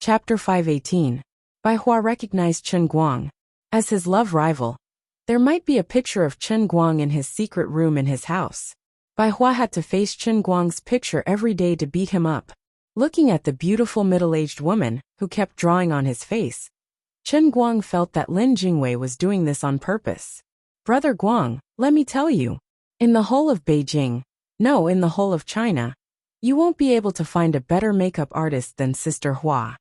Chapter 518. Bai Hua recognized Chen Guang as his love rival. There might be a picture of Chen Guang in his secret room in his house. Bai Hua had to face Chen Guang's picture every day to beat him up. Looking at the beautiful middle-aged woman who kept drawing on his face, Chen Guang felt that Lin Jingwei was doing this on purpose. Brother Guang, let me tell you, in the whole of Beijing, no, in the whole of China, you won't be able to find a better makeup artist than Sister Hua.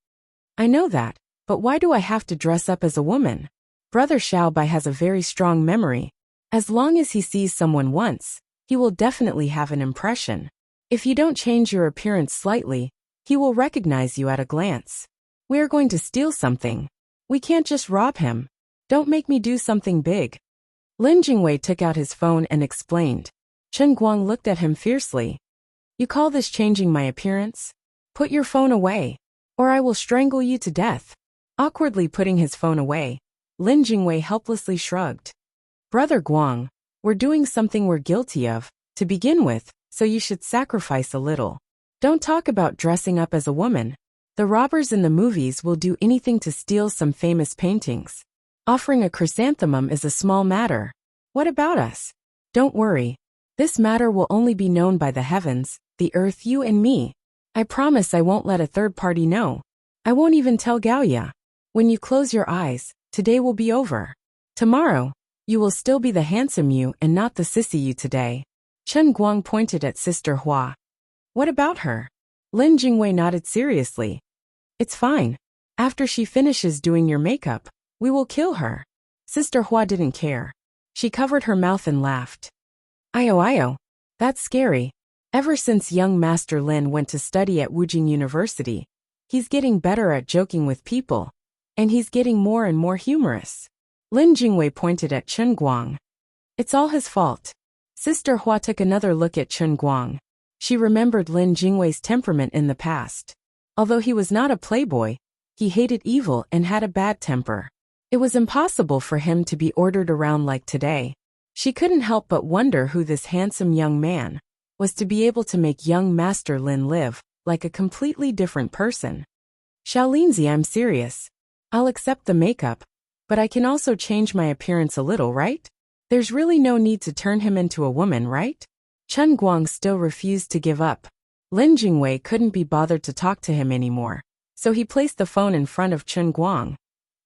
I know that, but why do I have to dress up as a woman? Brother Xiaobai has a very strong memory. As long as he sees someone once, he will definitely have an impression. If you don't change your appearance slightly, he will recognize you at a glance. We are going to steal something. We can't just rob him. Don't make me do something big. Lin Jingwei took out his phone and explained. Chen Guang looked at him fiercely. You call this changing my appearance? Put your phone away, or I will strangle you to death. Awkwardly putting his phone away, Lin Jingwei helplessly shrugged. Brother Guang, we're doing something we're guilty of, to begin with, so you should sacrifice a little. Don't talk about dressing up as a woman. The robbers in the movies will do anything to steal some famous paintings. Offering a chrysanthemum is a small matter. What about us? Don't worry. This matter will only be known by the heavens, the earth, you and me. I promise I won't let a third party know. I won't even tell Gaoya. When you close your eyes, today will be over. Tomorrow, you will still be the handsome you and not the sissy you today. Chen Guang pointed at Sister Hua. What about her? Lin Jingwei nodded seriously. It's fine. After she finishes doing your makeup, we will kill her. Sister Hua didn't care. She covered her mouth and laughed. Io, that's scary. Ever since young Master Lin went to study at Wujing University, he's getting better at joking with people, and he's getting more and more humorous. Lin Jingwei pointed at Chen Guang. It's all his fault. Sister Hua took another look at Chen Guang. She remembered Lin Jingwei's temperament in the past. Although he was not a playboy, he hated evil and had a bad temper. It was impossible for him to be ordered around like today. She couldn't help but wonder who this handsome young man was to be able to make young Master Lin live like a completely different person. Xiaolinzi, I'm serious. I'll accept the makeup, but I can also change my appearance a little, right? There's really no need to turn him into a woman, right? Chen Guang still refused to give up. Lin Jingwei couldn't be bothered to talk to him anymore, so he placed the phone in front of Chen Guang.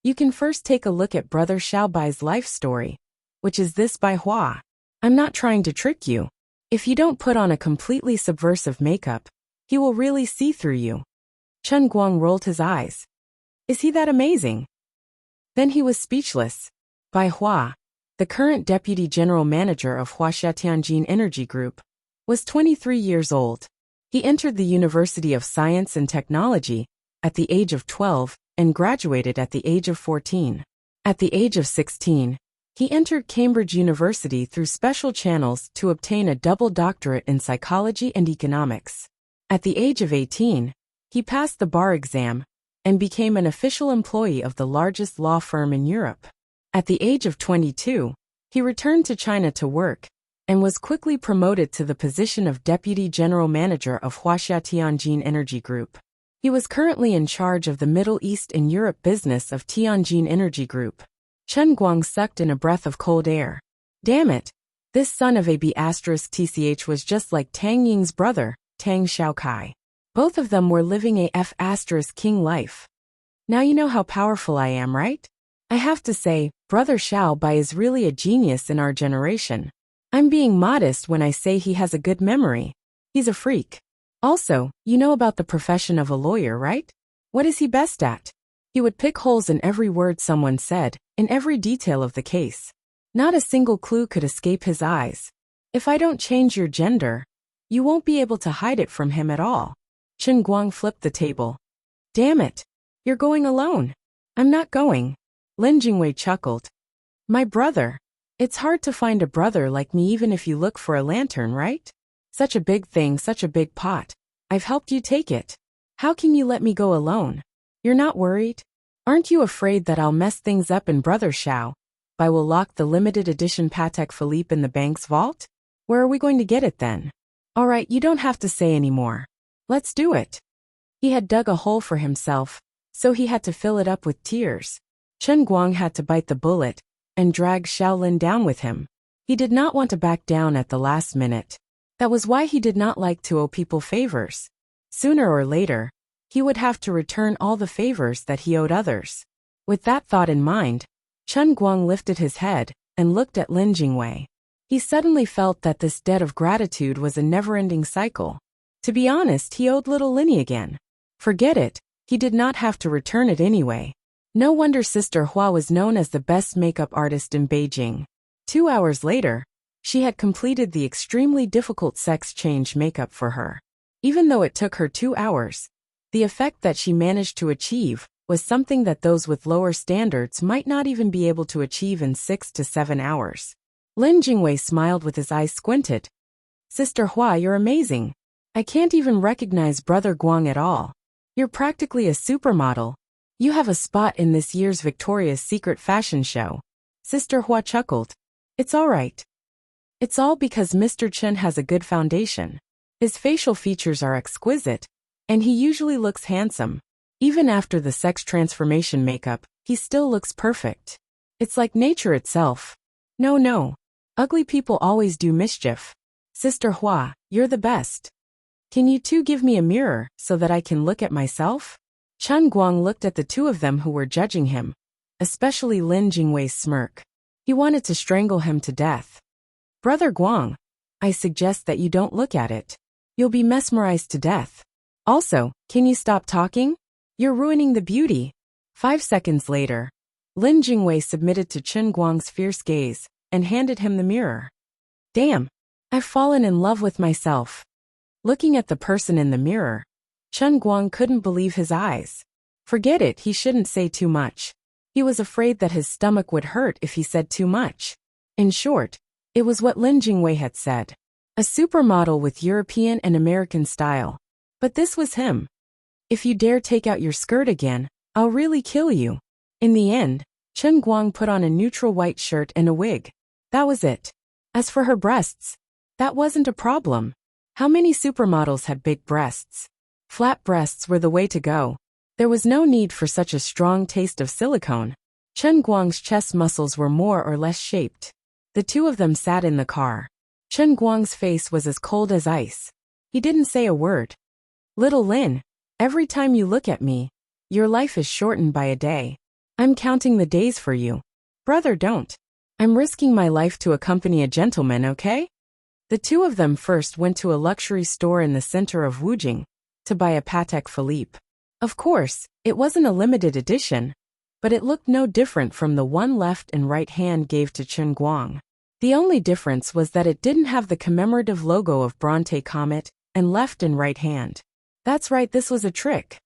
You can first take a look at Brother Xiaobai's life story, which is this by Hua. I'm not trying to trick you. If you don't put on a completely subversive makeup, he will really see through you. Chen Guang rolled his eyes. Is he that amazing? Then he was speechless. Bai Hua, the current deputy general manager of Huaxia Tianjin Energy Group, was 23 years old. He entered the University of Science and Technology at the age of 12 and graduated at the age of 14. At the age of 16, he entered Cambridge University through special channels to obtain a double doctorate in psychology and economics. At the age of 18, he passed the bar exam and became an official employee of the largest law firm in Europe. At the age of 22, he returned to China to work and was quickly promoted to the position of Deputy General Manager of Huaxia Tianjin Energy Group. He was currently in charge of the Middle East and Europe business of Tianjin Energy Group. Chen Guang sucked in a breath of cold air. Damn it! This son of a B*TCH was just like Tang Ying's brother, Tang Xiaokai. Both of them were living a F***king life. Now you know how powerful I am, right? I have to say, Brother Xiaobai is really a genius in our generation. I'm being modest when I say he has a good memory. He's a freak. Also, you know about the profession of a lawyer, right? What is he best at? He would pick holes in every word someone said, in every detail of the case. Not a single clue could escape his eyes. If I don't change your gender, you won't be able to hide it from him at all. Chen Guang flipped the table. Damn it! You're going alone. I'm not going. Lin Jingwei chuckled. My brother. It's hard to find a brother like me even if you look for a lantern, right? Such a big thing, such a big pot. I've helped you take it. How can you let me go alone? You're not worried? Aren't you afraid that I'll mess things up in Brother Xiao? I will lock the limited edition Patek Philippe in the bank's vault? Where are we going to get it then? Alright, you don't have to say anymore. Let's do it. He had dug a hole for himself, so he had to fill it up with tears. Chen Guang had to bite the bullet and drag Xiaolin down with him. He did not want to back down at the last minute. That was why he did not like to owe people favors. Sooner or later, he would have to return all the favors that he owed others. With that thought in mind, Chen Guang lifted his head and looked at Lin Jingwei. He suddenly felt that this debt of gratitude was a never-ending cycle. To be honest, he owed little Linny again. Forget it, he did not have to return it anyway. No wonder Sister Hua was known as the best makeup artist in Beijing. 2 hours later, she had completed the extremely difficult sex change makeup for her. Even though it took her 2 hours, the effect that she managed to achieve was something that those with lower standards might not even be able to achieve in 6 to 7 hours. Lin Jingwei smiled with his eyes squinted. Sister Hua, you're amazing. I can't even recognize Brother Guang at all. You're practically a supermodel. You have a spot in this year's Victoria's Secret fashion show. Sister Hua chuckled. It's all right. It's all because Mr. Chen has a good foundation. His facial features are exquisite, and he usually looks handsome. Even after the sex transformation makeup, he still looks perfect. It's like nature itself. No. Ugly people always do mischief. Sister Hua, you're the best. Can you two give me a mirror so that I can look at myself? Chen Guang looked at the two of them who were judging him, especially Lin Jingwei's smirk. He wanted to strangle him to death. Brother Guang, I suggest that you don't look at it. You'll be mesmerized to death. Also, can you stop talking? You're ruining the beauty. 5 seconds later, Lin Jingwei submitted to Chen Guang's fierce gaze and handed him the mirror. Damn, I've fallen in love with myself. Looking at the person in the mirror, Chen Guang couldn't believe his eyes. Forget it, he shouldn't say too much. He was afraid that his stomach would hurt if he said too much. In short, it was what Lin Jingwei had said. A supermodel with European and American style. But this was him. If you dare take out your skirt again, I'll really kill you. In the end, Chen Guang put on a neutral white shirt and a wig. That was it. As for her breasts, that wasn't a problem. How many supermodels had big breasts? Flat breasts were the way to go. There was no need for such a strong taste of silicone. Chen Guang's chest muscles were more or less shaped. The two of them sat in the car. Chen Guang's face was as cold as ice. He didn't say a word. Little Lin, every time you look at me, your life is shortened by a day. I'm counting the days for you. Brother, don't. I'm risking my life to accompany a gentleman, okay? The two of them first went to a luxury store in the center of Wujing to buy a Patek Philippe. Of course, it wasn't a limited edition, but it looked no different from the one left and right hand gave to Chen Guang. The only difference was that it didn't have the commemorative logo of Bronte Comet and left and right hand. That's right, this was a trick.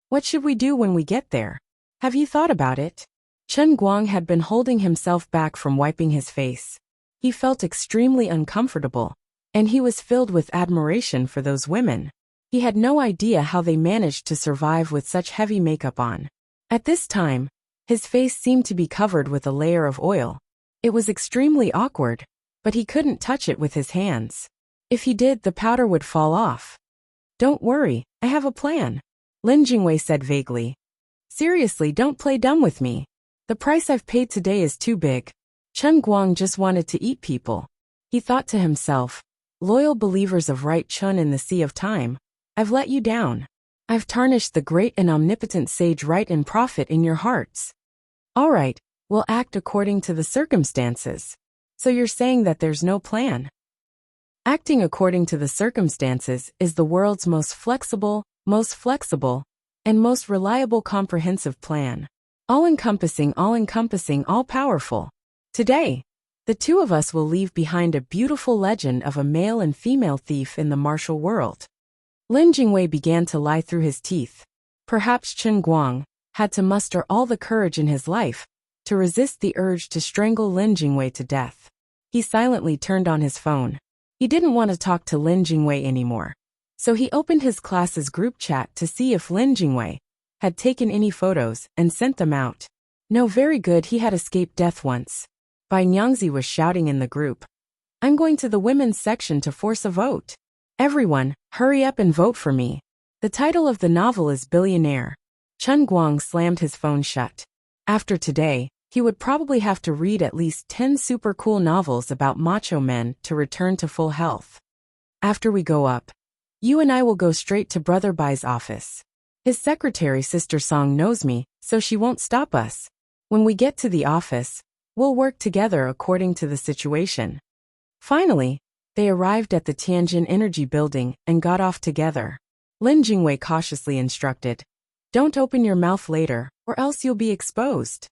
What should we do when we get there? Have you thought about it? Chen Guang had been holding himself back from wiping his face. He felt extremely uncomfortable, and he was filled with admiration for those women. He had no idea how they managed to survive with such heavy makeup on. At this time, his face seemed to be covered with a layer of oil. It was extremely awkward, but he couldn't touch it with his hands. If he did, the powder would fall off. Don't worry, I have a plan, Lin Jingwei said vaguely. Seriously, don't play dumb with me. The price I've paid today is too big. Chen Guang just wanted to eat people. He thought to himself, loyal believers of right Chun in the sea of time, I've let you down. I've tarnished the great and omnipotent sage right and prophet in your hearts. All right, we'll act according to the circumstances. So you're saying that there's no plan? Acting according to the circumstances is the world's most flexible, and most reliable comprehensive plan. All-encompassing, all-powerful. Today, the two of us will leave behind a beautiful legend of a male and female thief in the martial world. Lin Jingwei began to lie through his teeth. Perhaps Chen Guang had to muster all the courage in his life to resist the urge to strangle Lin Jingwei to death. He silently turned on his phone. He didn't want to talk to Lin Jingwei anymore. So he opened his class's group chat to see if Lin Jingwei had taken any photos and sent them out. No, very good, he had escaped death once. Bai Nyangzi was shouting in the group. I'm going to the women's section to force a vote. Everyone, hurry up and vote for me. The title of the novel is Billionaire. Chen Guang slammed his phone shut. After today, he would probably have to read at least 10 super cool novels about macho men to return to full health. After we go up, you and I will go straight to Brother Bai's office. His secretary Sister Song knows me, so she won't stop us. When we get to the office, we'll work together according to the situation. Finally, they arrived at the Tianjin Energy Building and got off together. Lin Jingwei cautiously instructed, "Don't open your mouth later, or else you'll be exposed."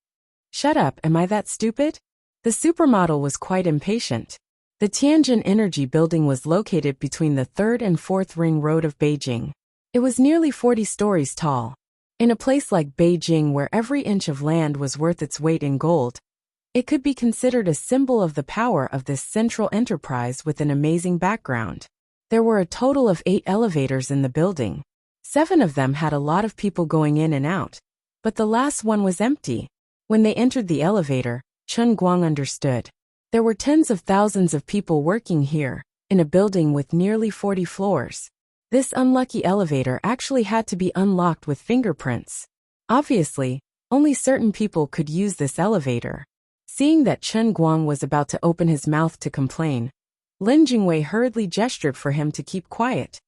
"Shut up, am I that stupid?" The supermodel was quite impatient. The Tianjin Energy Building was located between the 3rd and 4th Ring Road of Beijing. It was nearly 40 stories tall. In a place like Beijing where every inch of land was worth its weight in gold, it could be considered a symbol of the power of this central enterprise with an amazing background. There were a total of 8 elevators in the building. 7 of them had a lot of people going in and out, but the last one was empty. When they entered the elevator, Chen Guang understood. There were tens of thousands of people working here, in a building with nearly 40 floors. This unlucky elevator actually had to be unlocked with fingerprints. Obviously, only certain people could use this elevator. Seeing that Chen Guang was about to open his mouth to complain, Lin Jingwei hurriedly gestured for him to keep quiet,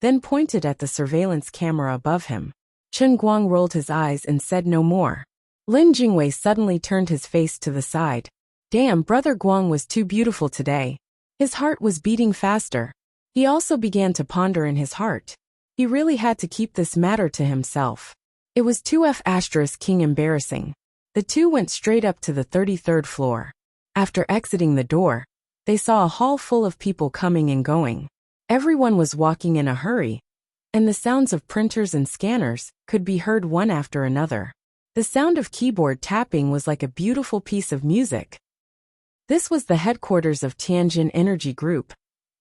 then pointed at the surveillance camera above him. Chen Guang rolled his eyes and said no more. Lin Jingwei suddenly turned his face to the side. Damn, Brother Guang was too beautiful today. His heart was beating faster. He also began to ponder in his heart. He really had to keep this matter to himself. It was 2F*King embarrassing. The two went straight up to the 33rd floor. After exiting the door, they saw a hall full of people coming and going. Everyone was walking in a hurry, and the sounds of printers and scanners could be heard one after another. The sound of keyboard tapping was like a beautiful piece of music. This was the headquarters of Tianjin Energy Group,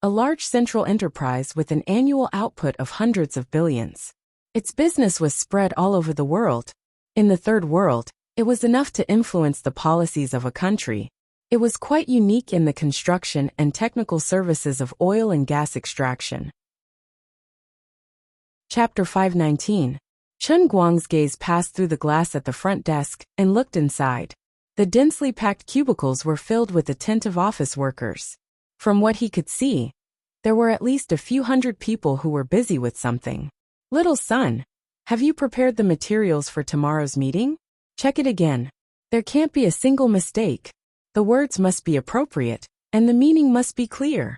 a large central enterprise with an annual output of hundreds of billions. Its business was spread all over the world. In the Third World, it was enough to influence the policies of a country. It was quite unique in the construction and technical services of oil and gas extraction. Chapter 519. Chen Guang's gaze passed through the glass at the front desk and looked inside. The densely packed cubicles were filled with attentive office workers. From what he could see, there were at least a few hundred people who were busy with something. "Little son, have you prepared the materials for tomorrow's meeting? Check it again. There can't be a single mistake. The words must be appropriate, and the meaning must be clear."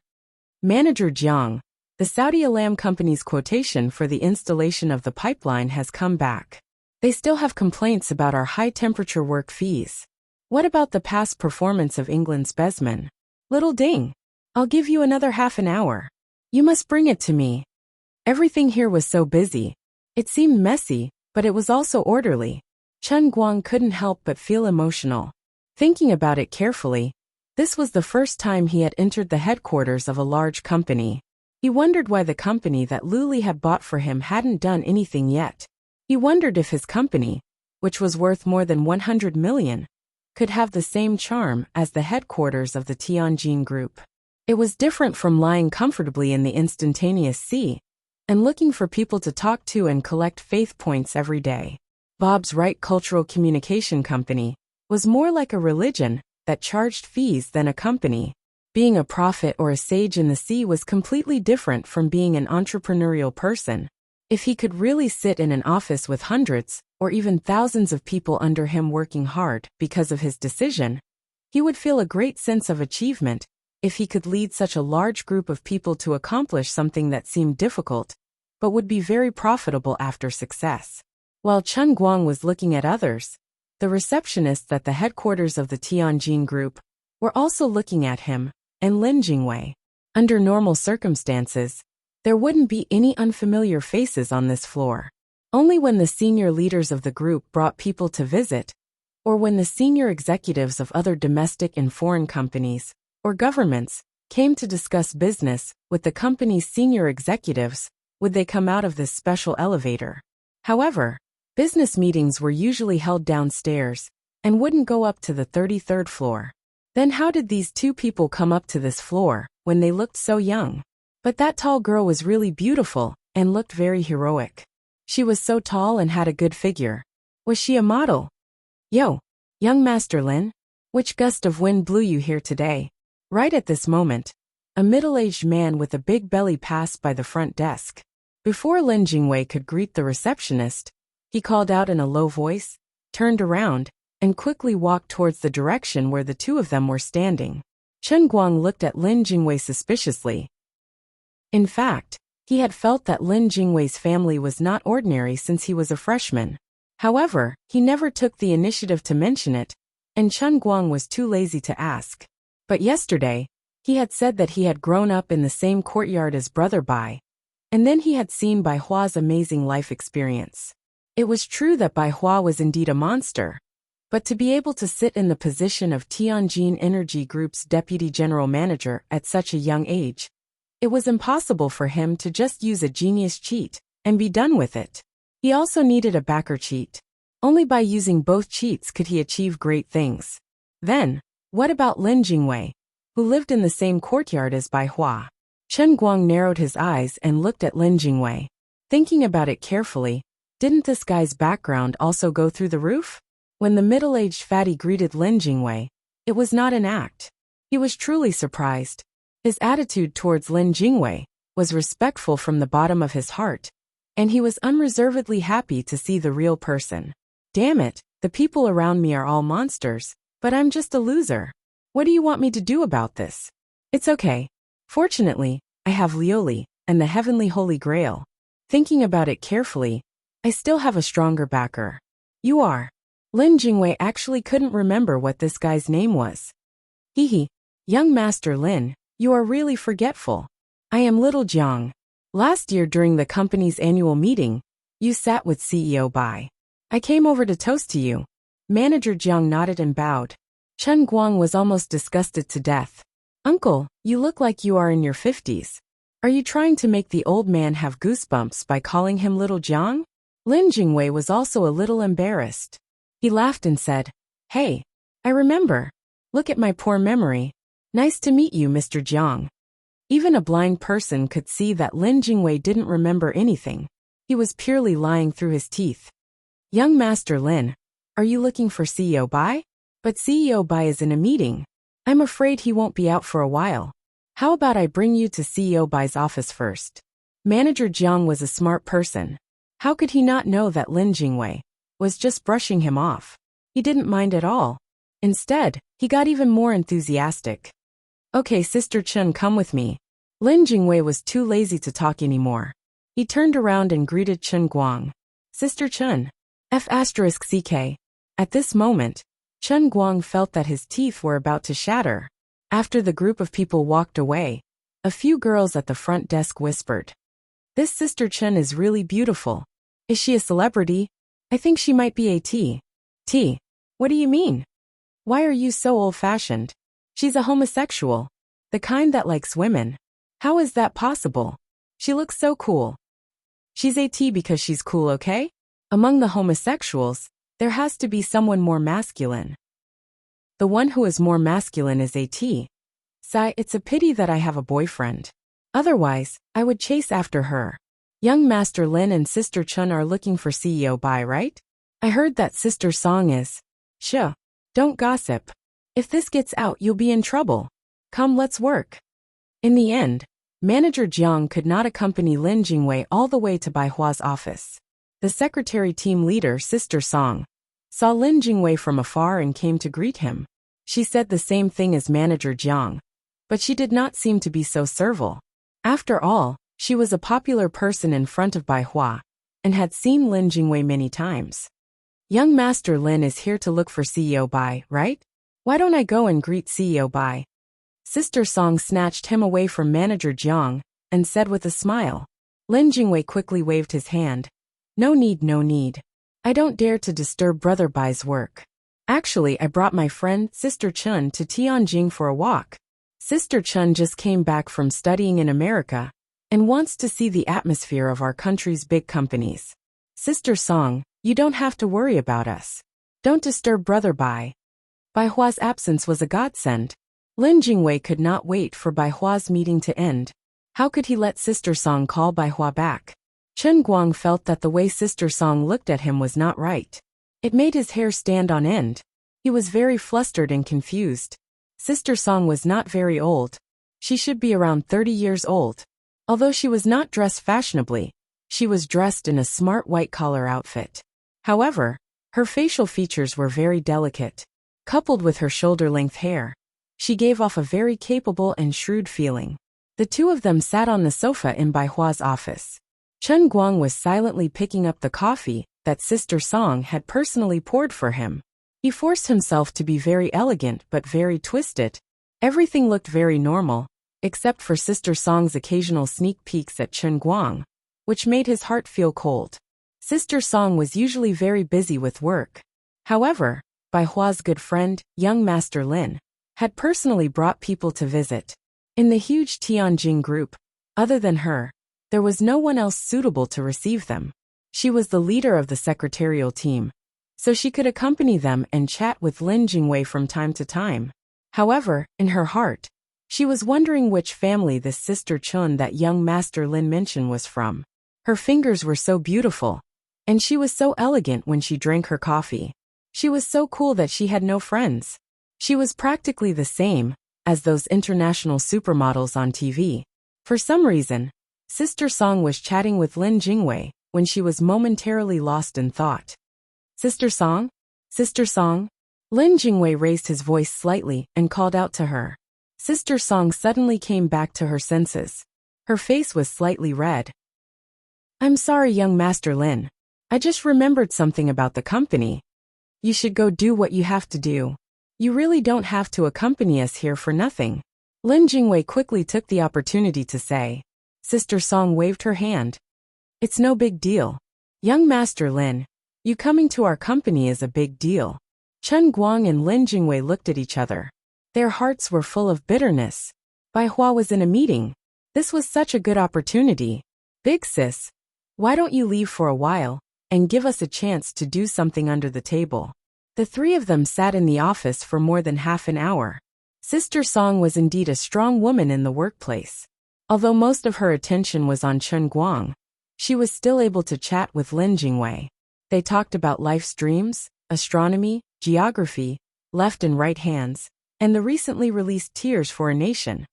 Manager Jiang, the Saudi Alam Company's quotation for the installation of the pipeline has come back. They still have complaints about our high-temperature work fees. What about the past performance of England's Besman? Little Ding, I'll give you another half an hour. You must bring it to me. Everything here was so busy. It seemed messy, but it was also orderly. Chen Guang couldn't help but feel emotional. Thinking about it carefully, this was the first time he had entered the headquarters of a large company. He wondered why the company that Luli had bought for him hadn't done anything yet. He wondered if his company, which was worth more than 100 million, could have the same charm as the headquarters of the Tianjin Group. It was different from lying comfortably in the instantaneous sea and looking for people to talk to and collect faith points every day. Bob's Right Cultural Communication Company was more like a religion that charged fees than a company. Being a prophet or a sage in the sea was completely different from being an entrepreneurial person. If he could really sit in an office with hundreds or even thousands of people under him working hard because of his decision, he would feel a great sense of achievement if he could lead such a large group of people to accomplish something that seemed difficult, but would be very profitable after success. While Chen Guang was looking at others, the receptionists at the headquarters of the Tianjin Group were also looking at him, and Lin Jingwei. Under normal circumstances, there wouldn't be any unfamiliar faces on this floor. Only when the senior leaders of the group brought people to visit, or when the senior executives of other domestic and foreign companies, or governments, came to discuss business with the company's senior executives, would they come out of this special elevator. However, business meetings were usually held downstairs and wouldn't go up to the 33rd floor. Then how did these two people come up to this floor when they looked so young? But that tall girl was really beautiful and looked very heroic. She was so tall and had a good figure. Was she a model? Yo, young Master Lin, which gust of wind blew you here today? Right at this moment, a middle-aged man with a big belly passed by the front desk. Before Lin Jingwei could greet the receptionist, he called out in a low voice, turned around, and quickly walked towards the direction where the two of them were standing. Chen Guang looked at Lin Jingwei suspiciously. In fact, he had felt that Lin Jingwei's family was not ordinary since he was a freshman. However, he never took the initiative to mention it, and Chen Guang was too lazy to ask. But yesterday, he had said that he had grown up in the same courtyard as Brother Bai, and then he had seen Bai Hua's amazing life experience. It was true that Bai Hua was indeed a monster, but to be able to sit in the position of Tianjin Energy Group's deputy general manager at such a young age, it was impossible for him to just use a genius cheat and be done with it. He also needed a backer cheat. Only by using both cheats could he achieve great things. Then, what about Lin Jingwei, who lived in the same courtyard as Bai Hua? Chen Guang narrowed his eyes and looked at Lin Jingwei. Thinking about it carefully, didn't this guy's background also go through the roof? When the middle-aged fatty greeted Lin Jingwei, it was not an act. He was truly surprised. His attitude towards Lin Jingwei was respectful from the bottom of his heart, and he was unreservedly happy to see the real person. Damn it, the people around me are all monsters, but I'm just a loser. What do you want me to do about this? It's okay. Fortunately, I have Lioli and the Heavenly Holy Grail. Thinking about it carefully, I still have a stronger backer. You are. Lin Jingwei actually couldn't remember what this guy's name was. Hehe. Young Master Lin, you are really forgetful. I am Little Jiang. Last year during the company's annual meeting, you sat with CEO Bai. I came over to toast to you. Manager Jiang nodded and bowed. Chen Guang was almost disgusted to death. Uncle, you look like you are in your 50s. Are you trying to make the old man have goosebumps by calling him Little Jiang? Lin Jingwei was also a little embarrassed. He laughed and said, Hey, I remember. Look at my poor memory. Nice to meet you, Mr. Jiang. Even a blind person could see that Lin Jingwei didn't remember anything. He was purely lying through his teeth. Young Master Lin, are you looking for CEO Bai? But CEO Bai is in a meeting. I'm afraid he won't be out for a while. How about I bring you to CEO Bai's office first? Manager Jiang was a smart person. How could he not know that Lin Jingwei was just brushing him off? He didn't mind at all. Instead, he got even more enthusiastic. Okay, Sister Chen, come with me. Lin Jingwei was too lazy to talk anymore. He turned around and greeted Chen Guang. Sister Chen. F***CK. At this moment, Chen Guang felt that his teeth were about to shatter. After the group of people walked away, a few girls at the front desk whispered, This Sister Chen is really beautiful. Is she a celebrity? I think she might be a T. T. What do you mean? Why are you so old-fashioned? She's a homosexual. The kind that likes women. How is that possible? She looks so cool. She's a T because she's cool, okay? Among the homosexuals, there has to be someone more masculine. The one who is more masculine is a T. Sigh, it's a pity that I have a boyfriend. Otherwise, I would chase after her. Young Master Lin and Sister Chen are looking for CEO Bai, right? I heard that Sister Song is. Shuh. Don't gossip. If this gets out, you'll be in trouble. Come, let's work. In the end, Manager Jiang could not accompany Lin Jingwei all the way to Bai Hua's office. The secretary team leader, Sister Song, saw Lin Jingwei from afar and came to greet him. She said the same thing as Manager Jiang, but she did not seem to be so servile. After all, she was a popular person in front of Bai Hua, and had seen Lin Jingwei many times. Young Master Lin is here to look for CEO Bai, right? Why don't I go and greet CEO Bai? Sister Song snatched him away from Manager Jiang, and said with a smile. Lin Jingwei quickly waved his hand. No need, no need. I don't dare to disturb Brother Bai's work. Actually, I brought my friend, Sister Chen, to Tianjin for a walk. Sister Chen just came back from studying in America, and wants to see the atmosphere of our country's big companies. Sister Song, you don't have to worry about us. Don't disturb Brother Bai. Bai Hua's absence was a godsend. Lin Jingwei could not wait for Bai Hua's meeting to end. How could he let Sister Song call Bai Hua back? Chen Guang felt that the way Sister Song looked at him was not right. It made his hair stand on end. He was very flustered and confused. Sister Song was not very old. She should be around 30 years old. Although she was not dressed fashionably, she was dressed in a smart white-collar outfit. However, her facial features were very delicate. Coupled with her shoulder-length hair, she gave off a very capable and shrewd feeling. The two of them sat on the sofa in Bai Hua's office. Chen Guang was silently picking up the coffee that Sister Song had personally poured for him. He forced himself to be very elegant but very twisted. Everything looked very normal, except for Sister Song's occasional sneak peeks at Chen Guang, which made his heart feel cold. Sister Song was usually very busy with work. However, Bai Hua's good friend, young Master Lin, had personally brought people to visit. In the huge Tianjin group, other than her, there was no one else suitable to receive them. She was the leader of the secretarial team, so she could accompany them and chat with Lin Jingwei from time to time. However, in her heart, she was wondering which family this Sister Chun that young Master Lin mentioned was from. Her fingers were so beautiful, and she was so elegant when she drank her coffee. She was so cool that she had no friends. She was practically the same as those international supermodels on TV. For some reason, Sister Song was chatting with Lin Jingwei when she was momentarily lost in thought. Sister Song? Sister Song? Lin Jingwei raised his voice slightly and called out to her. Sister Song suddenly came back to her senses. Her face was slightly red. I'm sorry, young Master Lin. I just remembered something about the company. You should go do what you have to do. You really don't have to accompany us here for nothing. Lin Jingwei quickly took the opportunity to say. Sister Song waved her hand. It's no big deal. Young Master Lin, you coming to our company is a big deal. Chen Guang and Lin Jingwei looked at each other. Their hearts were full of bitterness. Bai Hua was in a meeting. This was such a good opportunity. Big sis, why don't you leave for a while and give us a chance to do something under the table? The three of them sat in the office for more than half an hour. Sister Song was indeed a strong woman in the workplace. Although most of her attention was on Chen Guang, she was still able to chat with Lin Jingwei. They talked about life's dreams, astronomy, geography, left and right hands, and the recently released Tears for a Nation.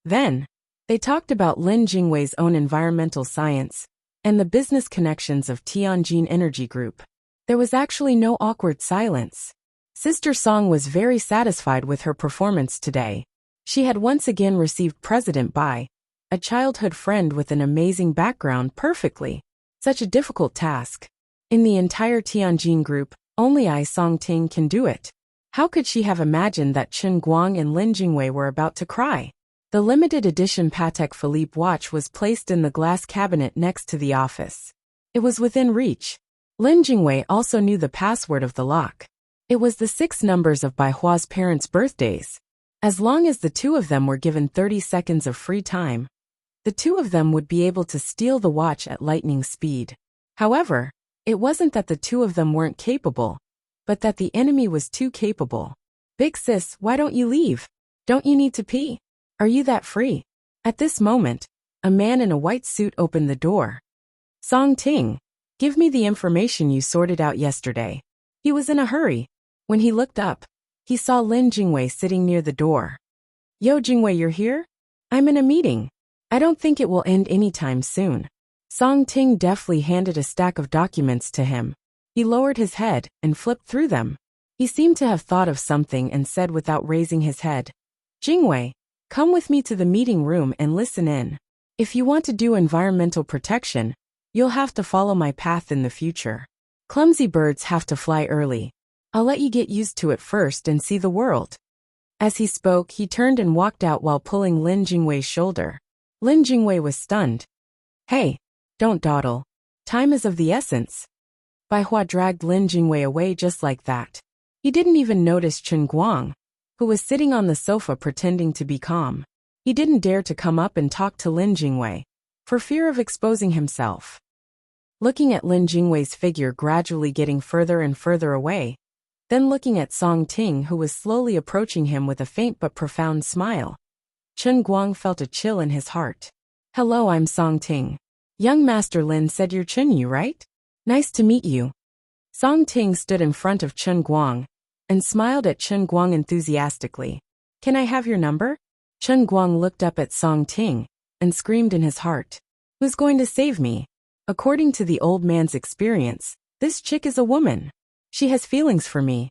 Then, they talked about Lin Jingwei's own environmental science and the business connections of Tianjin Energy Group. There was actually no awkward silence. Sister Song was very satisfied with her performance today. She had once again received President Bai, a childhood friend with an amazing background, perfectly. Such a difficult task. In the entire Tianjin group, only Enchanting can do it. How could she have imagined that Chen Guang and Lin Jingwei were about to cry? The limited edition Patek Philippe watch was placed in the glass cabinet next to the office. It was within reach. Lin Jingwei also knew the password of the lock. It was the 6 numbers of Bai Hua's parents' birthdays. As long as the two of them were given 30 seconds of free time, the two of them would be able to steal the watch at lightning speed. However, it wasn't that the two of them weren't capable, but that the enemy was too capable. Big sis, why don't you leave? Don't you need to pee? Are you that free? At this moment, a man in a white suit opened the door. Song Ting, give me the information you sorted out yesterday. He was in a hurry. When he looked up, he saw Lin Jingwei sitting near the door. Yo Jingwei, you're here? I'm in a meeting. I don't think it will end anytime soon. Song Ting deftly handed a stack of documents to him. He lowered his head and flipped through them. He seemed to have thought of something and said without raising his head, Jingwei, come with me to the meeting room and listen in. If you want to do environmental protection, you'll have to follow my path in the future. Clumsy birds have to fly early. I'll let you get used to it first and see the world. As he spoke, he turned and walked out while pulling Lin Jingwei's shoulder. Lin Jingwei was stunned. Hey, don't dawdle. Time is of the essence. Bai Hua dragged Lin Jingwei away just like that. He didn't even notice Chen Guang, who was sitting on the sofa pretending to be calm. He didn't dare to come up and talk to Lin Jingwei, for fear of exposing himself. Looking at Lin Jingwei's figure gradually getting further and further away, then looking at Song Ting who was slowly approaching him with a faint but profound smile, Chen Guang felt a chill in his heart. Hello, I'm Song Ting. Young Master Lin said you're Chen Yu, right? Nice to meet you. Song Ting stood in front of Chen Guang and smiled at Chen Guang enthusiastically. Can I have your number? Chen Guang looked up at Song Ting and screamed in his heart. Who's going to save me? According to the old man's experience, this chick is a woman. She has feelings for me.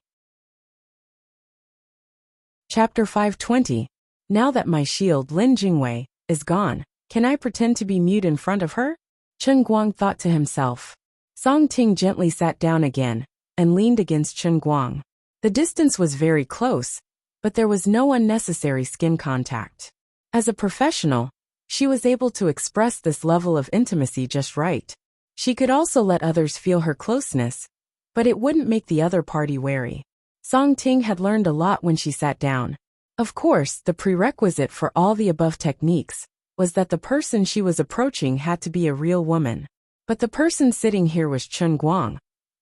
Chapter 520. Now that my shield, Lin Jingwei, is gone, can I pretend to be mute in front of her? Chen Guang thought to himself. Song Ting gently sat down again and leaned against Chen Guang. The distance was very close, but there was no unnecessary skin contact. As a professional, she was able to express this level of intimacy just right. She could also let others feel her closeness, but it wouldn't make the other party wary. Song Ting had learned a lot when she sat down. Of course, the prerequisite for all the above techniques was that the person she was approaching had to be a real woman. But the person sitting here was Chen Guang,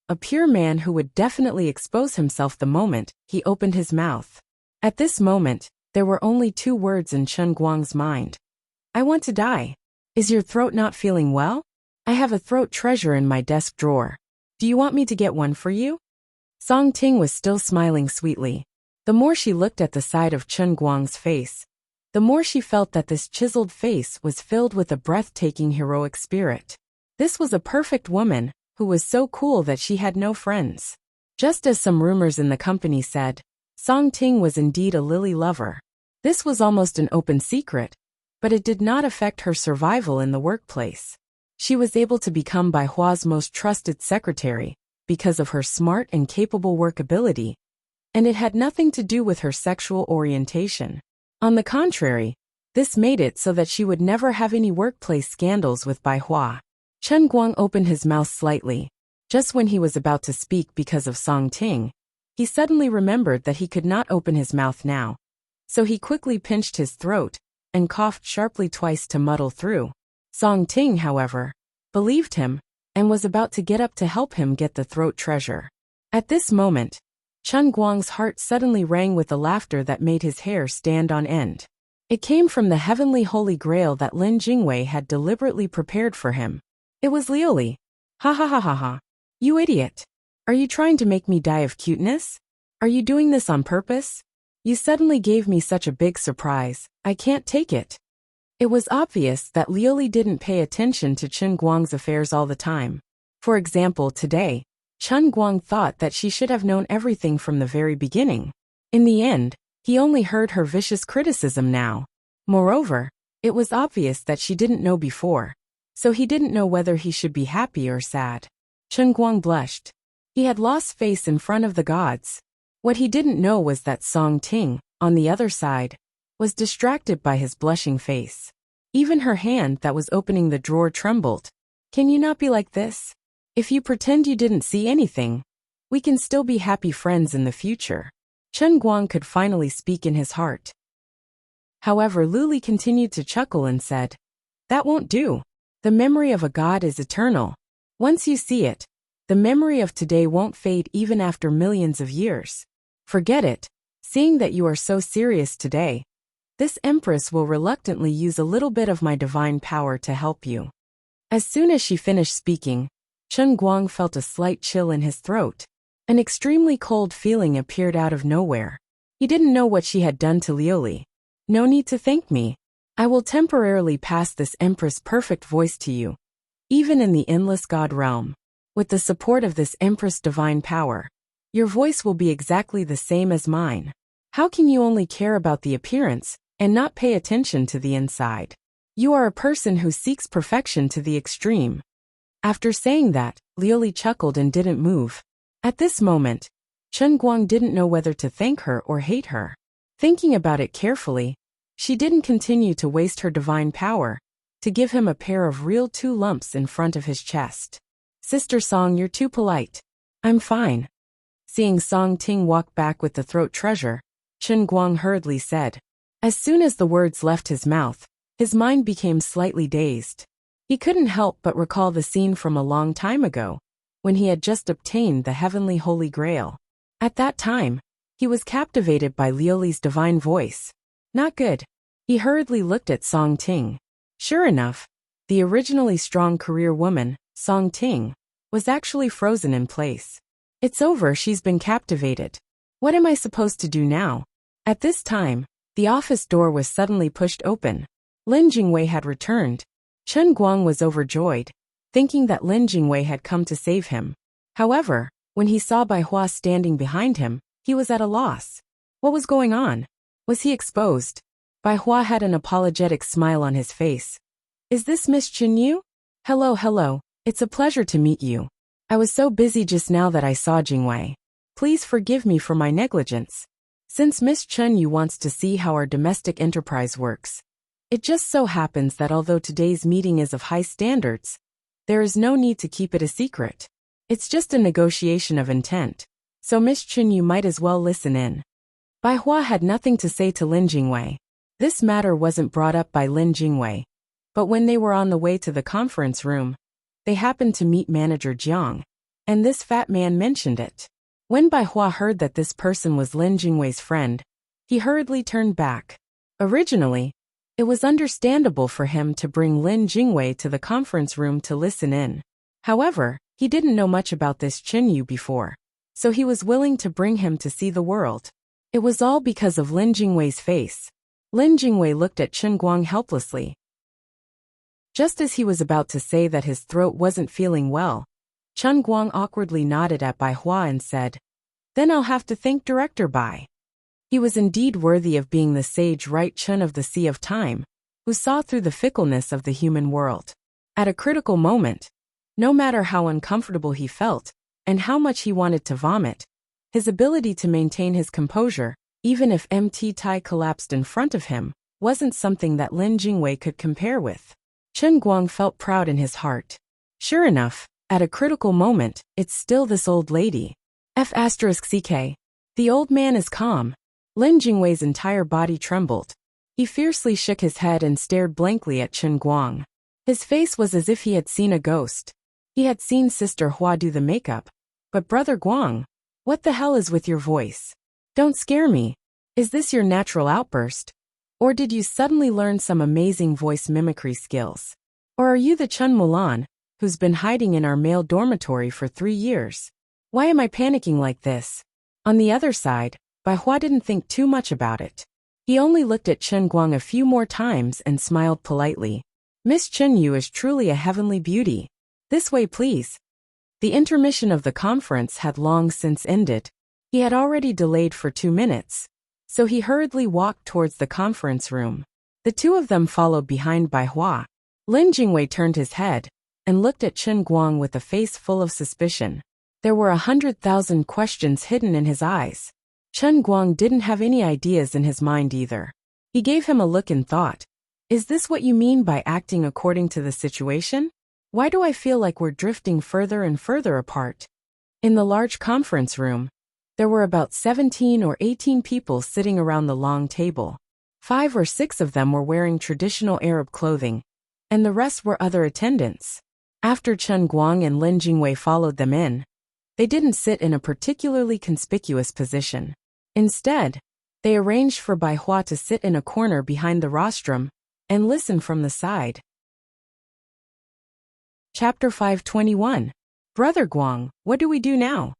a pure man who would definitely expose himself the moment he opened his mouth. At this moment, there were only two words in Chen Guang's mind. I want to die. Is your throat not feeling well? I have a throat treasure in my desk drawer. Do you want me to get one for you? Song Ting was still smiling sweetly. The more she looked at the side of Chen Guang's face, the more she felt that this chiseled face was filled with a breathtaking heroic spirit. This was a perfect woman, who was so cool that she had no friends. Just as some rumors in the company said, Song Ting was indeed a Lily lover. This was almost an open secret, but it did not affect her survival in the workplace. She was able to become Bai Hua's most trusted secretary because of her smart and capable work ability, and it had nothing to do with her sexual orientation. On the contrary, this made it so that she would never have any workplace scandals with Bai Hua. Chen Guang opened his mouth slightly. Just when he was about to speak because of Song Ting, he suddenly remembered that he could not open his mouth now. So he quickly pinched his throat and coughed sharply twice to muddle through. Song Ting, however, believed him and was about to get up to help him get the throat treasure. At this moment, Chen Guang's heart suddenly rang with a laughter that made his hair stand on end. It came from the heavenly holy grail that Lin Jingwei had deliberately prepared for him. It was Liuli. Ha ha ha ha ha. You idiot. Are you trying to make me die of cuteness? Are you doing this on purpose? You suddenly gave me such a big surprise, I can't take it. It was obvious that Liuli didn't pay attention to Chen Guang's affairs all the time. For example, today, Chen Guang thought that she should have known everything from the very beginning. In the end, he only heard her vicious criticism now. Moreover, it was obvious that she didn't know before, so he didn't know whether he should be happy or sad. Chen Guang blushed. He had lost face in front of the gods. What he didn't know was that Song Ting, on the other side, was distracted by his blushing face. Even her hand that was opening the drawer trembled. Can you not be like this? If you pretend you didn't see anything, we can still be happy friends in the future. Chen Guang could finally speak in his heart. However, Luli continued to chuckle and said, That won't do. The memory of a god is eternal. Once you see it, the memory of today won't fade even after millions of years. Forget it. Seeing that you are so serious today, this empress will reluctantly use a little bit of my divine power to help you. As soon as she finished speaking, Chen Guang felt a slight chill in his throat. An extremely cold feeling appeared out of nowhere. He didn't know what she had done to Liuli. No need to thank me. I will temporarily pass this empress' perfect voice to you. Even in the endless god realm, with the support of this empress' divine power, your voice will be exactly the same as mine. How can you only care about the appearance and not pay attention to the inside? You are a person who seeks perfection to the extreme. After saying that, Liuli chuckled and didn't move. At this moment, Chen Guang didn't know whether to thank her or hate her. Thinking about it carefully, she didn't continue to waste her divine power to give him a pair of real two lumps in front of his chest. Sister Song, you're too polite. I'm fine. Seeing Song Ting walk back with the throat treasure, Chen Guang hurriedly said. As soon as the words left his mouth, his mind became slightly dazed. He couldn't help but recall the scene from a long time ago, when he had just obtained the heavenly holy grail. At that time, he was captivated by Liuli's divine voice. Not good. He hurriedly looked at Song Ting. Sure enough, the originally strong career woman, Song Ting, was actually frozen in place. It's over, she's been captivated. What am I supposed to do now? At this time, the office door was suddenly pushed open. Lin Jingwei had returned. Chen Guang was overjoyed, thinking that Lin Jingwei had come to save him. However, when he saw Bai Hua standing behind him, he was at a loss. What was going on? Was he exposed? Bai Hua had an apologetic smile on his face. Is this Miss Chen Yu? Hello, it's a pleasure to meet you. I was so busy just now that I saw Jingwei. Please forgive me for my negligence. Since Miss Chen Yu wants to see how our domestic enterprise works, it just so happens that although today's meeting is of high standards, there is no need to keep it a secret. It's just a negotiation of intent, so Miss Chen Yu might as well listen in. Bai Hua had nothing to say to Lin Jingwei. This matter wasn't brought up by Lin Jingwei, but when they were on the way to the conference room, they happened to meet manager Jiang, and this fat man mentioned it. When Bai Hua heard that this person was Lin Jingwei's friend, he hurriedly turned back. Originally, it was understandable for him to bring Lin Jingwei to the conference room to listen in. However, he didn't know much about this Chen Yu before, so he was willing to bring him to see the world. It was all because of Lin Jingwei's face. Lin Jingwei looked at Chen Guang helplessly. Just as he was about to say that his throat wasn't feeling well, Chen Guang awkwardly nodded at Bai Hua and said, "Then I'll have to thank Director Bai." He was indeed worthy of being the sage right Chen of the Sea of Time, who saw through the fickleness of the human world. At a critical moment, no matter how uncomfortable he felt, and how much he wanted to vomit, his ability to maintain his composure, even if MT Tai collapsed in front of him, wasn't something that Lin Jingwei could compare with. Chen Guang felt proud in his heart. Sure enough, at a critical moment, it's still this old lady. F***ck. The old man is calm. Lin Jingwei's entire body trembled. He fiercely shook his head and stared blankly at Chen Guang. His face was as if he had seen a ghost. He had seen Sister Hua do the makeup. But Brother Guang, what the hell is with your voice? Don't scare me. Is this your natural outburst? Or did you suddenly learn some amazing voice mimicry skills? Or are you the Chun Mulan, who's been hiding in our male dormitory for 3 years? Why am I panicking like this? On the other side, Bai Hua didn't think too much about it. He only looked at Chen Guang a few more times and smiled politely. Miss Chen Yu is truly a heavenly beauty. This way, please. The intermission of the conference had long since ended. He had already delayed for 2 minutes, so he hurriedly walked towards the conference room. The two of them followed behind Bai Hua. Lin Jingwei turned his head and looked at Chen Guang with a face full of suspicion. There were 100,000 questions hidden in his eyes. Chen Guang didn't have any ideas in his mind either. He gave him a look and thought, "Is this what you mean by acting according to the situation? Why do I feel like we're drifting further and further apart?" In the large conference room, there were about 17 or 18 people sitting around the long table. 5 or 6 of them were wearing traditional Arab clothing, and the rest were other attendants. After Chen Guang and Lin Jingwei followed them in, they didn't sit in a particularly conspicuous position. Instead, they arranged for Bai Hua to sit in a corner behind the rostrum and listen from the side. Chapter 521. Brother Guang, what do we do now?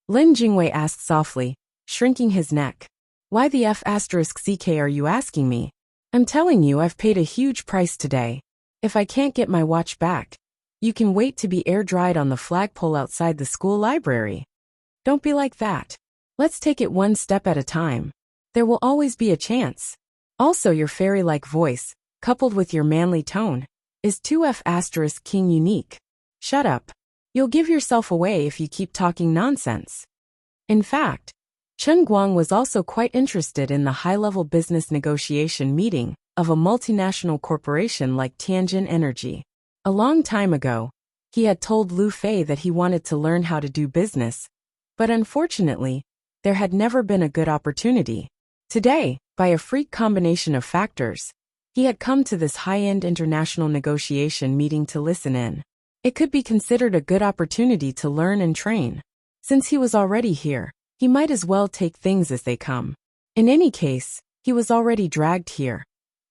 Lin Jingwei asked softly, shrinking his neck. Why the F***ck are you asking me? I'm telling you I've paid a huge price today. If I can't get my watch back, you can wait to be air-dried on the flagpole outside the school library. Don't be like that. Let's take it one step at a time. There will always be a chance. Also, your fairy-like voice, coupled with your manly tone, is 2F** king unique. Shut up. You'll give yourself away if you keep talking nonsense. In fact, Chen Guang was also quite interested in the high-level business negotiation meeting of a multinational corporation like Tianjin Energy. A long time ago, he had told Lu Fei that he wanted to learn how to do business, but unfortunately, there had never been a good opportunity. Today, by a freak combination of factors, he had come to this high-end international negotiation meeting to listen in. It could be considered a good opportunity to learn and train. Since he was already here, he might as well take things as they come. In any case, he was already dragged here.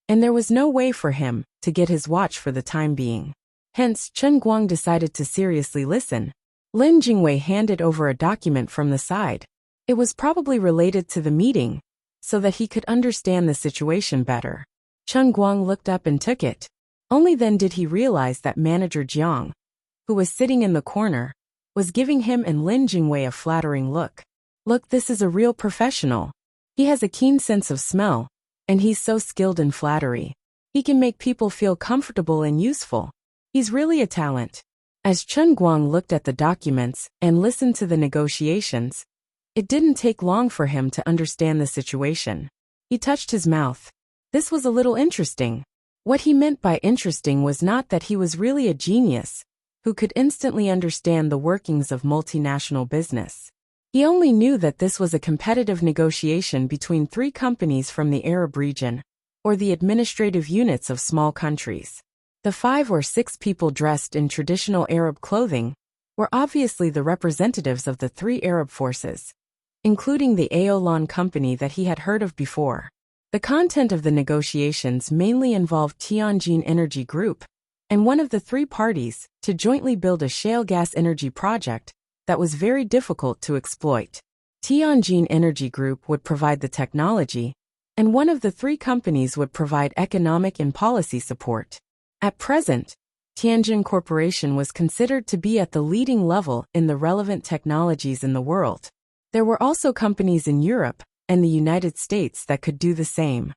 and there was no way for him to get his watch for the time being. Hence, Chen Guang decided to seriously listen. Lin Jingwei handed over a document from the side. It was probably related to the meeting, so that he could understand the situation better. Chen Guang looked up and took it. Only then did he realize that Manager Jiang, who was sitting in the corner, was giving him and Lin Jingwei a flattering look. Look, this is a real professional. He has a keen sense of smell, and he's so skilled in flattery. He can make people feel comfortable and useful. He's really a talent. As Chen Guang looked at the documents and listened to the negotiations, it didn't take long for him to understand the situation. He touched his mouth. This was a little interesting. What he meant by interesting was not that he was really a genius who could instantly understand the workings of multinational business. He only knew that this was a competitive negotiation between 3 companies from the Arab region, or the administrative units of small countries. The 5 or 6 people dressed in traditional Arab clothing were obviously the representatives of the 3 Arab forces, including the Aolan company that he had heard of before. The content of the negotiations mainly involved Tianjin Energy Group and one of the 3 parties to jointly build a shale gas energy project that was very difficult to exploit. Tianjin Energy Group would provide the technology, and one of the 3 companies would provide economic and policy support. At present, Tianjin Corporation was considered to be at the leading level in the relevant technologies in the world. There were also companies in Europe and the United States that could do the same.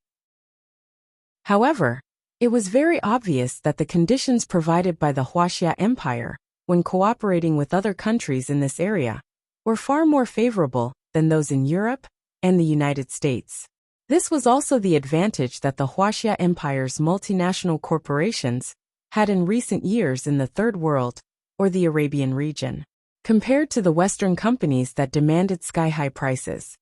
However, it was very obvious that the conditions provided by the Huaxia Empire, when cooperating with other countries in this area, were far more favorable than those in Europe and the United States. This was also the advantage that the Huaxia Empire's multinational corporations had in recent years in the Third World, or the Arabian region. Compared to the Western companies that demanded sky-high prices,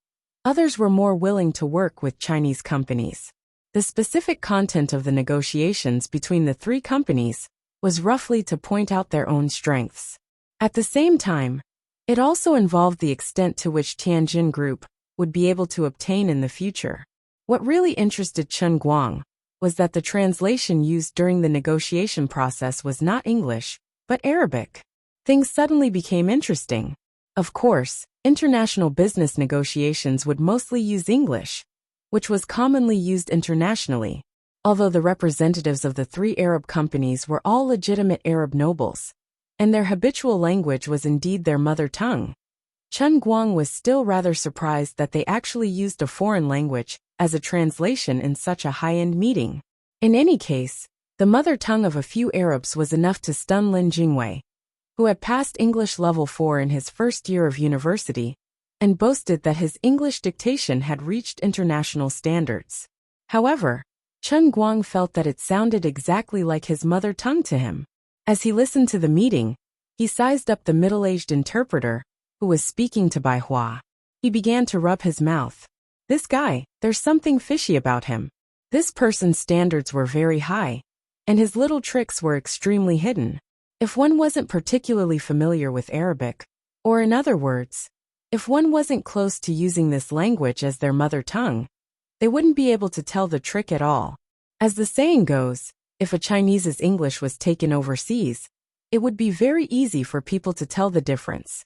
others were more willing to work with Chinese companies. The specific content of the negotiations between the 3 companies was roughly to point out their own strengths. At the same time, it also involved the extent to which Tianjin Group would be able to obtain in the future. What really interested Chen Guang was that the translation used during the negotiation process was not English, but Arabic. Things suddenly became interesting. Of course, international business negotiations would mostly use English, which was commonly used internationally, although the representatives of the 3 Arab companies were all legitimate Arab nobles, and their habitual language was indeed their mother tongue. Chen Guang was still rather surprised that they actually used a foreign language as a translation in such a high-end meeting. In any case, the mother tongue of a few Arabs was enough to stun Lin Jingwei, who had passed English Level 4 in his first year of university, and boasted that his English dictation had reached international standards. However, Chen Guang felt that it sounded exactly like his mother tongue to him. As he listened to the meeting, he sized up the middle-aged interpreter, who was speaking to Bai Hua. He began to rub his mouth. This guy, there's something fishy about him. This person's standards were very high, and his little tricks were extremely hidden. If one wasn't particularly familiar with Arabic, or in other words, if one wasn't close to using this language as their mother tongue, they wouldn't be able to tell the trick at all. As the saying goes, if a Chinese's English was taken overseas, it would be very easy for people to tell the difference,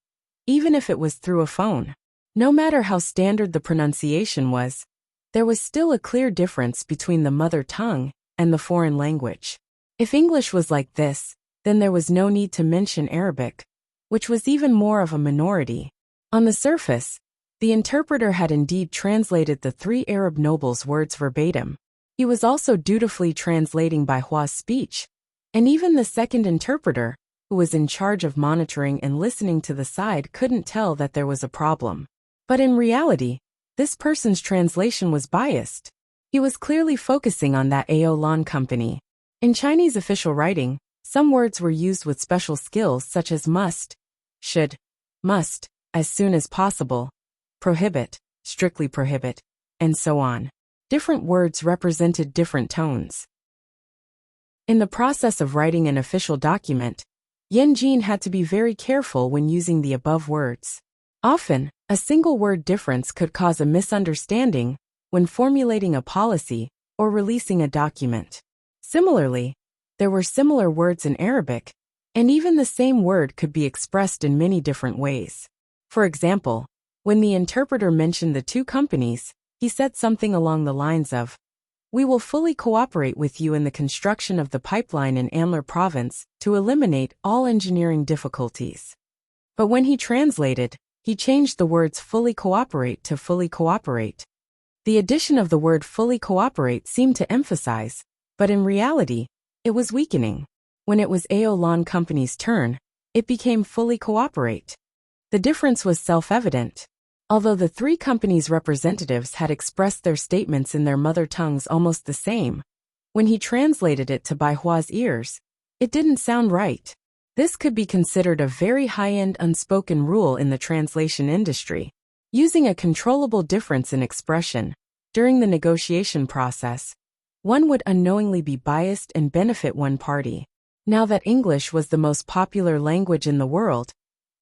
even if it was through a phone. No matter how standard the pronunciation was, there was still a clear difference between the mother tongue and the foreign language. If English was like this, then there was no need to mention Arabic, which was even more of a minority. On the surface, the interpreter had indeed translated the 3 Arab nobles' words verbatim. He was also dutifully translating Bai Hua's speech, and even the second interpreter, who was in charge of monitoring and listening to the side, couldn't tell that there was a problem. But in reality, this person's translation was biased. He was clearly focusing on that Aolan company. In Chinese official writing, some words were used with special skills such as must, should, must, as soon as possible, prohibit, strictly prohibit, and so on. Different words represented different tones. In the process of writing an official document, Yan Jin had to be very careful when using the above words. Often, a single word difference could cause a misunderstanding when formulating a policy or releasing a document. Similarly, there were similar words in Arabic, and even the same word could be expressed in many different ways. For example, when the interpreter mentioned the two companies, he said something along the lines of, "We will fully cooperate with you in the construction of the pipeline in Amler province to eliminate all engineering difficulties." But when he translated, he changed the words fully cooperate to fully cooperate. The addition of the word fully cooperate seemed to emphasize, but in reality, it was weakening. When it was Aolan Company's turn, it became fully cooperate. The difference was self-evident. Although the three companies' representatives had expressed their statements in their mother tongues almost the same, when he translated it to Bai Hua's ears, it didn't sound right. This could be considered a very high-end unspoken rule in the translation industry. Using a controllable difference in expression during the negotiation process, one would unknowingly be biased and benefit one party. Now that English was the most popular language in the world,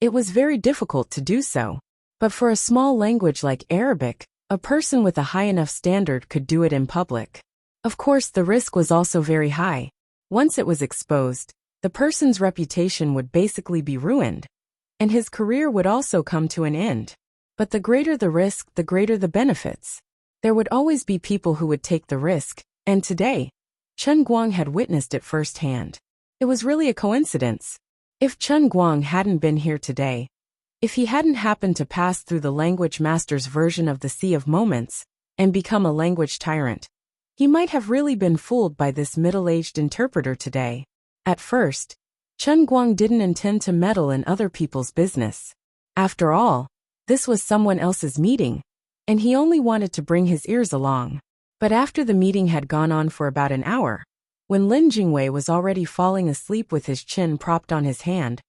it was very difficult to do so. But for a small language like Arabic, a person with a high enough standard could do it in public. Of course, the risk was also very high. Once it was exposed, the person's reputation would basically be ruined, and his career would also come to an end. But the greater the risk, the greater the benefits. There would always be people who would take the risk, and today, Chen Guang had witnessed it firsthand. It was really a coincidence. If Chen Guang hadn't been here today, if he hadn't happened to pass through the language master's version of the Sea of Moments and become a language tyrant, he might have really been fooled by this middle-aged interpreter today. At first, Chen Guang didn't intend to meddle in other people's business. After all, this was someone else's meeting, and he only wanted to bring his ears along. But after the meeting had gone on for about an hour, when Lin Jingwei was already falling asleep with his chin propped on his hand,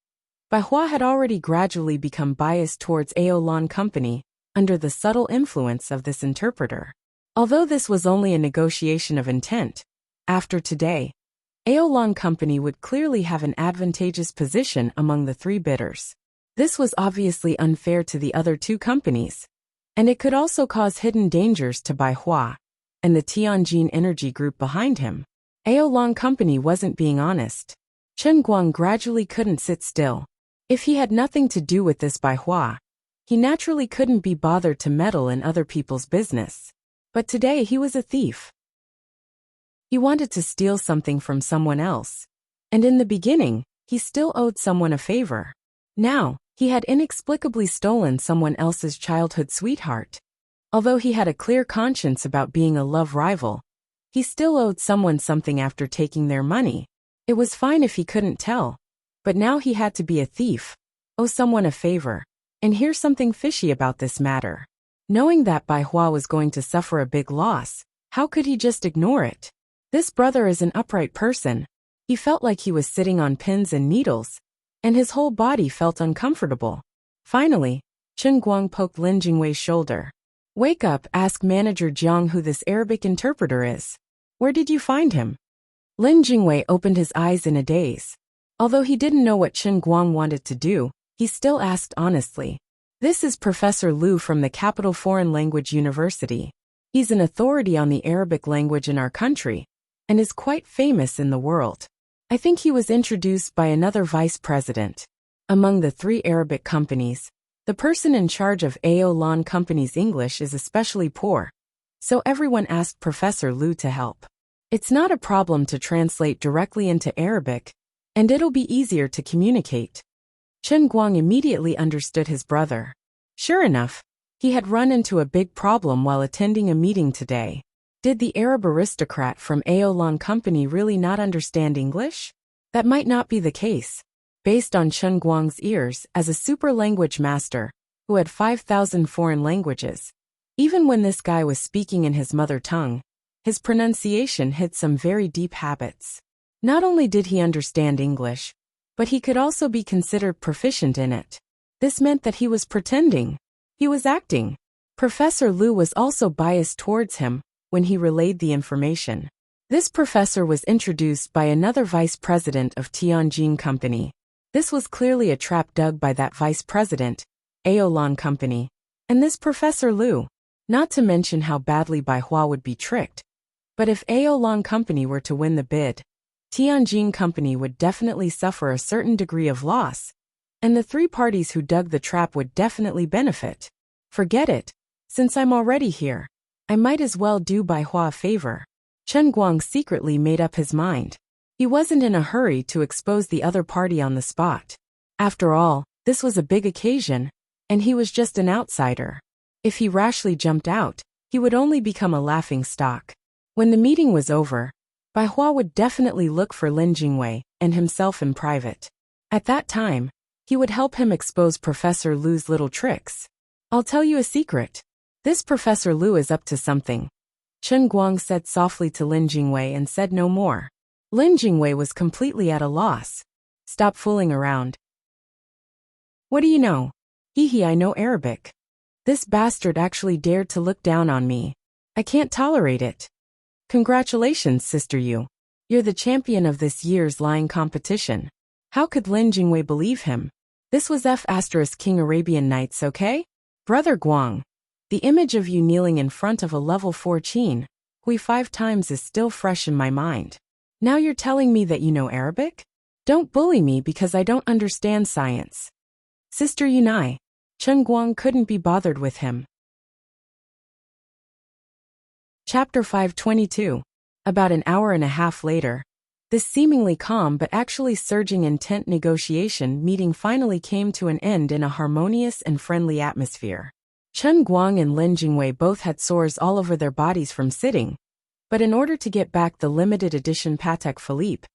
Bai Hua had already gradually become biased towards Aolan Company under the subtle influence of this interpreter. Although this was only a negotiation of intent, after today, Aolan Company would clearly have an advantageous position among the three bidders. This was obviously unfair to the other two companies, and it could also cause hidden dangers to Bai Hua and the Tianjin Energy Group behind him. Aolan Company wasn't being honest. Chen Guang gradually couldn't sit still. If he had nothing to do with this Bai Hua, he naturally couldn't be bothered to meddle in other people's business. But today he was a thief. He wanted to steal something from someone else, and in the beginning, he still owed someone a favor. Now, he had inexplicably stolen someone else's childhood sweetheart. Although he had a clear conscience about being a love rival, he still owed someone something after taking their money. It was fine if he couldn't tell, but now he had to be a thief, owe someone a favor. And here's something fishy about this matter. Knowing that Bai Hua was going to suffer a big loss, how could he just ignore it? This brother is an upright person. He felt like he was sitting on pins and needles, and his whole body felt uncomfortable. Finally, Chen Guang poked Lin Jingwei's shoulder. "Wake up, ask Manager Jiang who this Arabic interpreter is. Where did you find him?" Lin Jingwei opened his eyes in a daze. Although he didn't know what Chen Guang wanted to do, he still asked honestly. "This is Professor Liu from the Capital Foreign Language University. He's an authority on the Arabic language in our country, and is quite famous in the world. I think he was introduced by another vice president. Among the three Arabic companies, the person in charge of Aolan Company's English is especially poor, so everyone asked Professor Liu to help. It's not a problem to translate directly into Arabic, and it'll be easier to communicate." Chen Guang immediately understood his brother. Sure enough, he had run into a big problem while attending a meeting today. Did the Arab aristocrat from Aolan Company really not understand English? That might not be the case. Based on Chen Guang's ears as a super language master, who had 5,000 foreign languages, even when this guy was speaking in his mother tongue, his pronunciation hid some very deep habits. Not only did he understand English, but he could also be considered proficient in it. This meant that he was pretending. He was acting. Professor Liu was also biased towards him when he relayed the information. This professor was introduced by another vice president of Tianjin Company. This was clearly a trap dug by that vice president, Aolan Company, and this Professor Liu. Not to mention how badly Bai Hua would be tricked. But if Aolong Company were to win the bid, Tianjin Company would definitely suffer a certain degree of loss, and the three parties who dug the trap would definitely benefit. Forget it. Since I'm already here, I might as well do Bai Hua a favor. Chen Guang secretly made up his mind. He wasn't in a hurry to expose the other party on the spot. After all, this was a big occasion, and he was just an outsider. If he rashly jumped out, he would only become a laughing stock. When the meeting was over, Bai Hua would definitely look for Lin Jingwei and himself in private. At that time, he would help him expose Professor Lu's little tricks. I'll tell you a secret. This Professor Lu is up to something. Chen Guang said softly to Lin Jingwei and said no more. Lin Jingwei was completely at a loss. Stop fooling around. What do you know? Hee, I know Arabic. This bastard actually dared to look down on me. I can't tolerate it. Congratulations, Sister Yu. You're the champion of this year's lying competition. How could Lin Jingwei believe him? This was King Arabian Nights, okay? Brother Guang. The image of you kneeling in front of a level 4 Qin, Hui 5 times is still fresh in my mind. Now you're telling me that you know Arabic? Don't bully me because I don't understand science. Sister Yunai. Chen Guang couldn't be bothered with him. Chapter 522. About an hour and a half later, this seemingly calm but actually surging intent negotiation meeting finally came to an end in a harmonious and friendly atmosphere. Chen Guang and Lin Jingwei both had sores all over their bodies from sitting, but in order to get back the limited edition Patek Philippe,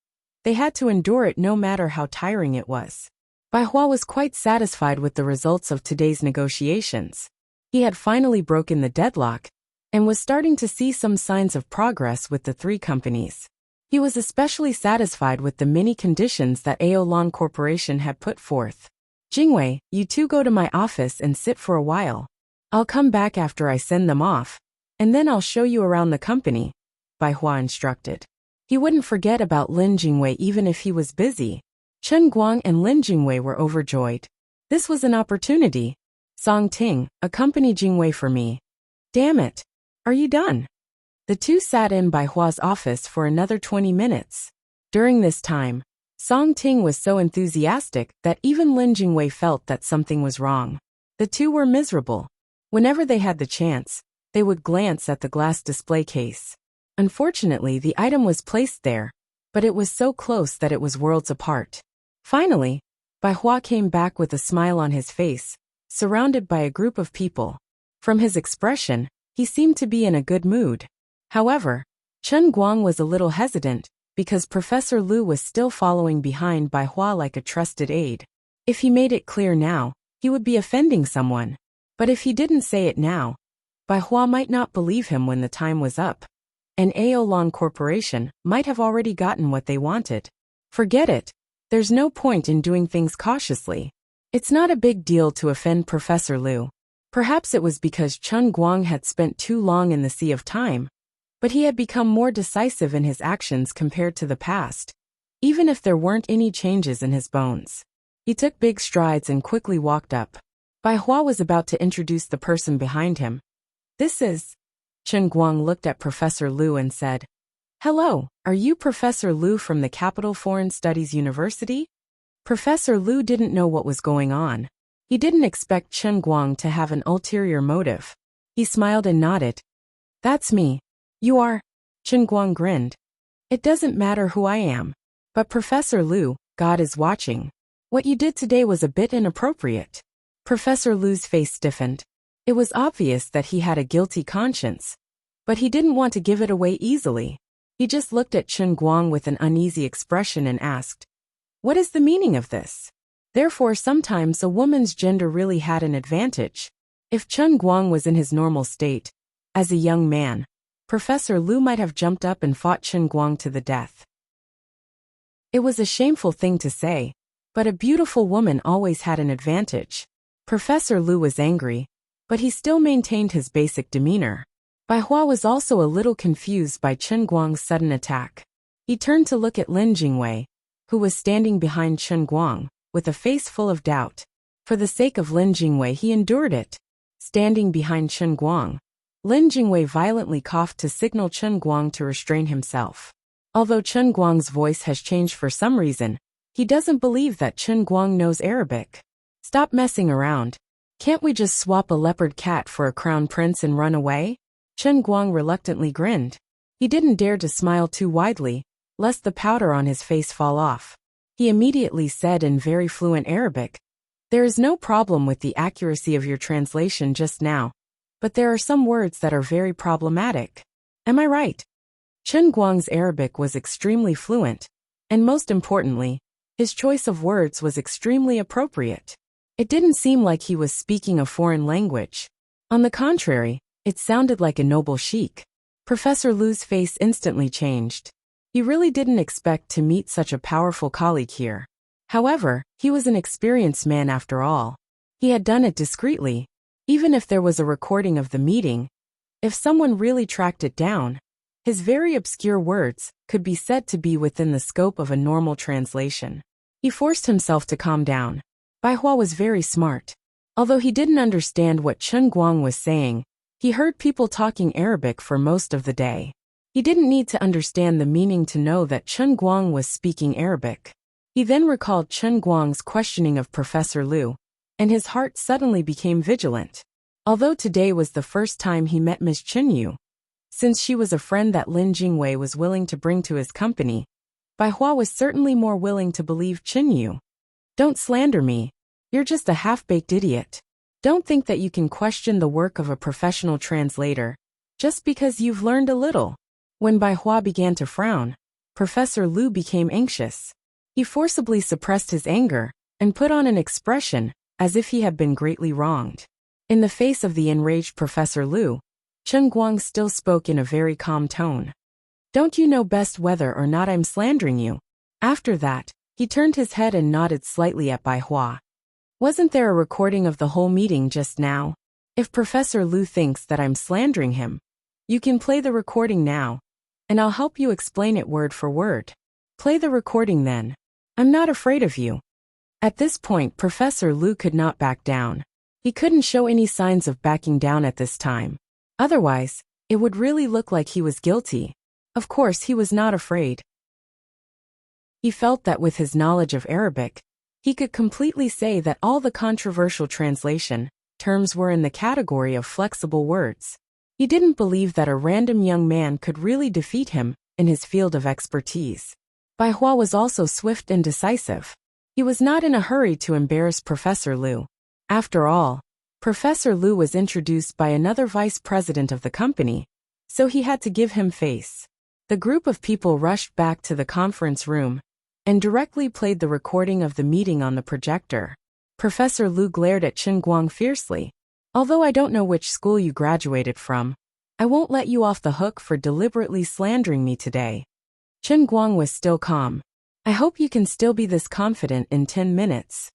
they had to endure it no matter how tiring it was. Bai Hua was quite satisfied with the results of today's negotiations. He had finally broken the deadlock, and was starting to see some signs of progress with the three companies. He was especially satisfied with the many conditions that Aolong Corporation had put forth. Jingwei, you two go to my office and sit for a while. I'll come back after I send them off, and then I'll show you around the company, Bai Hua instructed. He wouldn't forget about Lin Jingwei even if he was busy. Chen Guang and Lin Jingwei were overjoyed. This was an opportunity. Song Ting, accompany Jingwei for me. Damn it. Are you done? The two sat in Bai Hua's office for another 20 minutes. During this time, Song Ting was so enthusiastic that even Lin Jingwei felt that something was wrong. The two were miserable. Whenever they had the chance, they would glance at the glass display case. Unfortunately, the item was placed there, but it was so close that it was worlds apart. Finally, Bai Hua came back with a smile on his face, surrounded by a group of people. From his expression, he seemed to be in a good mood. However, Chen Guang was a little hesitant, because Professor Lu was still following behind Bai Hua like a trusted aide. If he made it clear now, he would be offending someone. But if he didn't say it now, Bai Hua might not believe him when the time was up. And Aolong Corporation might have already gotten what they wanted. Forget it. There's no point in doing things cautiously. It's not a big deal to offend Professor Lu. Perhaps it was because Chen Guang had spent too long in the sea of time, but he had become more decisive in his actions compared to the past, even if there weren't any changes in his bones. He took big strides and quickly walked up. Bai Hua was about to introduce the person behind him. This is... Chen Guang looked at Professor Lu and said, Hello, are you Professor Lu from the Capital Foreign Studies University? Professor Lu didn't know what was going on. He didn't expect Chen Guang to have an ulterior motive. He smiled and nodded. That's me. You are? Chen Guang grinned. It doesn't matter who I am. But Professor Lu, God is watching. What you did today was a bit inappropriate. Professor Lu's face stiffened. It was obvious that he had a guilty conscience, but he didn't want to give it away easily. He just looked at Chen Guang with an uneasy expression and asked, What is the meaning of this? Therefore, sometimes a woman's gender really had an advantage. If Chen Guang was in his normal state, as a young man, Professor Lu might have jumped up and fought Chen Guang to the death. It was a shameful thing to say, but a beautiful woman always had an advantage. Professor Lu was angry, but he still maintained his basic demeanor. Bai Hua was also a little confused by Chen Guang's sudden attack. He turned to look at Lin Jingwei, who was standing behind Chen Guang, with a face full of doubt. For the sake of Lin Jingwei he endured it. Standing behind Chen Guang, Lin Jingwei violently coughed to signal Chen Guang to restrain himself. Although Chen Guang's voice has changed for some reason, he doesn't believe that Chen Guang knows Arabic. Stop messing around. Can't we just swap a leopard cat for a crown prince and run away? Chen Guang reluctantly grinned. He didn't dare to smile too widely, lest the powder on his face fall off. He immediately said in very fluent Arabic, "There is no problem with the accuracy of your translation just now, but there are some words that are very problematic. Am I right?" Chen Guang's Arabic was extremely fluent, and most importantly, his choice of words was extremely appropriate. It didn't seem like he was speaking a foreign language. On the contrary, it sounded like a noble sheik. Professor Lu's face instantly changed. He really didn't expect to meet such a powerful colleague here. However, he was an experienced man after all. He had done it discreetly. Even if there was a recording of the meeting, if someone really tracked it down, his very obscure words could be said to be within the scope of a normal translation. He forced himself to calm down. Bai Hua was very smart. Although he didn't understand what Chen Guang was saying, he heard people talking Arabic for most of the day. He didn't need to understand the meaning to know that Chen Guang was speaking Arabic. He then recalled Chen Guang's questioning of Professor Lu, and his heart suddenly became vigilant. Although today was the first time he met Ms. Chen Yu, since she was a friend that Lin Jingwei was willing to bring to his company, Bai Hua was certainly more willing to believe Chen Yu. "Don't slander me. You're just a half-baked idiot. Don't think that you can question the work of a professional translator, just because you've learned a little." When Bai Hua began to frown, Professor Lu became anxious. He forcibly suppressed his anger, and put on an expression, as if he had been greatly wronged. In the face of the enraged Professor Lu, Chen Guang still spoke in a very calm tone. "Don't you know best whether or not I'm slandering you?" After that, he turned his head and nodded slightly at Bai Hua. "Wasn't there a recording of the whole meeting just now? If Professor Lu thinks that I'm slandering him, you can play the recording now, and I'll help you explain it word for word. Play the recording then. I'm not afraid of you." At this point, Professor Lu could not back down. He couldn't show any signs of backing down at this time. Otherwise, it would really look like he was guilty. Of course, he was not afraid. He felt that with his knowledge of Arabic, he could completely say that all the controversial translation terms were in the category of flexible words. He didn't believe that a random young man could really defeat him in his field of expertise. Bai Hua was also swift and decisive. He was not in a hurry to embarrass Professor Lu. After all, Professor Lu was introduced by another vice president of the company, so he had to give him face. The group of people rushed back to the conference room and directly played the recording of the meeting on the projector. Professor Lu glared at Chen Guang fiercely. "Although I don't know which school you graduated from, I won't let you off the hook for deliberately slandering me today." Chen Guang was still calm. "I hope you can still be this confident in 10 minutes.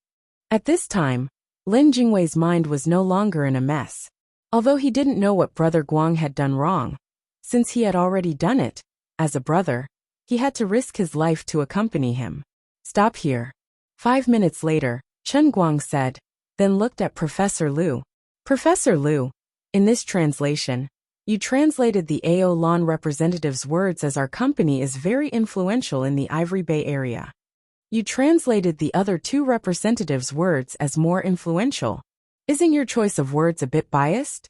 At this time, Lin Jingwei's mind was no longer in a mess. Although he didn't know what Brother Guang had done wrong, since he had already done it, as a brother, he had to risk his life to accompany him. "Stop here." 5 minutes later, Chen Guang said, then looked at Professor Lu. "Professor Lu, in this translation, you translated the AO Lan representative's words as our company is very influential in the Ivory Bay area. You translated the other 2 representatives' words as more influential. Isn't your choice of words a bit biased?"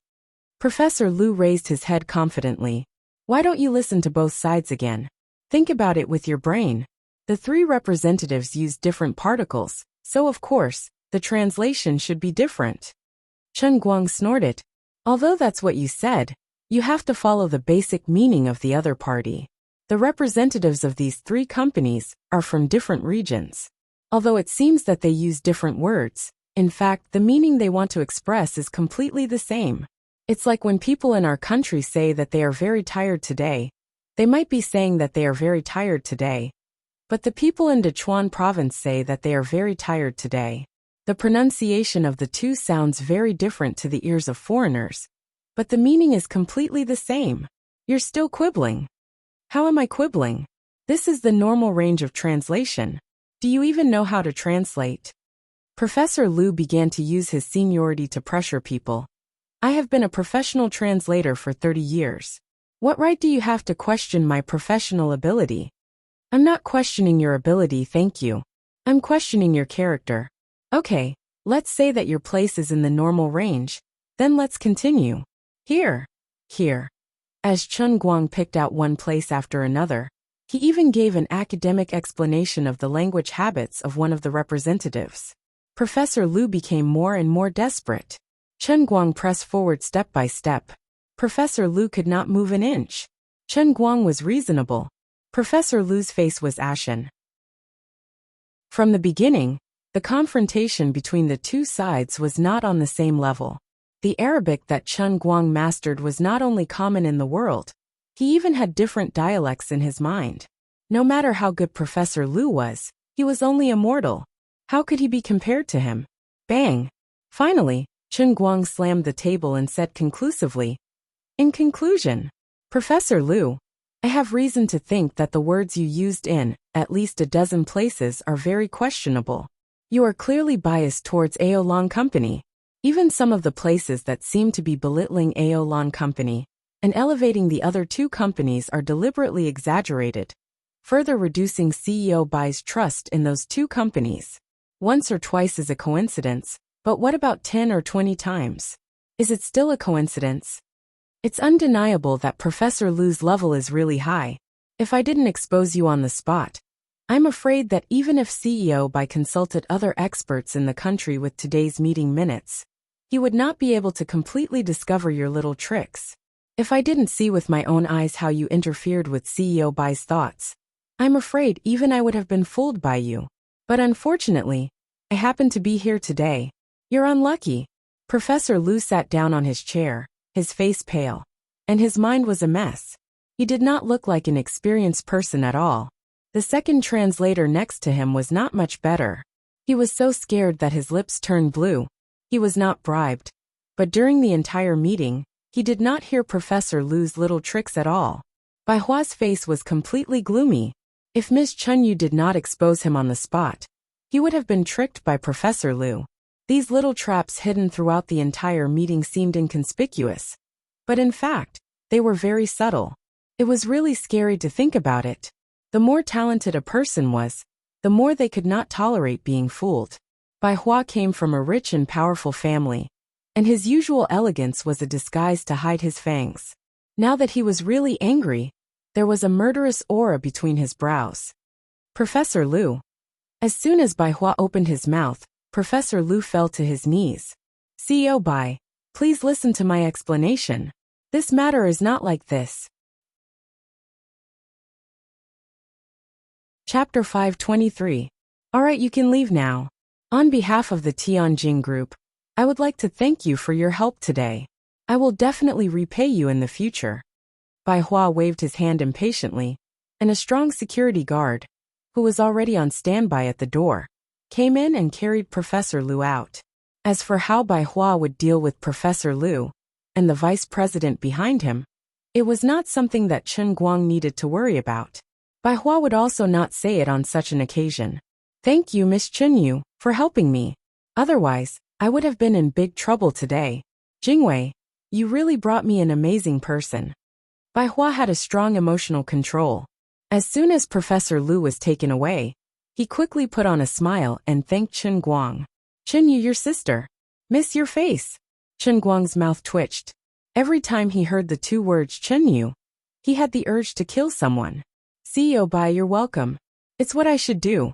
Professor Lu raised his head confidently. "Why don't you listen to both sides again? Think about it with your brain. The 3 representatives used different particles, so of course, the translation should be different." Chen Guang snorted. "Although that's what you said, you have to follow the basic meaning of the other party. The representatives of these 3 companies are from different regions. Although it seems that they use different words, in fact, the meaning they want to express is completely the same. It's like when people in our country say that they are very tired today, they might be saying that they are very tired today. But the people in Sichuan province say that they are very tired today. The pronunciation of the 2 sounds very different to the ears of foreigners, but the meaning is completely the same. You're still quibbling." "How am I quibbling? This is the normal range of translation. Do you even know how to translate?" Professor Lu began to use his seniority to pressure people. I have been a professional translator for 30 years. What right do you have to question my professional ability? I'm not questioning your ability, thank you. I'm questioning your character. Okay, let's say that your place is in the normal range. Then let's continue. Here. Here. As Chun Guang picked out one place after another, he even gave an academic explanation of the language habits of one of the representatives. Professor Lu became more and more desperate. Chun Guang pressed forward step by step. Professor Lu could not move an inch. Chun Guang was reasonable. Professor Lu's face was ashen. From the beginning, the confrontation between the two sides was not on the same level. The Arabic that Chun Guang mastered was not only common in the world, he even had different dialects in his mind. No matter how good Professor Lu was, he was only a mortal. How could he be compared to him? Bang! Finally, Chun Guang slammed the table and said conclusively, "In conclusion, Professor Lu, I have reason to think that the words you used in, at least a dozen places, are very questionable. You are clearly biased towards Aolong Company. Even some of the places that seem to be belittling Aolong Company and elevating the other two companies are deliberately exaggerated, further reducing CEO Bai's trust in those two companies. Once or twice is a coincidence, but what about 10 or 20 times? Is it still a coincidence? It's undeniable that Professor Lu's level is really high. If I didn't expose you on the spot, I'm afraid that even if CEO Bai consulted other experts in the country with today's meeting minutes, he would not be able to completely discover your little tricks. If I didn't see with my own eyes how you interfered with CEO Bai's thoughts, I'm afraid even I would have been fooled by you. But unfortunately, I happen to be here today. You're unlucky." Professor Lu sat down on his chair, his face pale, and his mind was a mess. He did not look like an experienced person at all. The second translator next to him was not much better. He was so scared that his lips turned blue. He was not bribed. But during the entire meeting, he did not hear Professor Lu's little tricks at all. Bai Hua's face was completely gloomy. If Miss Chun Yu did not expose him on the spot, he would have been tricked by Professor Lu. These little traps hidden throughout the entire meeting seemed inconspicuous. But in fact, they were very subtle. It was really scary to think about it. The more talented a person was, the more they could not tolerate being fooled. Bai Hua came from a rich and powerful family, and his usual elegance was a disguise to hide his fangs. Now that he was really angry, there was a murderous aura between his brows. Professor Lu. As soon as Bai Hua opened his mouth, Professor Lu fell to his knees. CEO Bai, please listen to my explanation. This matter is not like this. Chapter 523. Alright, you can leave now. On behalf of the Tianjin Group, I would like to thank you for your help today. I will definitely repay you in the future. Bai Hua waved his hand impatiently, and a strong security guard, who was already on standby at the door, came in and carried Professor Lu out. As for how Bai Hua would deal with Professor Lu and the vice president behind him, it was not something that Chun Guang needed to worry about. Bai Hua would also not say it on such an occasion. Thank you, Miss Chun Yu, for helping me. Otherwise, I would have been in big trouble today. Jingwei, you really brought me an amazing person. Bai Hua had a strong emotional control. As soon as Professor Lu was taken away, he quickly put on a smile and thanked Chun Guang. Chun Yu, your sister. Miss your face. Chun Guang's mouth twitched. Every time he heard the two words Chun Yu, he had the urge to kill someone. CEO Bai, you're welcome. It's what I should do.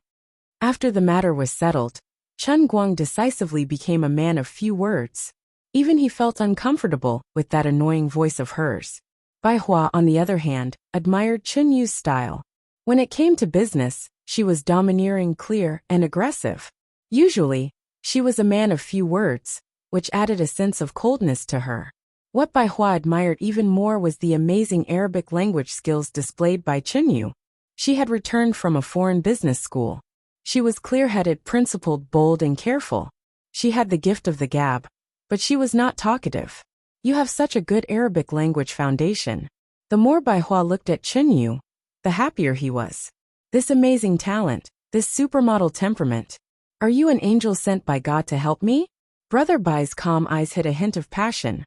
After the matter was settled, Chun Guang decisively became a man of few words. Even he felt uncomfortable with that annoying voice of hers. Bai Hua, on the other hand, admired Chun Yu's style. When it came to business, she was domineering, clear, and aggressive. Usually, she was a man of few words, which added a sense of coldness to her. What Bai Hua admired even more was the amazing Arabic language skills displayed by Chun Yu. She had returned from a foreign business school. She was clear-headed, principled, bold, and careful. She had the gift of the gab, but she was not talkative. You have such a good Arabic language foundation. The more Bai Hua looked at Chun Yu, the happier he was. This amazing talent, this supermodel temperament. Are you an angel sent by God to help me? Brother Bai's calm eyes hid a hint of passion.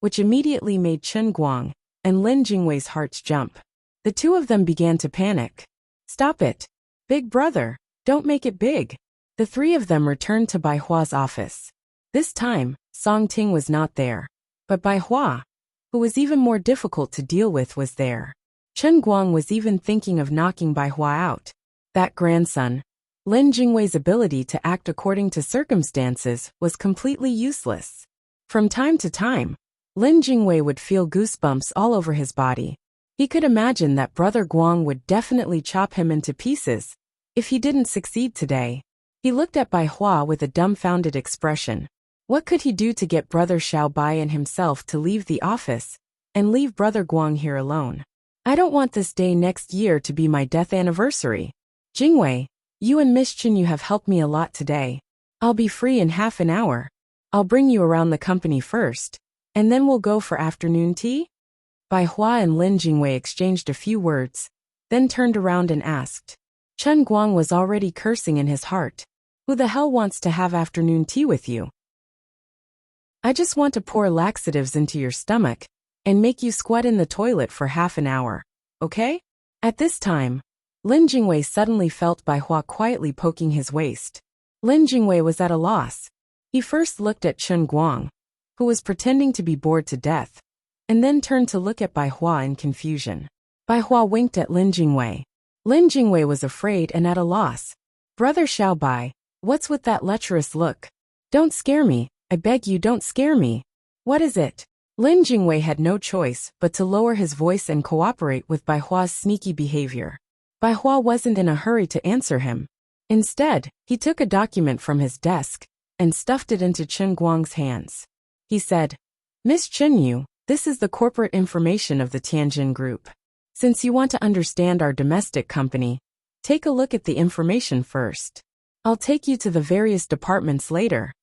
which immediately made Chen Guang and Lin Jingwei's hearts jump. The two of them began to panic. "Stop it! Big brother, don't make it big!" The three of them returned to Bai Hua's office. This time, Song Ting was not there. But Bai Hua, who was even more difficult to deal with, was there. Chen Guang was even thinking of knocking Bai Hua out. That grandson, Lin Jingwei's ability to act according to circumstances was completely useless. From time to time, Lin Jingwei would feel goosebumps all over his body. He could imagine that Brother Guang would definitely chop him into pieces if he didn't succeed today. He looked at Bai Hua with a dumbfounded expression. What could he do to get Brother Xiao Bai and himself to leave the office and leave Brother Guang here alone? "I don't want this day next year to be my death anniversary. Jingwei, you and Miss Chen, you have helped me a lot today. I'll be free in half an hour. I'll bring you around the company first, and then we'll go for afternoon tea?" Bai Hua and Lin Jingwei exchanged a few words, then turned around and asked. Chen Guang was already cursing in his heart. "Who the hell wants to have afternoon tea with you? I just want to pour laxatives into your stomach and make you squat in the toilet for half an hour, okay?" At this time, Lin Jingwei suddenly felt Bai Hua quietly poking his waist. Lin Jingwei was at a loss. He first looked at Chen Guang, who was pretending to be bored to death, and then turned to look at Bai Hua in confusion. Bai Hua winked at Lin Jingwei. Lin Jingwei was afraid and at a loss. "Brother Xiao Bai, what's with that lecherous look? Don't scare me, I beg you, don't scare me. What is it?" Lin Jingwei had no choice but to lower his voice and cooperate with Bai Hua's sneaky behavior. Bai Hua wasn't in a hurry to answer him. Instead, he took a document from his desk and stuffed it into Chen Guang's hands. He said, "Miss Chen Yu, this is the corporate information of the Tianjin Group. Since you want to understand our domestic company, take a look at the information first. I'll take you to the various departments later."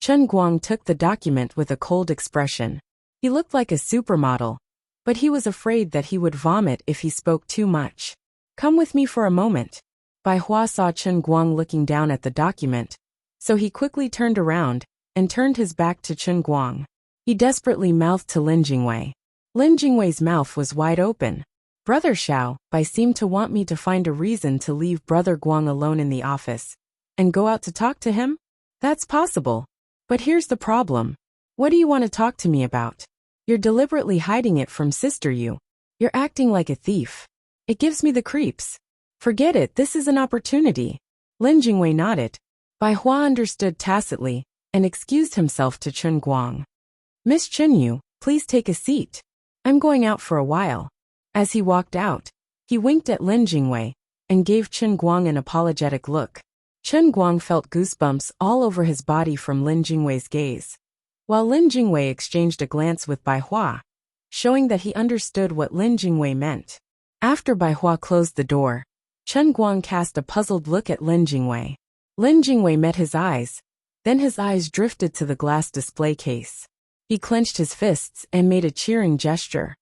Chen Guang took the document with a cold expression. He looked like a supermodel, but he was afraid that he would vomit if he spoke too much. "Come with me for a moment." Bai Hua saw Chen Guang looking down at the document, so he quickly turned around and turned his back to Chen Guang. He desperately mouthed to Lin Jingwei. Lin Jingwei's mouth was wide open. "Brother Xiao Bai seemed to want me to find a reason to leave Brother Guang alone in the office and go out to talk to him? That's possible. But here's the problem. What do you want to talk to me about? You're deliberately hiding it from Sister Yu. You're acting like a thief. It gives me the creeps. Forget it, this is an opportunity." Lin Jingwei nodded. Bai Hua understood tacitly and excused himself to Chen Guang. "Miss Chen Yu, please take a seat. I'm going out for a while." As he walked out, he winked at Lin Jingwei and gave Chen Guang an apologetic look. Chen Guang felt goosebumps all over his body from Lin Jingwei's gaze, while Lin Jingwei exchanged a glance with Bai Hua, showing that he understood what Lin Jingwei meant. After Bai Hua closed the door, Chen Guang cast a puzzled look at Lin Jingwei. Lin Jingwei met his eyes, then his eyes drifted to the glass display case. He clenched his fists and made a cheering gesture.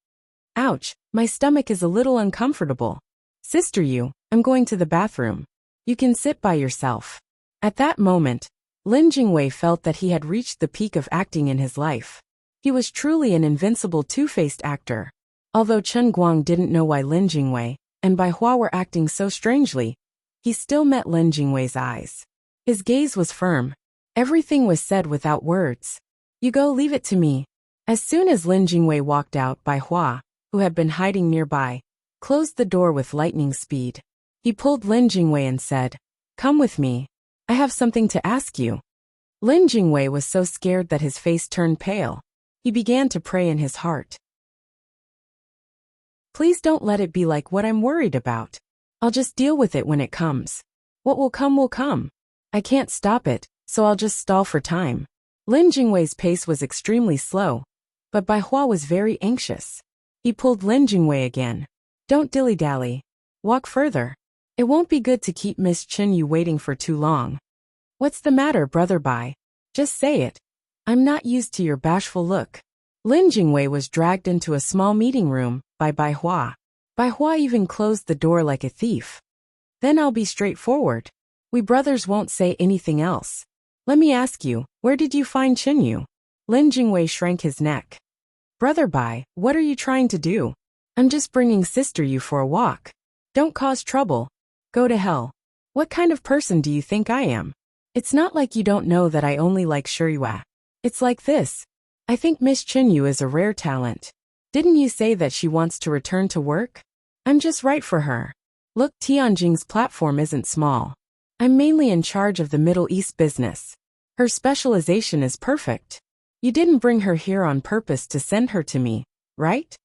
"Ouch, my stomach is a little uncomfortable. Sister Yu, I'm going to the bathroom. You can sit by yourself." At that moment, Lin Jingwei felt that he had reached the peak of acting in his life. He was truly an invincible two-faced actor. Although Chen Guang didn't know why Lin Jingwei and Bai Hua were acting so strangely, he still met Lin Jingwei's eyes. His gaze was firm. Everything was said without words. "You go, leave it to me." As soon as Lin Jingwei walked out, Bai Hua, who had been hiding nearby, closed the door with lightning speed. He pulled Lin Jingwei and said, "Come with me. I have something to ask you." Lin Jingwei was so scared that his face turned pale. He began to pray in his heart. "Please don't let it be like what I'm worried about. I'll just deal with it when it comes. What will come will come. I can't stop it, so I'll just stall for time." Lin Jingwei's pace was extremely slow, but Bai Hua was very anxious. He pulled Lin Jingwei again. "Don't dilly-dally. Walk further. It won't be good to keep Miss Chen Yu waiting for too long." "What's the matter, Brother Bai? Just say it. I'm not used to your bashful look." Lin Jingwei was dragged into a small meeting room by Bai Hua. Bai Hua even closed the door like a thief. "Then I'll be straightforward. We brothers won't say anything else. Let me ask you, where did you find Chen Yu?" Lin Jingwei shrank his neck. Brother Bai, what are you trying to do? I'm just bringing sister you for a walk. Don't cause trouble. Go to hell. What kind of person do you think I am? It's not like you don't know that I only like Shiryu. It's like this. I think Miss Chinyu is a rare talent. Didn't you say that she wants to return to work? I'm just right for her. Look, Tianjing's platform isn't small. I'm mainly in charge of the Middle East business. Her specialization is perfect. You didn't bring her here on purpose to send her to me, right?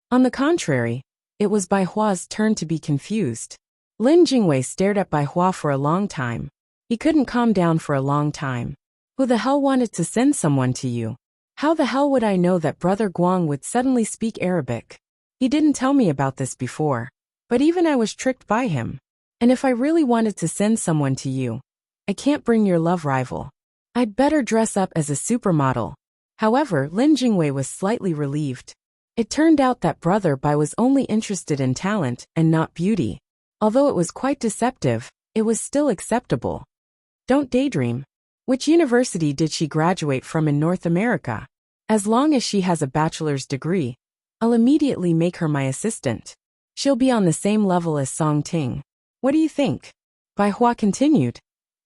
On the contrary, it was Bai Hua's turn to be confused. Lin Jingwei stared at Bai Hua for a long time. He couldn't calm down for a long time. Who the hell wanted to send someone to you? How the hell would I know that Brother Guang would suddenly speak Arabic? He didn't tell me about this before. But even I was tricked by him. And if I really wanted to send someone to you, I can't bring your love rival. I'd better dress up as a supermodel. However, Lin Jingwei was slightly relieved. It turned out that Brother Bai was only interested in talent and not beauty. Although it was quite deceptive, it was still acceptable. Don't daydream. Which university did she graduate from in North America? As long as she has a bachelor's degree, I'll immediately make her my assistant. She'll be on the same level as Song Ting. What do you think? Bai Hua continued.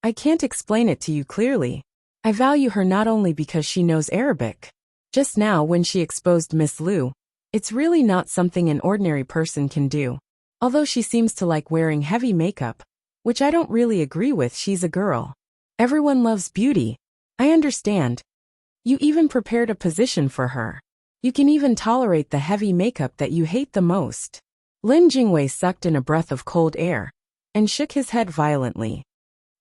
I can't explain it to you clearly. I value her not only because she knows Arabic. Just now when she exposed Miss Liu, it's really not something an ordinary person can do. Although she seems to like wearing heavy makeup, which I don't really agree with. She's a girl. Everyone loves beauty. I understand. You even prepared a position for her. You can even tolerate the heavy makeup that you hate the most. Lin Jingwei sucked in a breath of cold air and shook his head violently.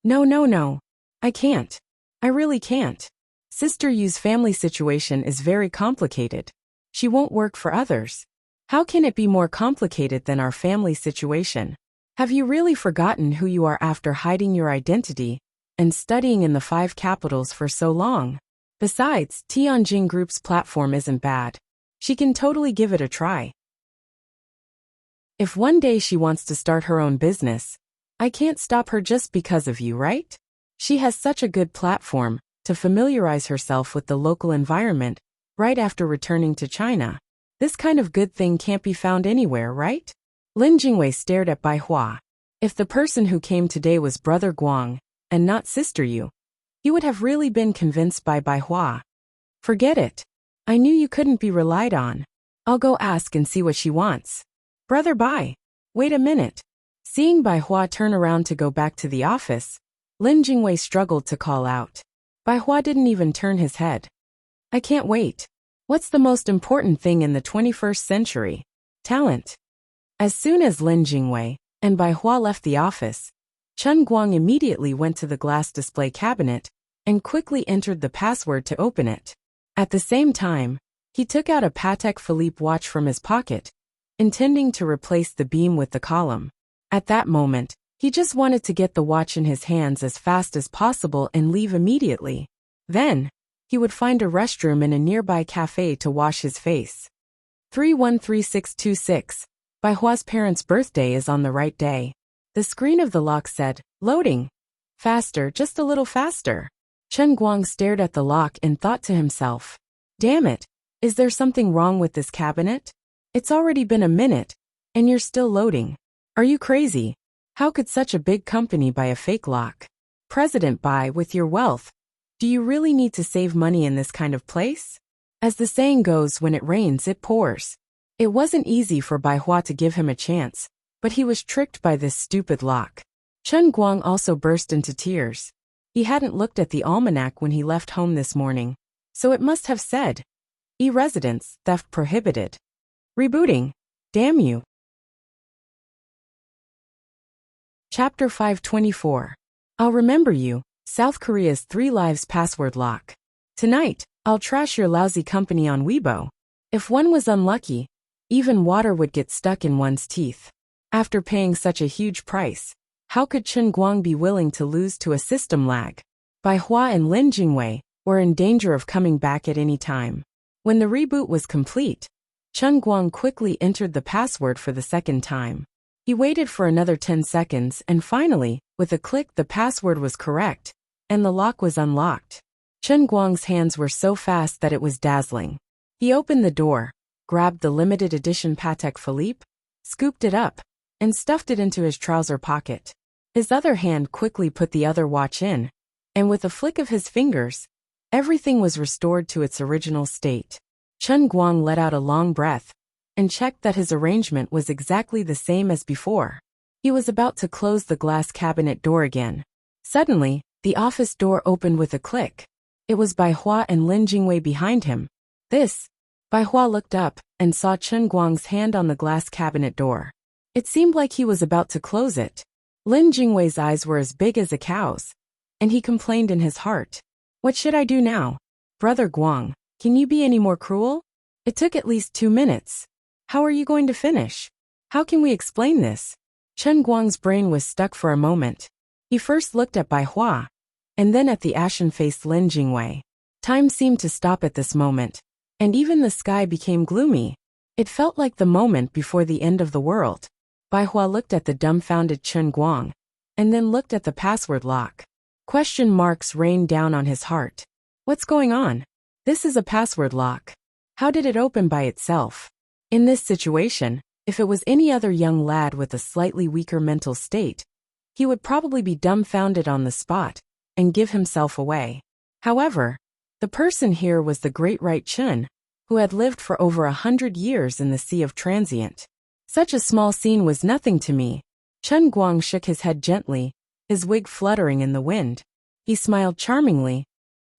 No. I can't. I really can't. Sister Yu's family situation is very complicated. She won't work for others. How can it be more complicated than our family situation? Have you really forgotten who you are after hiding your identity and studying in the 5 capitals for so long? Besides, Tianjin Group's platform isn't bad. She can totally give it a try. If one day she wants to start her own business, I can't stop her just because of you, right? She has such a good platform to familiarize herself with the local environment right after returning to China. This kind of good thing can't be found anywhere, right? Lin Jingwei stared at Bai Hua. If the person who came today was Brother Guang and not Sister Yu, he would have really been convinced by Bai Hua. Forget it. I knew you couldn't be relied on. I'll go ask and see what she wants. Brother Bai, wait a minute. Seeing Bai Hua turn around to go back to the office, Lin Jingwei struggled to call out. Bai Hua didn't even turn his head. I can't wait. What's the most important thing in the 21st century? Talent. As soon as Lin Jingwei and Bai Hua left the office, Chen Guang immediately went to the glass display cabinet and quickly entered the password to open it. At the same time, he took out a Patek Philippe watch from his pocket, intending to replace the beam with the column. At that moment, he just wanted to get the watch in his hands as fast as possible and leave immediately. Then, he would find a restroom in a nearby cafe to wash his face. 313626. Bai Hua's parents' birthday is on the right day. The screen of the lock said, loading. Faster, just a little faster. Chen Guang stared at the lock and thought to himself, damn it, is there something wrong with this cabinet? It's already been a minute, and you're still loading. Are you crazy? How could such a big company buy a fake lock? President Bai, with your wealth, do you really need to save money in this kind of place? As the saying goes, when it rains, it pours. It wasn't easy for Bai Hua to give him a chance, but he was tricked by this stupid lock. Chen Guang also burst into tears. He hadn't looked at the almanac when he left home this morning, so it must have said, E-residence, theft prohibited. Rebooting. Damn you. Chapter 524. I'll remember you, South Korea's 3 lives password lock. Tonight, I'll trash your lousy company on Weibo. If one was unlucky, even water would get stuck in one's teeth. After paying such a huge price, how could Chen Guang be willing to lose to a system lag? Bai Hua and Lin Jingwei were in danger of coming back at any time. When the reboot was complete, Chen Guang quickly entered the password for the second time. He waited for another 10 seconds and finally, with a click, the password was correct, and the lock was unlocked. Chen Guang's hands were so fast that it was dazzling. He opened the door, grabbed the limited edition Patek Philippe, scooped it up, and stuffed it into his trouser pocket. His other hand quickly put the other watch in, and with a flick of his fingers, everything was restored to its original state. Chen Guang let out a long breath and checked that his arrangement was exactly the same as before. He was about to close the glass cabinet door again. Suddenly, the office door opened with a click. It was Bai Hua and Lin Jingwei behind him. Bai Hua looked up and saw Chen Guang's hand on the glass cabinet door. It seemed like he was about to close it. Lin Jingwei's eyes were as big as a cow's, and he complained in his heart. What should I do now? Brother Guang, can you be any more cruel? It took at least 2 minutes. How are you going to finish? How can we explain this? Chen Guang's brain was stuck for a moment. He first looked at Bai Hua, and then at the ashen-faced Lin Jingwei. Time seemed to stop at this moment, and even the sky became gloomy. It felt like the moment before the end of the world. Bai Hua looked at the dumbfounded Chen Guang, and then looked at the password lock. Question marks rained down on his heart. What's going on? This is a password lock. How did it open by itself? In this situation, if it was any other young lad with a slightly weaker mental state, he would probably be dumbfounded on the spot and give himself away. However, the person here was the great Right Chun, who had lived for over 100 years in the Sea of Transient. Such a small scene was nothing to me. Chen Guang shook his head gently, his wig fluttering in the wind. He smiled charmingly.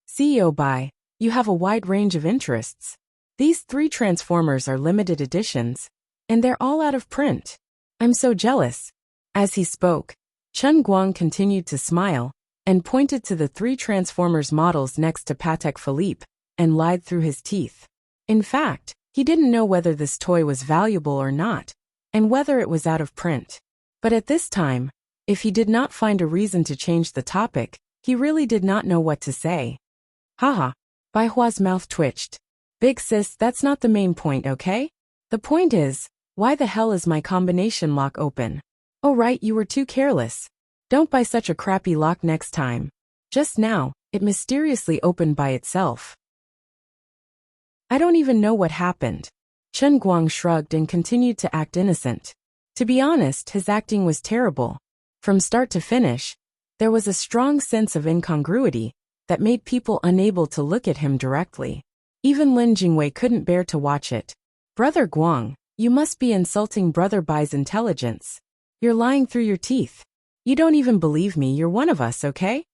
CEO Bai, you have a wide range of interests. These 3 transformers are limited editions, and they're all out of print. I'm so jealous. As he spoke, Chen Guang continued to smile and pointed to the 3 Transformers models next to Patek Philippe and lied through his teeth. In fact, he didn't know whether this toy was valuable or not, and whether it was out of print. But at this time, if he did not find a reason to change the topic, he really did not know what to say. Haha. Bai Hua's mouth twitched. Big sis, that's not the main point, okay? The point is, why the hell is my combination lock open? Oh right, you were too careless. Don't buy such a crappy lock next time. Just now, it mysteriously opened by itself. I don't even know what happened. Chen Guang shrugged and continued to act innocent. To be honest, his acting was terrible. From start to finish, there was a strong sense of incongruity that made people unable to look at him directly. Even Lin Jingwei couldn't bear to watch it. Brother Guang, you must be insulting Brother Bai's intelligence. You're lying through your teeth. You don't even believe me, you're one of us, okay?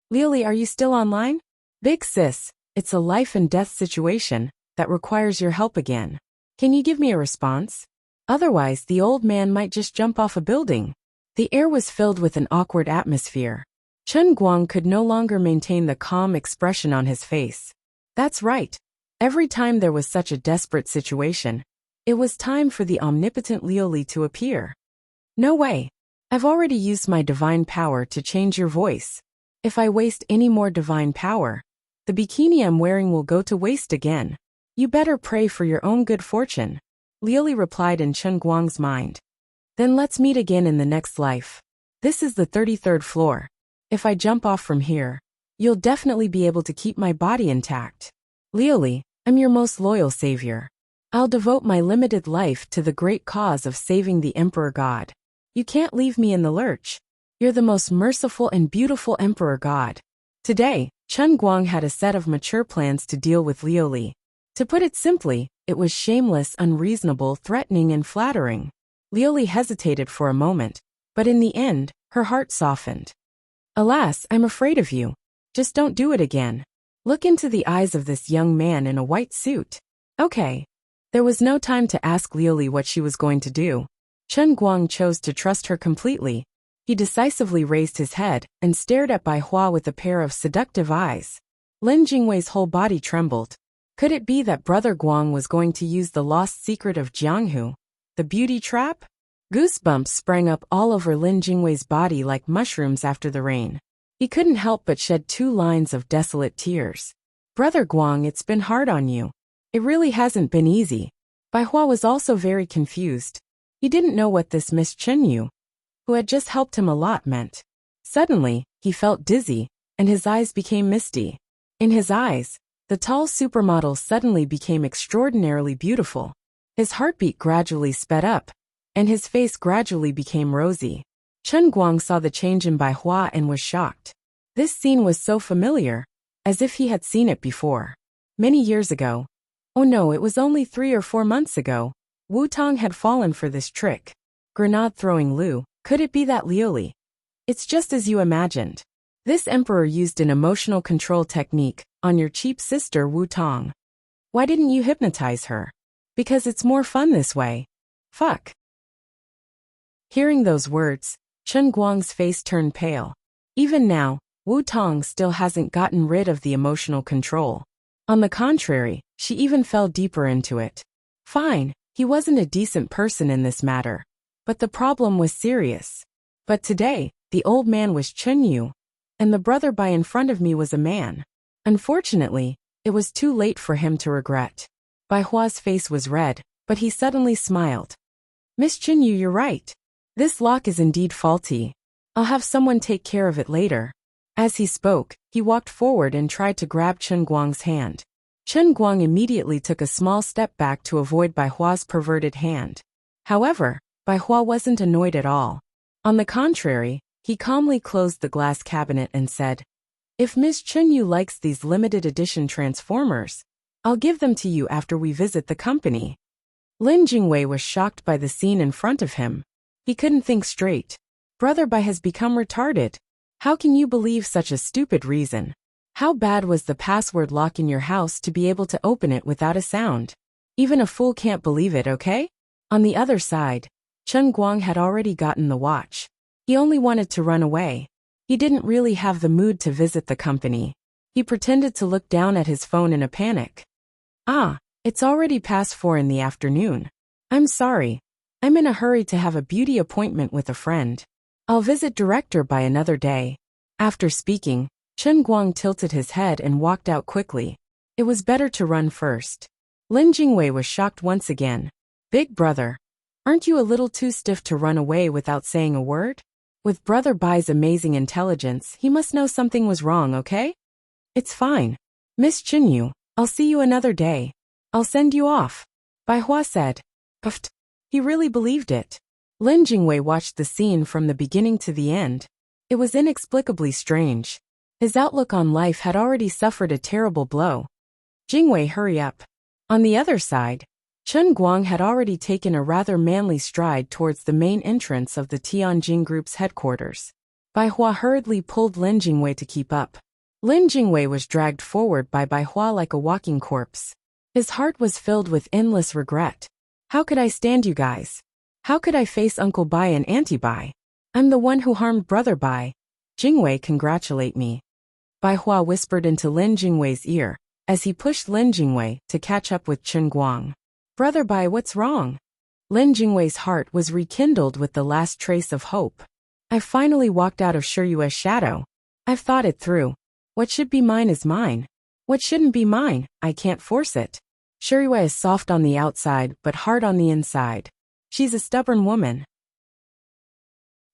Lily, are you still online? Big sis, it's a life and death situation that requires your help again. Can you give me a response? Otherwise, the old man might just jump off a building. The air was filled with an awkward atmosphere. Chen Guang could no longer maintain the calm expression on his face. That's right. Every time there was such a desperate situation, it was time for the omnipotent Lioli to appear. No way. I've already used my divine power to change your voice. If I waste any more divine power, the bikini I'm wearing will go to waste again. You better pray for your own good fortune. Lioli replied in Chen Guang's mind. Then let's meet again in the next life. This is the 33rd floor. If I jump off from here, you'll definitely be able to keep my body intact. Lioli, I'm your most loyal savior. I'll devote my limited life to the great cause of saving the Emperor God. You can't leave me in the lurch. You're the most merciful and beautiful Emperor God. Today, Chen Guang had a set of mature plans to deal with Lioli. To put it simply, it was shameless, unreasonable, threatening, and flattering. Lioli hesitated for a moment, but in the end, her heart softened. Alas, I'm afraid of you. Just don't do it again. Look into the eyes of this young man in a white suit. Okay. There was no time to ask Lioli what she was going to do. Chen Guang chose to trust her completely. He decisively raised his head and stared at Bai Hua with a pair of seductive eyes. Lin Jingwei's whole body trembled. Could it be that Brother Guang was going to use the lost secret of Jianghu, the beauty trap? Goosebumps sprang up all over Lin Jingwei's body like mushrooms after the rain. He couldn't help but shed 2 lines of desolate tears. Brother Guang, it's been hard on you. It really hasn't been easy. Bai Hua was also very confused. He didn't know what this Miss Chen Yu, who had just helped him a lot, meant. Suddenly, he felt dizzy, and his eyes became misty. In his eyes, The tall supermodel suddenly became extraordinarily beautiful. His heartbeat gradually sped up, and his face gradually became rosy. Chen Guang saw the change in Bai Hua and was shocked. This scene was so familiar, as if he had seen it before. Many years ago. Oh no, it was only 3 or 4 months ago. Wu Tong had fallen for this trick. Grenade-throwing Liu, could it be that Liuli? It's just as you imagined. This emperor used an emotional control technique on your cheap sister Wu Tong. Why didn't you hypnotize her? Because it's more fun this way. Fuck. Hearing those words, Chen Guang's face turned pale. Even now, Wu Tong still hasn't gotten rid of the emotional control. On the contrary, she even fell deeper into it. Fine, he wasn't a decent person in this matter. But the problem was serious. But today, the old man was Chen Yu, and the brother by in front of me was a man. Unfortunately, it was too late for him to regret. Bai Hua's face was red, but he suddenly smiled. Miss Chen Yu, you're right. This lock is indeed faulty. I'll have someone take care of it later. As he spoke, he walked forward and tried to grab Chen Guang's hand. Chen Guang immediately took a small step back to avoid Bai Hua's perverted hand. However, Bai Hua wasn't annoyed at all. On the contrary, he calmly closed the glass cabinet and said, If Miss Chen Yu likes these limited edition transformers, I'll give them to you after we visit the company. Lin Jingwei was shocked by the scene in front of him. He couldn't think straight. Brother Bai has become retarded. How can you believe such a stupid reason? How bad was the password lock in your house to be able to open it without a sound? Even a fool can't believe it, okay? On the other side, Chen Guang had already gotten the watch. He only wanted to run away. He didn't really have the mood to visit the company. He pretended to look down at his phone in a panic. It's already past 4 in the afternoon. I'm sorry. I'm in a hurry to have a beauty appointment with a friend. I'll visit Director by another day. After speaking, Chen Guang tilted his head and walked out quickly. It was better to run first. Lin Jingwei was shocked once again. Big brother, aren't you a little too stiff to run away without saying a word? With Brother Bai's amazing intelligence, he must know something was wrong, okay? It's fine. Miss Chen Yu, I'll see you another day. I'll send you off. Bai Hua said. Puffed. He really believed it. Lin Jingwei watched the scene from the beginning to the end. It was inexplicably strange. His outlook on life had already suffered a terrible blow. Jingwei, hurry up. On the other side, Chen Guang had already taken a rather manly stride towards the main entrance of the Tianjin Group's headquarters. Bai Hua hurriedly pulled Lin Jingwei to keep up. Lin Jingwei was dragged forward by Bai Hua like a walking corpse. His heart was filled with endless regret. How could I stand you guys? How could I face Uncle Bai and Auntie Bai? I'm the one who harmed Brother Bai. Jingwei, congratulate me. Bai Hua whispered into Lin Jingwei's ear, as he pushed Lin Jingwei to catch up with Chen Guang. Brother Bai, what's wrong? Lin Jingwei's heart was rekindled with the last trace of hope. I finally walked out of Shiyue's shadow. I've thought it through. What should be mine is mine. What shouldn't be mine, I can't force it. Shiyue is soft on the outside but hard on the inside. She's a stubborn woman.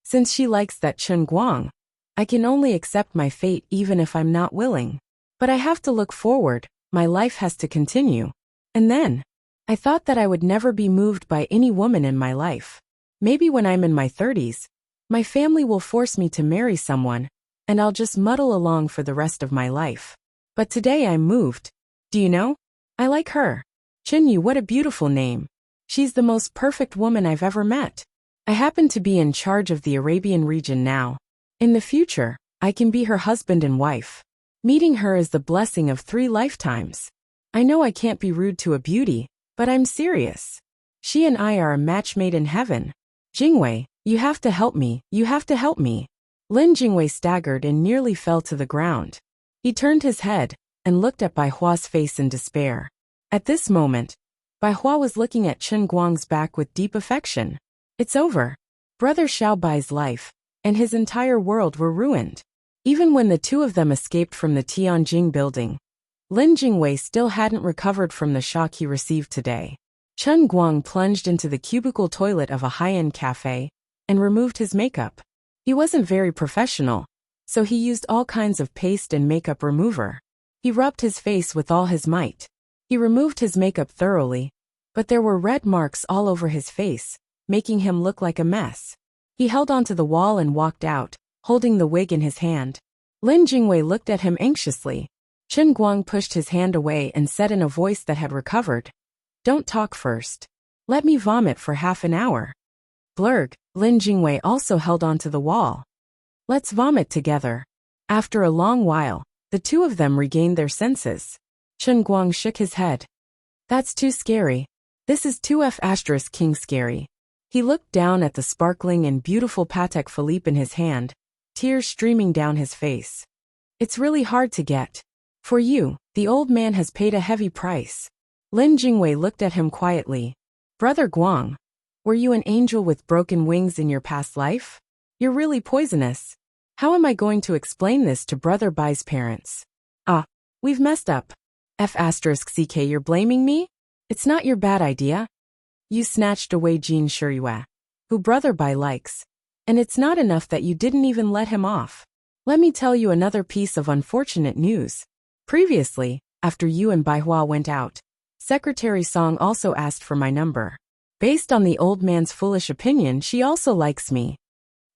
Since she likes that Chen Guang, I can only accept my fate even if I'm not willing. But I have to look forward, my life has to continue. And then, I thought that I would never be moved by any woman in my life. Maybe when I'm in my 30s, my family will force me to marry someone, and I'll just muddle along for the rest of my life. But today I'm moved. Do you know? I like her. Chen Yu, what a beautiful name. She's the most perfect woman I've ever met. I happen to be in charge of the Arabian region now. In the future, I can be her husband and wife. Meeting her is the blessing of 3 lifetimes. I know I can't be rude to a beauty, but I'm serious. She and I are a match made in heaven. Jingwei, you have to help me, you have to help me. Lin Jingwei staggered and nearly fell to the ground. He turned his head and looked at Bai Hua's face in despair. At this moment, Bai Hua was looking at Chen Guang's back with deep affection. It's over. Brother Xiao Bai's life and his entire world were ruined. Even when the two of them escaped from the Tianjin building, Lin Jingwei still hadn't recovered from the shock he received today. Chen Guang plunged into the cubicle toilet of a high-end cafe and removed his makeup. He wasn't very professional, so he used all kinds of paste and makeup remover. He rubbed his face with all his might. He removed his makeup thoroughly, but there were red marks all over his face, making him look like a mess. He held onto the wall and walked out, holding the wig in his hand. Lin Jingwei looked at him anxiously. Chen Guang pushed his hand away and said in a voice that had recovered, "Don't talk first. Let me vomit for half an hour." Blurg, Lin Jingwei also held onto the wall. "Let's vomit together." After a long while, the two of them regained their senses. Chen Guang shook his head. "That's too scary. This is too F***king scary." He looked down at the sparkling and beautiful Patek Philippe in his hand, tears streaming down his face. "It's really hard to get. For you, the old man has paid a heavy price." Lin Jingwei looked at him quietly. "Brother Guang, were you an angel with broken wings in your past life? You're really poisonous. How am I going to explain this to Brother Bai's parents? Ah, we've messed up. F***ck, you're blaming me? It's not your bad idea. You snatched away Jin Shiyue, who Brother Bai likes. And it's not enough that you didn't even let him off. Let me tell you another piece of unfortunate news. Previously, after you and Baihua went out, Secretary Song also asked for my number. Based on the old man's foolish opinion, she also likes me.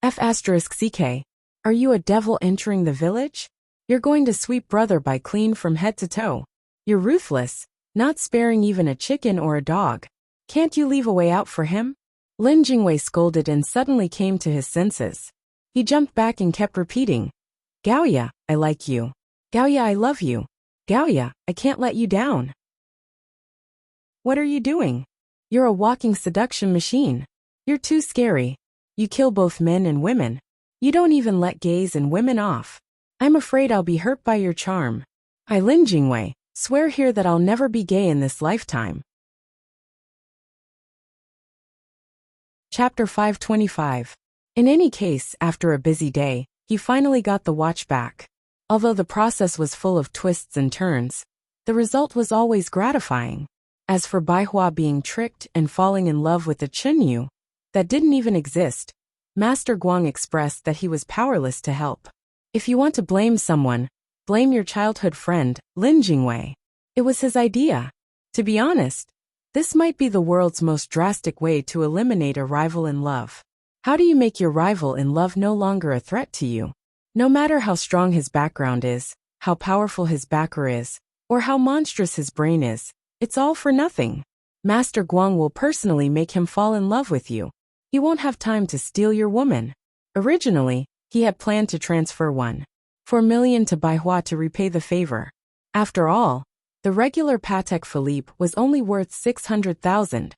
F***ck, are you a devil entering the village? You're going to sweep Brother Bai clean from head to toe. You're ruthless, not sparing even a chicken or a dog. Can't you leave a way out for him?" Lin Jingwei scolded and suddenly came to his senses. He jumped back and kept repeating, "Gaoya, I like you. Gaoya, I love you. Gaoya, I can't let you down." "What are you doing? You're a walking seduction machine. You're too scary. You kill both men and women. You don't even let gays and women off. I'm afraid I'll be hurt by your charm. I, Lin Jingwei, swear here that I'll never be gay in this lifetime." Chapter 525. In any case, after a busy day, he finally got the watch back. Although the process was full of twists and turns, the result was always gratifying. As for Baihua being tricked and falling in love with a Chenyu that didn't even exist, Master Guang expressed that he was powerless to help. If you want to blame someone, blame your childhood friend, Lin Jingwei. It was his idea. To be honest, this might be the world's most drastic way to eliminate a rival in love. How do you make your rival in love no longer a threat to you? No matter how strong his background is, how powerful his backer is, or how monstrous his brain is, it's all for nothing. Master Guang will personally make him fall in love with you. He won't have time to steal your woman. Originally, he had planned to transfer 1.4 million to Baihua to repay the favor. After all, the regular Patek Philippe was only worth 600,000,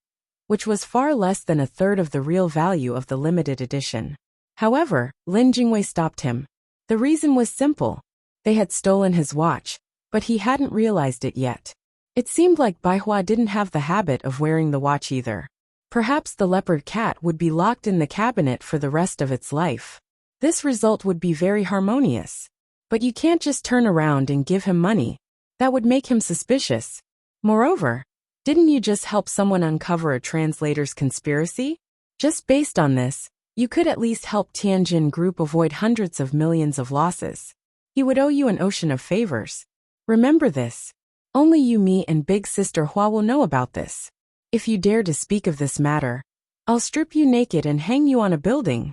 which was far less than a third of the real value of the limited edition. However, Lin Jingwei stopped him. The reason was simple. They had stolen his watch, but he hadn't realized it yet. It seemed like Baihua didn't have the habit of wearing the watch either. Perhaps the leopard cat would be locked in the cabinet for the rest of its life. This result would be very harmonious. But you can't just turn around and give him money. That would make him suspicious. Moreover, didn't you just help someone uncover a translator's conspiracy? Just based on this, you could at least help Tianjin Group avoid hundreds of millions of losses. He would owe you an ocean of favors. Remember this. Only you, me, and Big Sister Hua will know about this. If you dare to speak of this matter, I'll strip you naked and hang you on a building.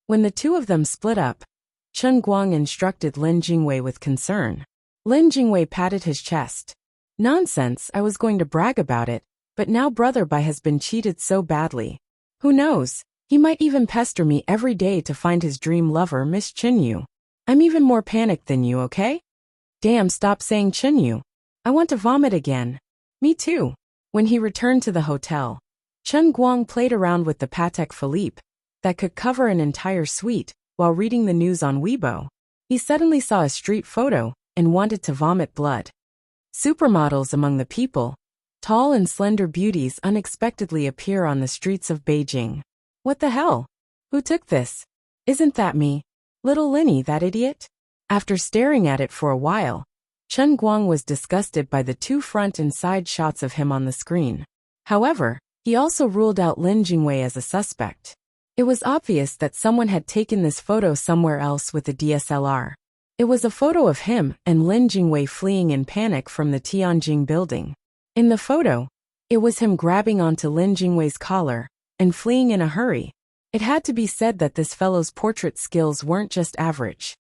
When the two of them split up, Chen Guang instructed Lin Jingwei with concern. Lin Jingwei patted his chest. Nonsense, I was going to brag about it, but now Brother Bai has been cheated so badly. Who knows, he might even pester me every day to find his dream lover, Miss Chenyu. I'm even more panicked than you, okay? Damn, stop saying Chenyu. I want to vomit again. Me too. When he returned to the hotel, Chen Guang played around with the Patek Philippe that could cover an entire suite while reading the news on Weibo. He suddenly saw a street photo and wanted to vomit blood. Supermodels among the people, tall and slender beauties unexpectedly appear on the streets of Beijing. What the hell? Who took this? Isn't that me? Little Linny, that idiot? After staring at it for a while, Chen Guang was disgusted by the two front and side shots of him on the screen. However, he also ruled out Lin Jingwei as a suspect. It was obvious that someone had taken this photo somewhere else with a DSLR. It was a photo of him and Lin Jingwei fleeing in panic from the Tianjin building. In the photo, it was him grabbing onto Lin Jingwei's collar and fleeing in a hurry. It had to be said that this fellow's portrait skills weren't just average.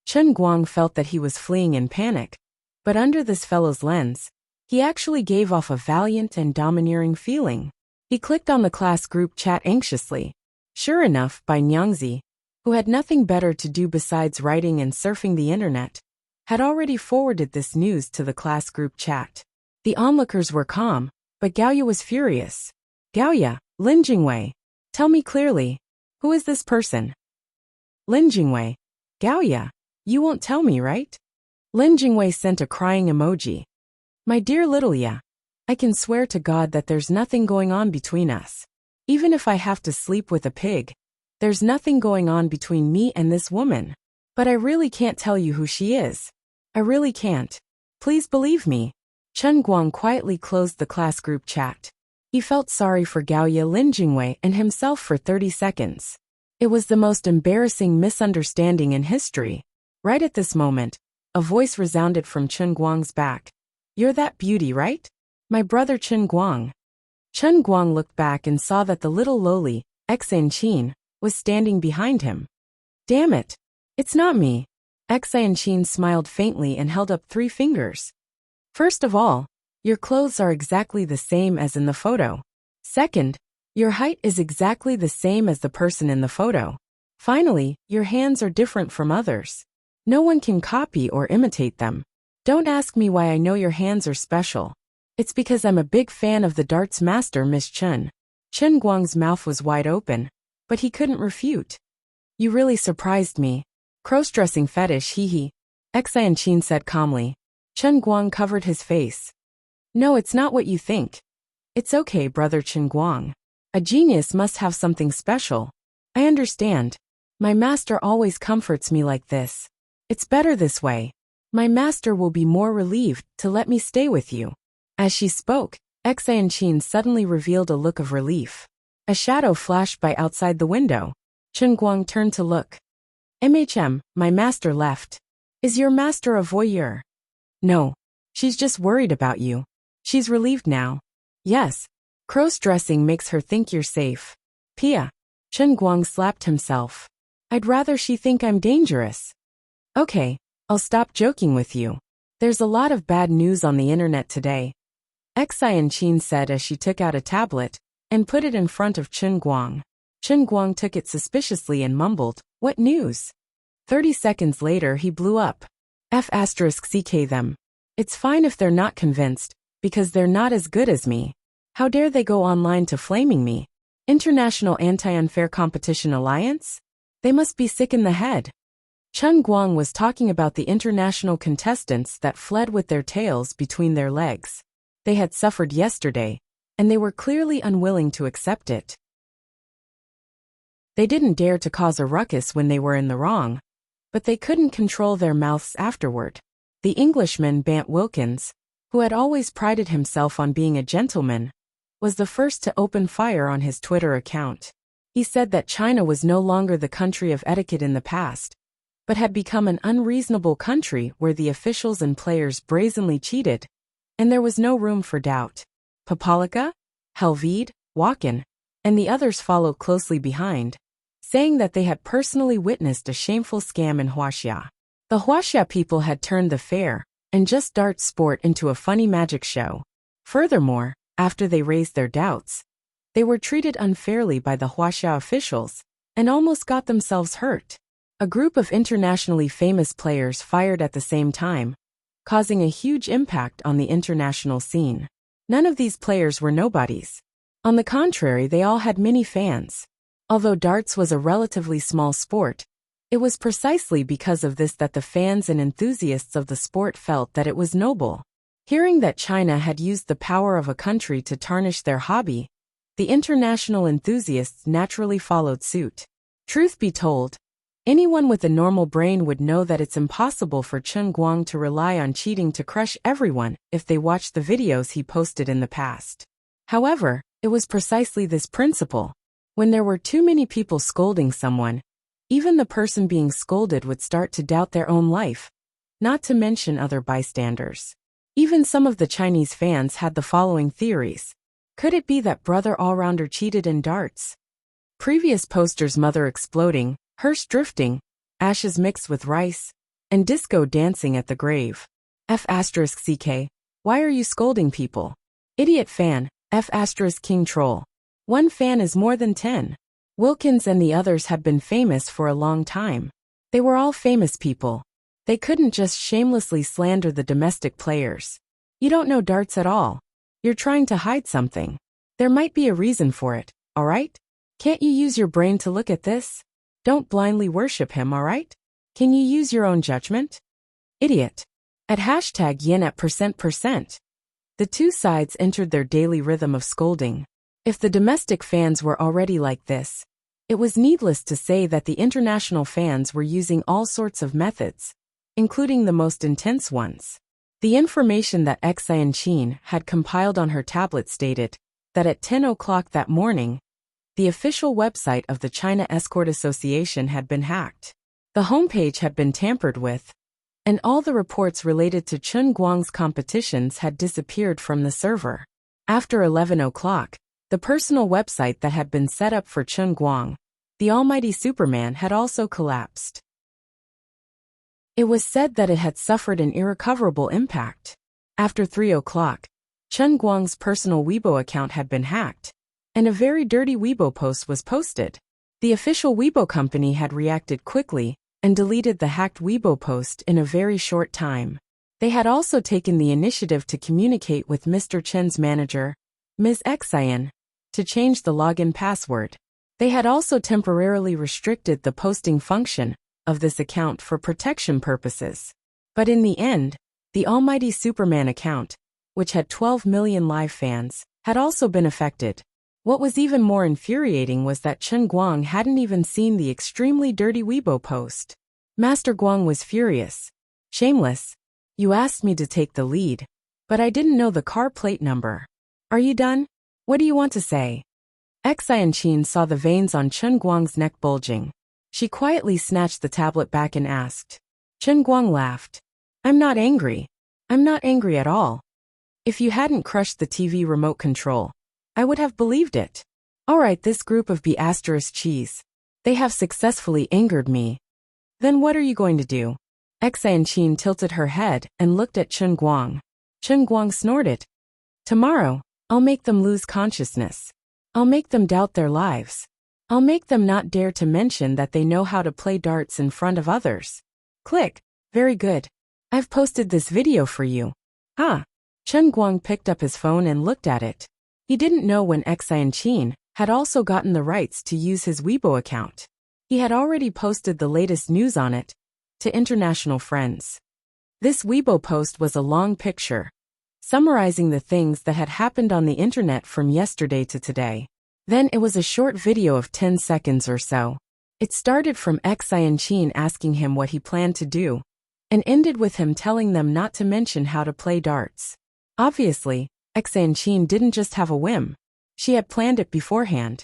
Chen Guang felt that he was fleeing in panic, but under this fellow's lens, he actually gave off a valiant and domineering feeling. He clicked on the class group chat anxiously. Sure enough, Bai Nyangzi, who had nothing better to do besides writing and surfing the internet, had already forwarded this news to the class group chat. The onlookers were calm, but Gaoya was furious. Gaoya, Lin Jingwei, tell me clearly, who is this person? Lin Jingwei, Gaoya, you won't tell me, right? Lin Jingwei sent a crying emoji. My dear little ya, I can swear to God that there's nothing going on between us. Even if I have to sleep with a pig, there's nothing going on between me and this woman. But I really can't tell you who she is. I really can't. Please believe me. Chen Guang quietly closed the class group chat. He felt sorry for Gaoya, Lin Jingwei, and himself for 30 seconds. It was the most embarrassing misunderstanding in history. Right at this moment, a voice resounded from Chen Guang's back. You're that beauty, right? My brother Chen Guang. Chen Guang looked back and saw that the little lowly, Enchanting, was standing behind him. Damn it. It's not me. Enchanting smiled faintly and held up 3 fingers. First of all, your clothes are exactly the same as in the photo. Second, your height is exactly the same as the person in the photo. Finally, your hands are different from others. No one can copy or imitate them. Don't ask me why I know your hands are special. It's because I'm a big fan of the darts master, Miss Chen. Chen Guang's mouth was wide open, but he couldn't refute. You really surprised me. Cross-dressing fetish, hee. Enchanting said calmly. Chen Guang covered his face. No, it's not what you think. It's okay, brother Chen Guang. A genius must have something special. I understand. My master always comforts me like this. It's better this way. My master will be more relieved to let me stay with you. As she spoke, Enchanting suddenly revealed a look of relief. A shadow flashed by outside the window. Chen Guang turned to look. My master left. Is your master a voyeur? No. She's just worried about you. She's relieved now. Yes. Cross-dressing makes her think you're safe. Pia. Chen Guang slapped himself. I'd rather she think I'm dangerous. Okay, I'll stop joking with you. There's a lot of bad news on the internet today. Enchanting said as she took out a tablet and put it in front of Chen Guang. Chen Guang took it suspiciously and mumbled, What news? 30 seconds later he blew up. F***ck them. It's fine if they're not convinced, because they're not as good as me. How dare they go online to flaming me? International Anti-Unfair Competition Alliance? They must be sick in the head. Chen Guang was talking about the international contestants that fled with their tails between their legs. They had suffered yesterday, and they were clearly unwilling to accept it. They didn't dare to cause a ruckus when they were in the wrong, but they couldn't control their mouths afterward. The Englishman Bant Wilkins, who had always prided himself on being a gentleman, was the first to open fire on his Twitter account. He said that China was no longer the country of etiquette in the past, but had become an unreasonable country where the officials and players brazenly cheated, and there was no room for doubt. Papolika, Helvede, Walken, and the others followed closely behind, saying that they had personally witnessed a shameful scam in Huaxia. The Huaxia people had turned the fair and just darts sport into a funny magic show. Furthermore, after they raised their doubts, they were treated unfairly by the Huaxia officials and almost got themselves hurt. A group of internationally famous players fired at the same time, causing a huge impact on the international scene. None of these players were nobodies. On the contrary, they all had many fans. Although darts was a relatively small sport, it was precisely because of this that the fans and enthusiasts of the sport felt that it was noble. Hearing that China had used the power of a country to tarnish their hobby, the international enthusiasts naturally followed suit. Truth be told, anyone with a normal brain would know that it's impossible for Chen Guang to rely on cheating to crush everyone if they watched the videos he posted in the past. However, it was precisely this principle. When there were too many people scolding someone, Even the person being scolded would start to doubt their own life, not to mention other bystanders. Even some of the Chinese fans had the following theories. Could it be that brother all-rounder cheated in darts? Previous posters: mother exploding, hearse drifting, ashes mixed with rice, and disco dancing at the grave. F***CK. Why are you scolding people? Idiot fan, F***King troll. One fan is more than 10. Wilkins and the others have been famous for a long time. They were all famous people. They couldn't just shamelessly slander the domestic players. You don't know darts at all. You're trying to hide something. There might be a reason for it, alright? Can't you use your brain to look at this? Don't blindly worship him, alright? Can you use your own judgment? Idiot. At #yen at %%. The two sides entered their daily rhythm of scolding. If the domestic fans were already like this, it was needless to say that the international fans were using all sorts of methods, including the most intense ones. The information that Enchanting had compiled on her tablet stated that at 10 o'clock that morning, the official website of the China Escort Association had been hacked. The homepage had been tampered with, and all the reports related to Chen Guang's competitions had disappeared from the server. After 11 o'clock, the personal website that had been set up for Chen Guang, the almighty Superman, had also collapsed. It was said that it had suffered an irrecoverable impact. After 3 o'clock, Chen Guang's personal Weibo account had been hacked, and a very dirty Weibo post was posted. The official Weibo company had reacted quickly and deleted the hacked Weibo post in a very short time. They had also taken the initiative to communicate with Mr. Chen's manager, Ms. Xian, to change the login password. They had also temporarily restricted the posting function of this account for protection purposes. But in the end, the almighty Superman account, which had 12 million live fans, had also been affected. What was even more infuriating was that Chen Guang hadn't even seen the extremely dirty Weibo post. Master Guang was furious. Shameless. You asked me to take the lead, but I didn't know the car plate number. Are you done? What do you want to say? Enchanting saw the veins on Chen Guang's neck bulging. She quietly snatched the tablet back and asked. Chen Guang laughed. I'm not angry. I'm not angry at all. If you hadn't crushed the TV remote control, I would have believed it. Alright, this group of B***cheese. They have successfully angered me. Then what are you going to do? Enchanting tilted her head and looked at Chen Guang. Chen Guang snorted. Tomorrow, I'll make them lose consciousness. I'll make them doubt their lives. I'll make them not dare to mention that they know how to play darts in front of others. Click. Very good. I've posted this video for you. Huh? Chen Guang picked up his phone and looked at it. He didn't know when Enchanting had also gotten the rights to use his Weibo account. He had already posted the latest news on it to international friends. This Weibo post was a long picture, summarizing the things that had happened on the internet from yesterday to today. Then it was a short video of 10 seconds or so. It started from Enchanting asking him what he planned to do, and ended with him telling them not to mention how to play darts. Obviously, Enchanting didn't just have a whim. She had planned it beforehand.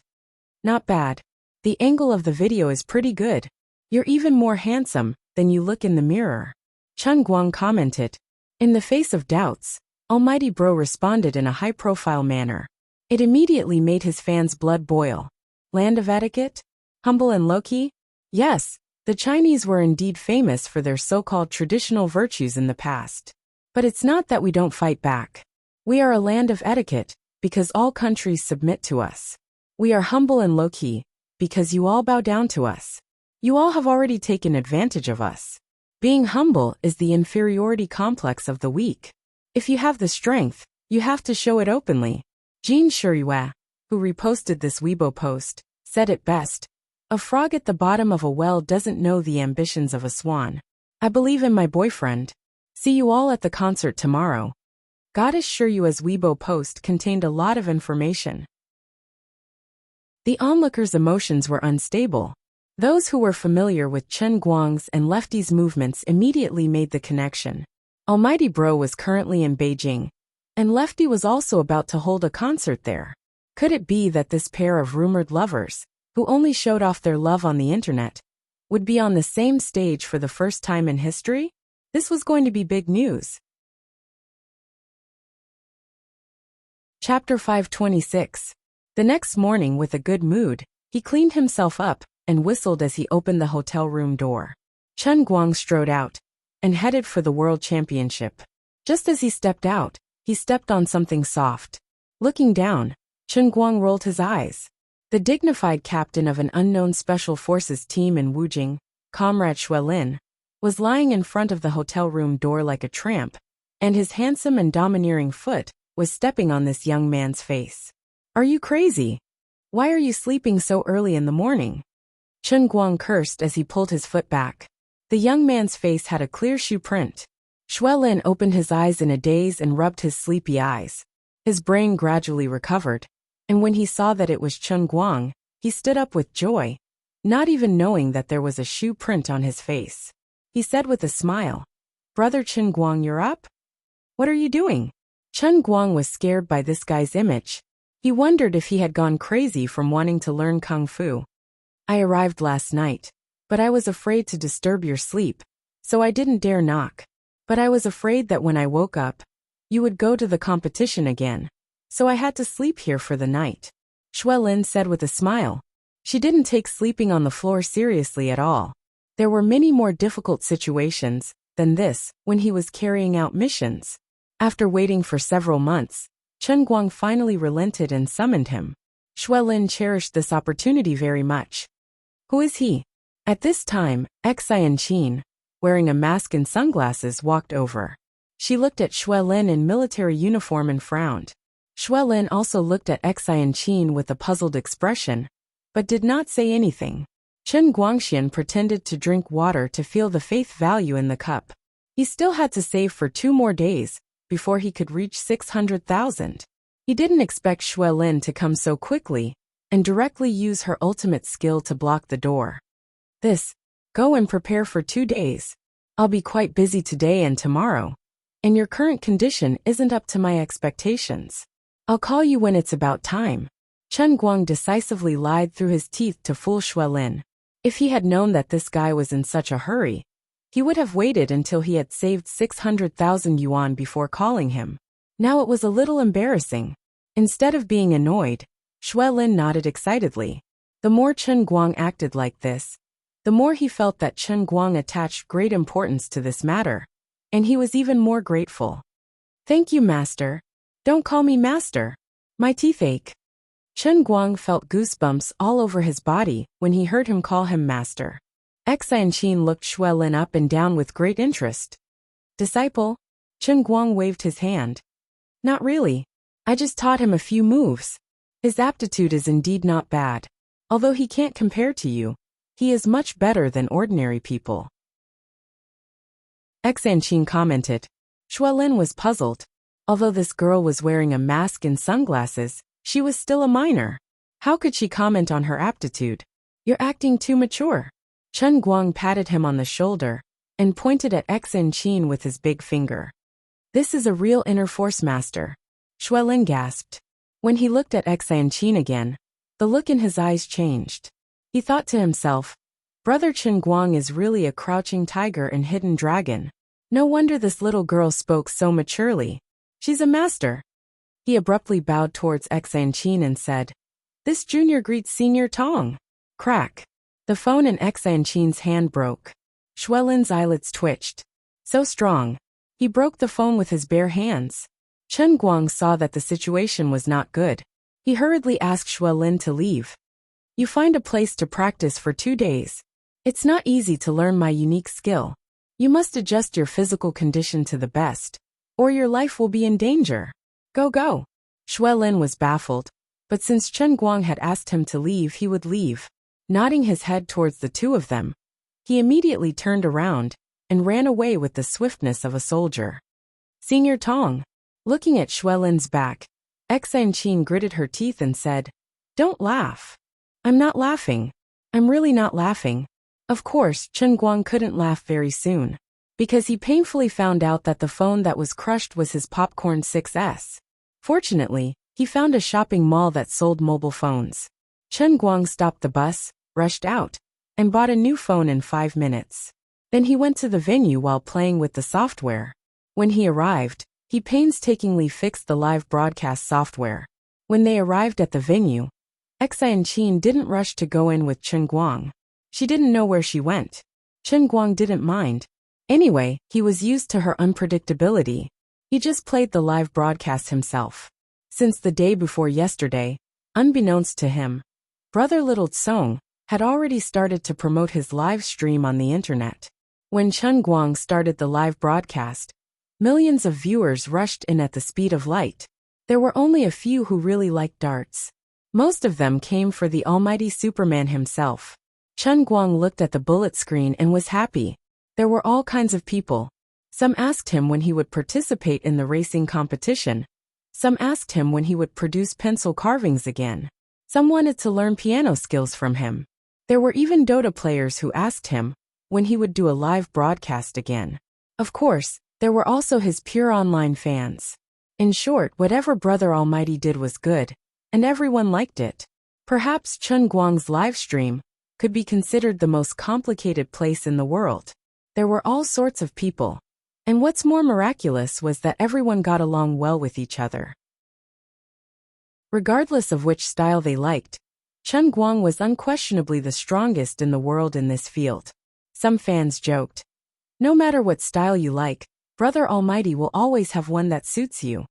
Not bad. The angle of the video is pretty good. You're even more handsome than you look in the mirror. Chen Guang commented. In the face of doubts, Almighty Bro responded in a high-profile manner. It immediately made his fans' blood boil. Land of etiquette? Humble and low-key? Yes, the Chinese were indeed famous for their so-called traditional virtues in the past. But it's not that we don't fight back. We are a land of etiquette, because all countries submit to us. We are humble and low-key, because you all bow down to us. You all have already taken advantage of us. Being humble is the inferiority complex of the weak. If you have the strength, you have to show it openly. Jean Shirihua, who reposted this Weibo post, said it best. A frog at the bottom of a well doesn't know the ambitions of a swan. I believe in my boyfriend. See you all at the concert tomorrow. Goddess Shiryua's Weibo post contained a lot of information. The onlookers' emotions were unstable. Those who were familiar with Chen Guang's and Lefty's movements immediately made the connection. Almighty Bro was currently in Beijing, and Lefty was also about to hold a concert there. Could it be that this pair of rumored lovers, who only showed off their love on the internet, would be on the same stage for the first time in history? This was going to be big news. Chapter 526. The next morning, with a good mood, he cleaned himself up and whistled as he opened the hotel room door. Chen Guang strode out and headed for the World Championship. Just as he stepped out, he stepped on something soft. Looking down, Chen Guang rolled his eyes. The dignified captain of an unknown special forces team in Wujing, Comrade Xuelin, was lying in front of the hotel room door like a tramp, and his handsome and domineering foot was stepping on this young man's face. "Are you crazy? Why are you sleeping so early in the morning?" Chen Guang cursed as he pulled his foot back. The young man's face had a clear shoe print. Xuelin opened his eyes in a daze and rubbed his sleepy eyes. His brain gradually recovered, and when he saw that it was Chen Guang, he stood up with joy, not even knowing that there was a shoe print on his face. He said with a smile, "Brother Chen Guang, you're up? What are you doing?" Chen Guang was scared by this guy's image. He wondered if he had gone crazy from wanting to learn kung fu. "I arrived last night, but I was afraid to disturb your sleep, so I didn't dare knock. But I was afraid that when I woke up, you would go to the competition again, so I had to sleep here for the night," Xuelin said with a smile. She didn't take sleeping on the floor seriously at all. There were many more difficult situations than this when he was carrying out missions. After waiting for several months, Chen Guang finally relented and summoned him. Xuelin cherished this opportunity very much. "Who is he?" At this time, Enchanting, wearing a mask and sunglasses, walked over. She looked at Xuelin in military uniform and frowned. Xuelin also looked at Enchanting with a puzzled expression, but did not say anything. Chen Guangxian pretended to drink water to feel the faith value in the cup. He still had to save for 2 more days before he could reach 600,000. He didn't expect Xuelin to come so quickly and directly use her ultimate skill to block the door. Go and prepare for 2 days. I'll be quite busy today and tomorrow, and your current condition isn't up to my expectations. I'll call you when it's about time." Chen Guang decisively lied through his teeth to fool Xuelin. If he had known that this guy was in such a hurry, he would have waited until he had saved 600,000 yuan before calling him. Now it was a little embarrassing. Instead of being annoyed, Xuelin nodded excitedly. The more Chen Guang acted like this, the more he felt that Chen Guang attached great importance to this matter, and he was even more grateful. "Thank you, master. Don't call me master. My teeth ache." Chen Guang felt goosebumps all over his body when he heard him call him master. Enchanting looked Xuelin up and down with great interest. "Disciple?" Chen Guang waved his hand. "Not really. I just taught him a few moves. His aptitude is indeed not bad. Although he can't compare to you, he is much better than ordinary people." Enchanting commented. Xuelin was puzzled. Although this girl was wearing a mask and sunglasses, she was still a minor. How could she comment on her aptitude? "You're acting too mature." Chen Guang patted him on the shoulder and pointed at Enchanting with his big finger. "This is a real inner force master," Xuelin gasped. When he looked at Enchanting again, the look in his eyes changed. He thought to himself, "Brother Chen Guang is really a crouching tiger and hidden dragon. No wonder this little girl spoke so maturely. She's a master." He abruptly bowed towards Enchanting and said, "This junior greets Senior Tong." Crack. The phone in Enchanting's hand broke. Xuelin's eyelids twitched. So strong. He broke the phone with his bare hands. Chen Guang saw that the situation was not good. He hurriedly asked Xuelin to leave. "You find a place to practice for 2 days. It's not easy to learn my unique skill. You must adjust your physical condition to the best, or your life will be in danger. Go." Xuelin was baffled, but since Chen Guang had asked him to leave, he would leave. Nodding his head towards the 2 of them, he immediately turned around and ran away with the swiftness of a soldier. "Senior Tong." Looking at Xuelin's back, Enchanting gritted her teeth and said, "Don't laugh." "I'm not laughing. I'm really not laughing." Of course, Chen Guang couldn't laugh very soon, because he painfully found out that the phone that was crushed was his Popcorn 6S. Fortunately, he found a shopping mall that sold mobile phones. Chen Guang stopped the bus, rushed out, and bought a new phone in 5 minutes. Then he went to the venue while playing with the software. When he arrived, he painstakingly fixed the live broadcast software. When they arrived at the venue, Enchanting didn't rush to go in with Chen Guang. She didn't know where she went. Chen Guang didn't mind. Anyway, he was used to her unpredictability. He just played the live broadcast himself. Since the day before yesterday, unbeknownst to him, Brother Little Tsong had already started to promote his live stream on the internet. When Chen Guang started the live broadcast, millions of viewers rushed in at the speed of light. There were only a few who really liked darts. Most of them came for the almighty Superman himself. Chen Guang looked at the bullet screen and was happy. There were all kinds of people. Some asked him when he would participate in the racing competition. Some asked him when he would produce pencil carvings again. Some wanted to learn piano skills from him. There were even Dota players who asked him when he would do a live broadcast again. Of course, there were also his pure online fans. In short, whatever Brother Almighty did was good, and everyone liked it. Perhaps Chen Guang's live stream could be considered the most complicated place in the world. There were all sorts of people. And what's more miraculous was that everyone got along well with each other. Regardless of which style they liked, Chen Guang was unquestionably the strongest in the world in this field. Some fans joked, "No matter what style you like, Brother Almighty will always have one that suits you."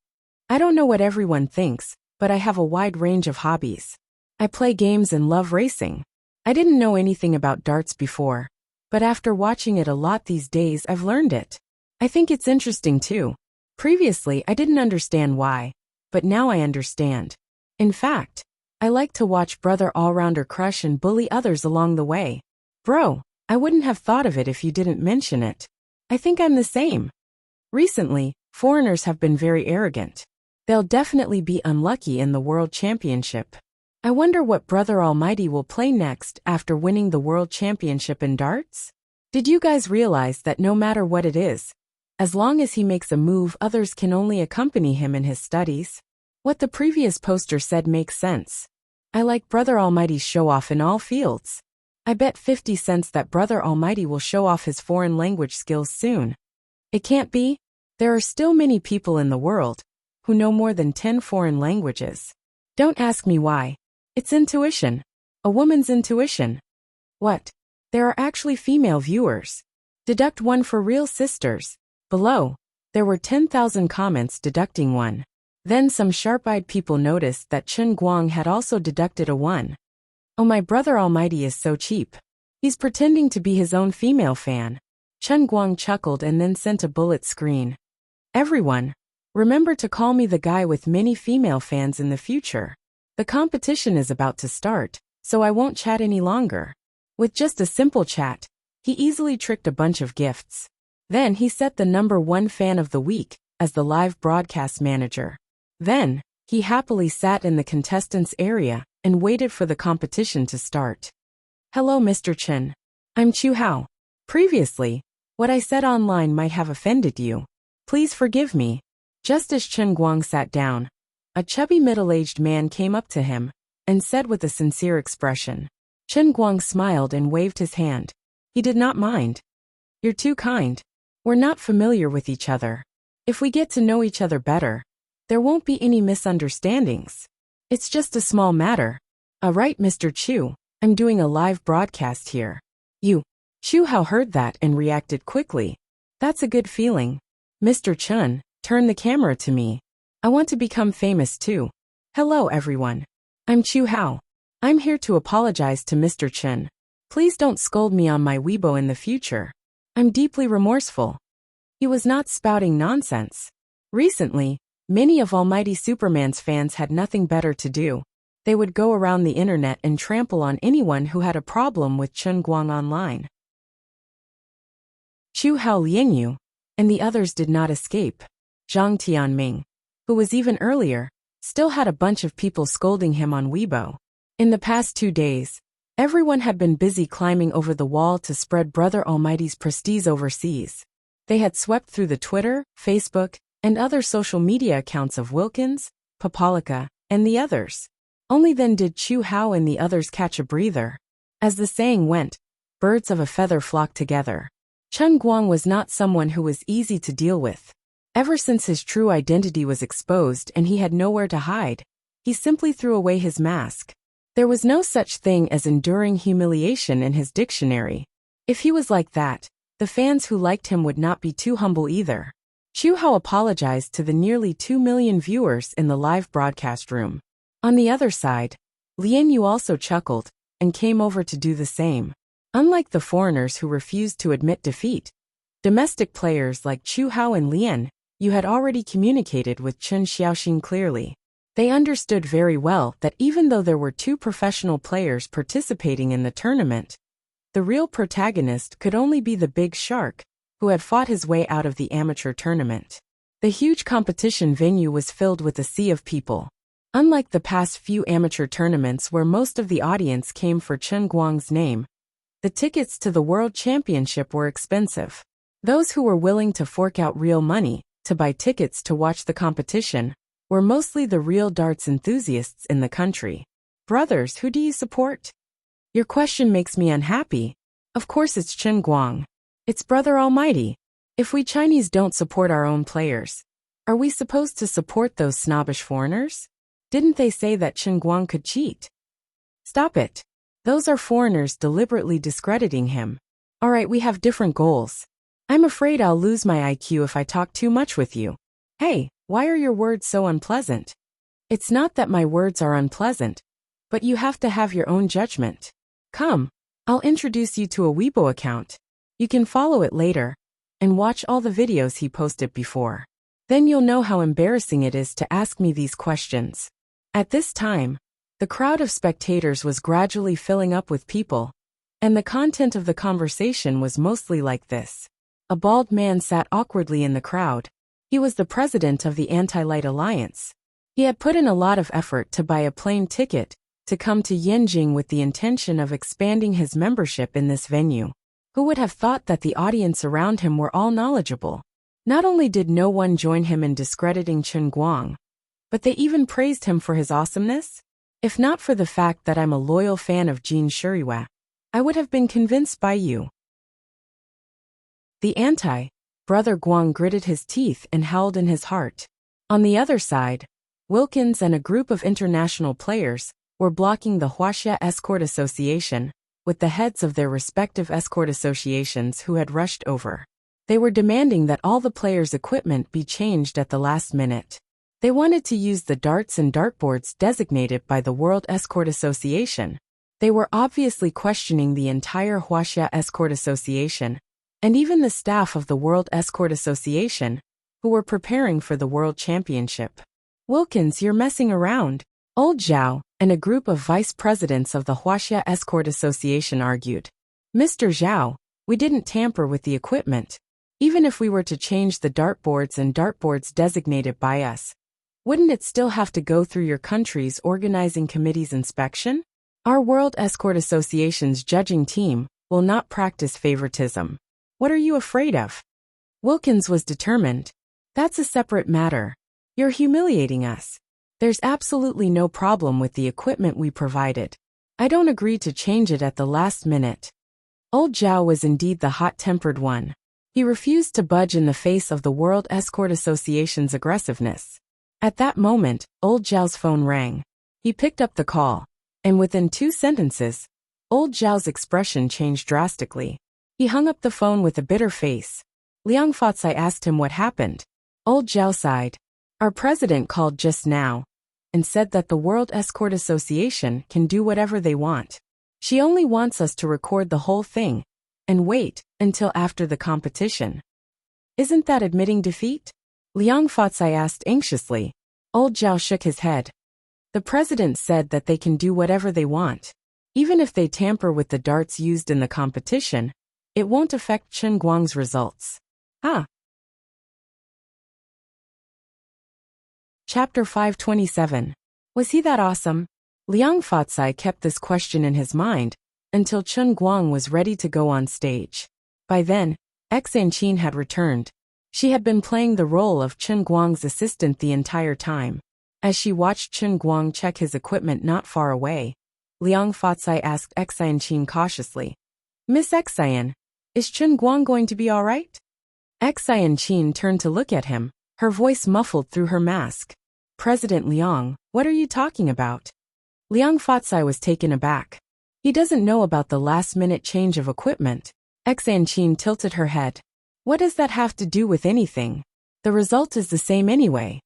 I don't know what everyone thinks, but I have a wide range of hobbies. I play games and love racing. I didn't know anything about darts before, but after watching it a lot these days I've learned it. I think it's interesting too. Previously I didn't understand why, but now I understand. In fact, I like to watch Brother Allrounder crush and bully others along the way. Bro, I wouldn't have thought of it if you didn't mention it. I think I'm the same. Recently, foreigners have been very arrogant. They'll definitely be unlucky in the World Championship. I wonder what Brother Almighty will play next after winning the World Championship in darts? Did you guys realize that no matter what it is, as long as he makes a move, others can only accompany him in his studies? What the previous poster said makes sense. I like Brother Almighty's show-off in all fields. I bet 50 cents that Brother Almighty will show off his foreign language skills soon. It can't be. There are still many people in the world who know more than 10 foreign languages. Don't ask me why. It's intuition. A woman's intuition. What? There are actually female viewers. Deduct 1 for real sisters. Below, there were 10,000 comments deducting 1. Then some sharp-eyed people noticed that Chen Guang had also deducted a 1. Oh, my Brother Almighty is so cheap. He's pretending to be his own female fan. Chen Guang chuckled and then sent a bullet screen. Everyone, remember to call me the guy with many female fans in the future. The competition is about to start, so I won't chat any longer. With just a simple chat, he easily tricked a bunch of gifts. Then he set the #1 fan of the week as the live broadcast manager. Then, he happily sat in the contestants area and waited for the competition to start. Hello, Mr. Chen. I'm Chu Hao. Previously, what I said online might have offended you. Please forgive me. Just as Chen Guang sat down, a chubby middle-aged man came up to him and said with a sincere expression. Chen Guang smiled and waved his hand. He did not mind. You're too kind. We're not familiar with each other. If we get to know each other better, there won't be any misunderstandings. It's just a small matter. Right, Mr. Chu, I'm doing a live broadcast here. Chu Hao heard that and reacted quickly. That's a good feeling. Mr. Chen, turn the camera to me. I want to become famous too. Hello everyone. I'm Chu Hao. I'm here to apologize to Mr. Chen. Please don't scold me on my Weibo in the future. I'm deeply remorseful. He was not spouting nonsense. Recently, many of Almighty Superman's fans had nothing better to do. They would go around the internet and trample on anyone who had a problem with Chen Guang online. Chu Hao Liangyu and the others did not escape. Zhang Tianming, who was even earlier, still had a bunch of people scolding him on Weibo. In the past 2 days, everyone had been busy climbing over the wall to spread Brother Almighty's prestige overseas. They had swept through the Twitter, Facebook, and other social media accounts of Wilkins, Papolika, and the others. Only then did Chu Hao and the others catch a breather. As the saying went, Birds of a feather flocked together. Chen Guang was not someone who was easy to deal with. Ever since his true identity was exposed and he had nowhere to hide, he simply threw away his mask. There was no such thing as enduring humiliation in his dictionary. If he was like that, the fans who liked him would not be too humble either. Chu Hao apologized to the nearly 2 million viewers in the live broadcast room. On the other side, Lian Yu also chuckled and came over to do the same. Unlike the foreigners who refused to admit defeat, domestic players like Chu Hao and Lian Yu had already communicated with Chen Xiaoxing clearly. They understood very well that even though there were 2 professional players participating in the tournament, the real protagonist could only be the big shark, who had fought his way out of the amateur tournament. The huge competition venue was filled with a sea of people. Unlike the past few amateur tournaments where most of the audience came for Chen Guang's name, the tickets to the World Championship were expensive. Those who were willing to fork out real money to buy tickets to watch the competition were mostly the real darts enthusiasts in the country. Brothers, who do you support? Your question makes me unhappy. Of course it's Chen Guang. It's Brother Almighty. If we Chinese don't support our own players, are we supposed to support those snobbish foreigners? Didn't they say that Chen Guang could cheat? Stop it. Those are foreigners deliberately discrediting him. Alright, we have different goals. I'm afraid I'll lose my IQ if I talk too much with you. Hey, why are your words so unpleasant? It's not that my words are unpleasant, but you have to have your own judgment. Come, I'll introduce you to a Weibo account. You can follow it later and watch all the videos he posted before. Then you'll know how embarrassing it is to ask me these questions. At this time, the crowd of spectators was gradually filling up with people, and the content of the conversation was mostly like this. A bald man sat awkwardly in the crowd. He was the president of the Anti-Light Alliance. He had put in a lot of effort to buy a plane ticket to come to Yanjing with the intention of expanding his membership in this venue. Who would have thought that the audience around him were all knowledgeable? Not only did no one join him in discrediting Chen Guang, but they even praised him for his awesomeness. If not for the fact that I'm a loyal fan of Jin Shuriwa, I would have been convinced by you. The anti-brother Guang gritted his teeth and howled in his heart. On the other side, Wilkins and a group of international players were blocking the Huaxia Escort Association with the heads of their respective escort associations who had rushed over. They were demanding that all the players' equipment be changed at the last minute. They wanted to use the darts and dartboards designated by the World Escort Association. They were obviously questioning the entire Huaxia Escort Association, and even the staff of the World Escort Association, who were preparing for the World Championship. Wilkins, you're messing around. Old Zhao and a group of vice presidents of the Huaxia Escort Association argued. Mr. Zhao, we didn't tamper with the equipment. Even if we were to change the dartboards and dartboards designated by us, wouldn't it still have to go through your country's organizing committee's inspection? Our World Escort Association's judging team will not practice favoritism. What are you afraid of? Wilkins was determined. That's a separate matter. You're humiliating us. There's absolutely no problem with the equipment we provided. I don't agree to change it at the last minute. Old Zhao was indeed the hot-tempered one. He refused to budge in the face of the World Escort Association's aggressiveness. At that moment, Old Zhao's phone rang. He picked up the call, and within 2 sentences, Old Zhao's expression changed drastically. He hung up the phone with a bitter face. Liang Fatsai asked him what happened. Old Zhao sighed. Our president called just now and said that the World Escort Association can do whatever they want. She only wants us to record the whole thing and wait until after the competition. Isn't that admitting defeat? Liang Fatsai asked anxiously. Old Zhao shook his head. The president said that they can do whatever they want. Even if they tamper with the darts used in the competition, it won't affect Chen Guang's results. Huh? Chapter 527. Was he that awesome? Liang Fatsai kept this question in his mind until Chen Guang was ready to go on stage. By then, Enchanting had returned. She had been playing the role of Chen Guang's assistant the entire time. As she watched Chen Guang check his equipment not far away, Liang Fatsai asked Enchanting cautiously, Miss Xian, is Chen Guang going to be all right? Xian Qin turned to look at him, her voice muffled through her mask. President Liang, what are you talking about? Liang Fatsai was taken aback. He doesn't know about the last-minute change of equipment. Xian Qin tilted her head. What does that have to do with anything? The result is the same anyway.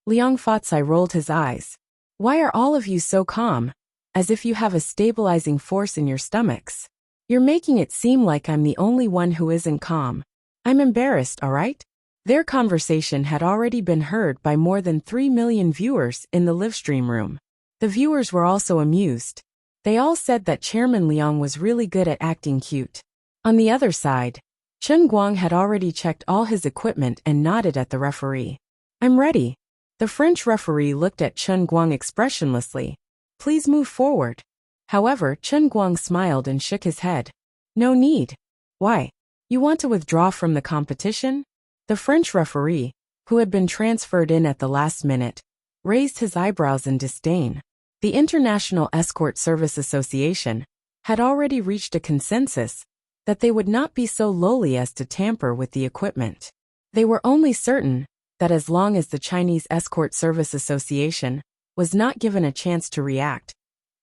Liang Fatsai rolled his eyes. Why are all of you so calm? As if you have a stabilizing force in your stomachs. You're making it seem like I'm the only one who isn't calm. I'm embarrassed, all right? Their conversation had already been heard by more than 3 million viewers in the livestream room. The viewers were also amused. They all said that Chairman Liang was really good at acting cute. On the other side, Chen Guang had already checked all his equipment and nodded at the referee. I'm ready. The French referee looked at Chen Guang expressionlessly. Please move forward. However, Chen Guang smiled and shook his head. No need. Why? You want to withdraw from the competition? The French referee, who had been transferred in at the last minute, raised his eyebrows in disdain. The International Escort Service Association had already reached a consensus that they would not be so lowly as to tamper with the equipment. They were only certain that as long as the Chinese Escort Service Association was not given a chance to react,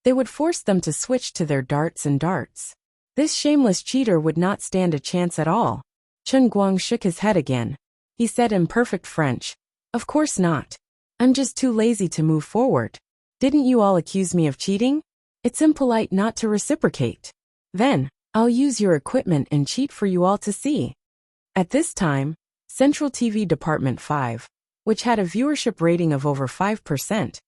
they would force them to switch to their darts and darts. This shameless cheater would not stand a chance at all. Chen Guang shook his head again. He said in perfect French, Of course not. I'm just too lazy to move forward. Didn't you all accuse me of cheating? It's impolite not to reciprocate. Then, I'll use your equipment and cheat for you all to see. At this time, Central TV Department 5, which had a viewership rating of over 5%,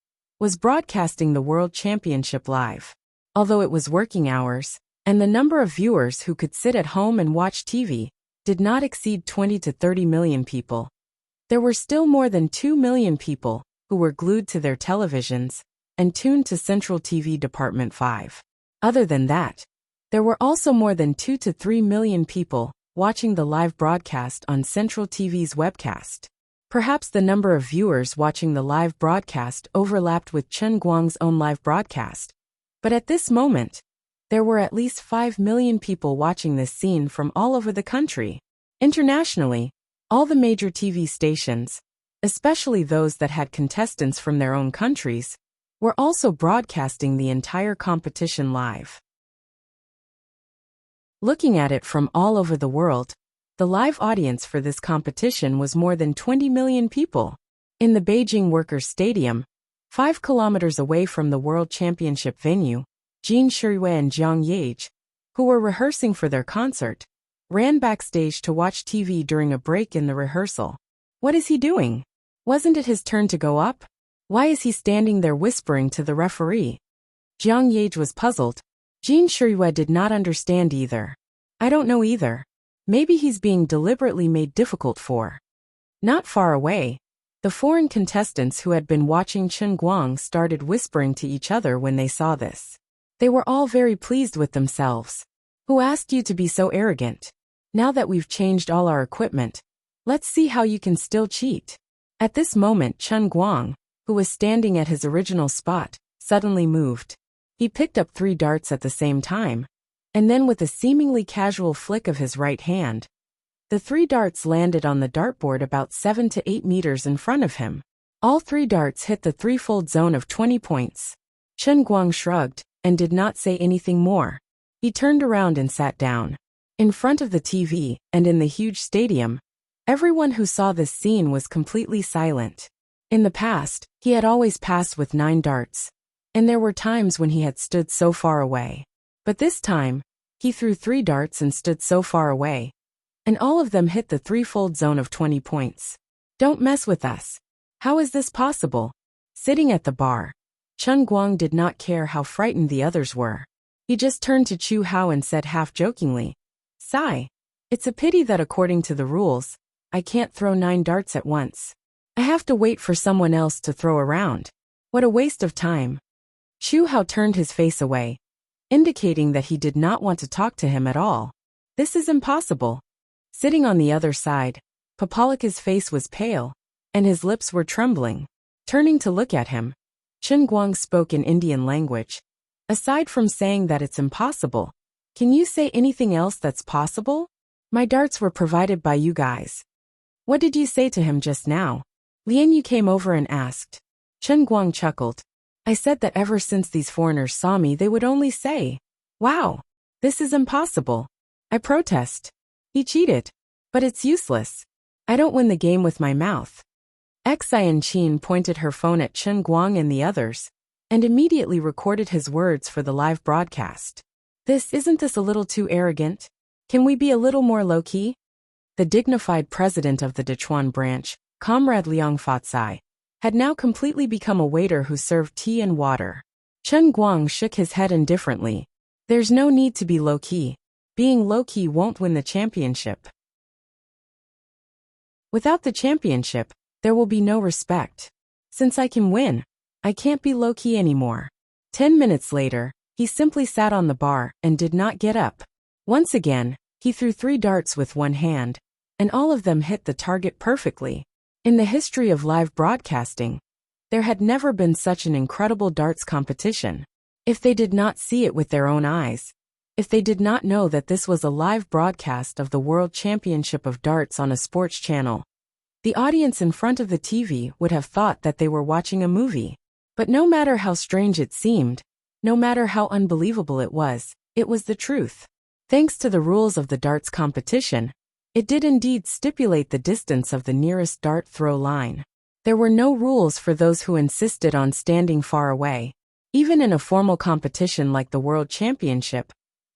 was broadcasting the World Championship live. Although it was working hours, and the number of viewers who could sit at home and watch TV did not exceed 20 to 30 million people, there were still more than 2 million people who were glued to their televisions and tuned to Central TV Department 5. Other than that, there were also more than 2 to 3 million people watching the live broadcast on Central TV's webcast. Perhaps the number of viewers watching the live broadcast overlapped with Chen Guang's own live broadcast. But at this moment, there were at least 5 million people watching this scene from all over the country. Internationally, all the major TV stations, especially those that had contestants from their own countries, were also broadcasting the entire competition live. Looking at it from all over the world, the live audience for this competition was more than 20 million people. In the Beijing Workers' Stadium, 5 kilometers away from the World Championship venue, Jin Shiyue and Jiang Yage, who were rehearsing for their concert, ran backstage to watch TV during a break in the rehearsal. What is he doing? Wasn't it his turn to go up? Why is he standing there whispering to the referee? Jiang Yage was puzzled. Jin Shiyue did not understand either. I don't know either. Maybe he's being deliberately made difficult for. Not far away, the foreign contestants who had been watching Chen Guang started whispering to each other when they saw this. They were all very pleased with themselves. Who asked you to be so arrogant? Now that we've changed all our equipment, let's see how you can still cheat. At this moment, Chen Guang, who was standing at his original spot, suddenly moved. He picked up 3 darts at the same time, and then with a seemingly casual flick of his right hand, the 3 darts landed on the dartboard about 7 to 8 meters in front of him. All 3 darts hit the threefold zone of 20 points. Chen Guang shrugged and did not say anything more. He turned around and sat down. In front of the TV and in the huge stadium, everyone who saw this scene was completely silent. In the past, he had always passed with 9 darts, and there were times when he had stood so far away. But this time, he threw 3 darts and stood so far away, and all of them hit the threefold zone of 20 points. Don't mess with us. How is this possible? Sitting at the bar, Chen Guang did not care how frightened the others were. He just turned to Chu Hao and said half-jokingly, Sigh. It's a pity that according to the rules, I can't throw 9 darts at once. I have to wait for someone else to throw around. What a waste of time. Chu Hao turned his face away, indicating that he did not want to talk to him at all. This is impossible. Sitting on the other side, Papalika's face was pale, and his lips were trembling. Turning to look at him, Chen Guang spoke in Indian language. Aside from saying that it's impossible, Can you say anything else that's possible? My darts were provided by you guys. What did you say to him just now? Lian Yu came over and asked. Chen Guang chuckled. I said that ever since these foreigners saw me they would only say, wow, this is impossible. I protest. He cheated. But it's useless. I don't win the game with my mouth. Xian Qin pointed her phone at Chen Guang and the others, and immediately recorded his words for the live broadcast. Isn't this a little too arrogant? Can we be a little more low-key? The dignified president of the Dechuan branch, Comrade Liang Fatsai, had now completely become a waiter who served tea and water. Chen Guang shook his head indifferently. There's no need to be low-key. Being low-key won't win the championship. Without the championship, there will be no respect. Since I can win, I can't be low-key anymore. 10 minutes later, he simply sat on the bar and did not get up. Once again, he threw 3 darts with one hand, and all of them hit the target perfectly. In the history of live broadcasting, there had never been such an incredible darts competition. If they did not see it with their own eyes, if they did not know that this was a live broadcast of the World Championship of Darts on a sports channel, the audience in front of the TV would have thought that they were watching a movie. But no matter how strange it seemed, no matter how unbelievable it was the truth. Thanks to the rules of the darts competition, it did indeed stipulate the distance of the nearest dart throw line. There were no rules for those who insisted on standing far away. Even in a formal competition like the World Championship,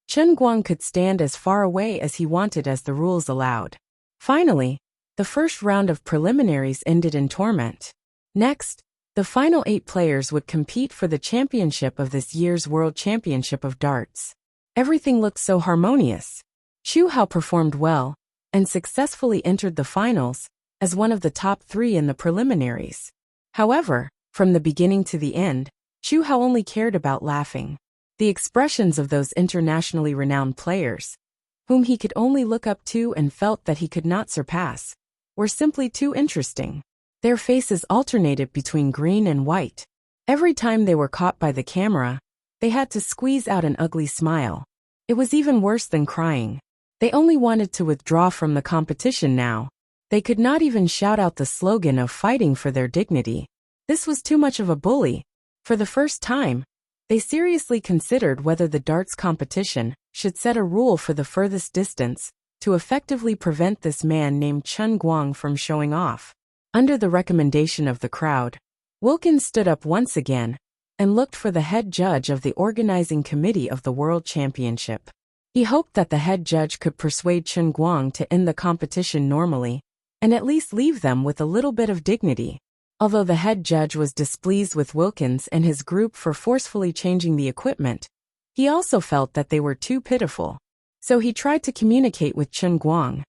Chen Guang could stand as far away as he wanted as the rules allowed. Finally, the first round of preliminaries ended in torment. Next, the final 8 players would compete for the championship of this year's World Championship of Darts. Everything looked so harmonious. Xu Hao performed well, and successfully entered the finals, as one of the top 3 in the preliminaries. However, from the beginning to the end, Xu Hao only cared about laughing. The expressions of those internationally renowned players, whom he could only look up to and felt that he could not surpass, were simply too interesting. Their faces alternated between green and white. Every time they were caught by the camera, they had to squeeze out an ugly smile. It was even worse than crying. They only wanted to withdraw from the competition now. They could not even shout out the slogan of fighting for their dignity. This was too much of a bully. For the first time, they seriously considered whether the darts competition should set a rule for the furthest distance to effectively prevent this man named Chen Guang from showing off. Under the recommendation of the crowd, Wilkins stood up once again and looked for the head judge of the organizing committee of the World Championship. He hoped that the head judge could persuade Chen Guang to end the competition normally and at least leave them with a little bit of dignity. Although the head judge was displeased with Wilkins and his group for forcefully changing the equipment, he also felt that they were too pitiful. So he tried to communicate with Chen Guang.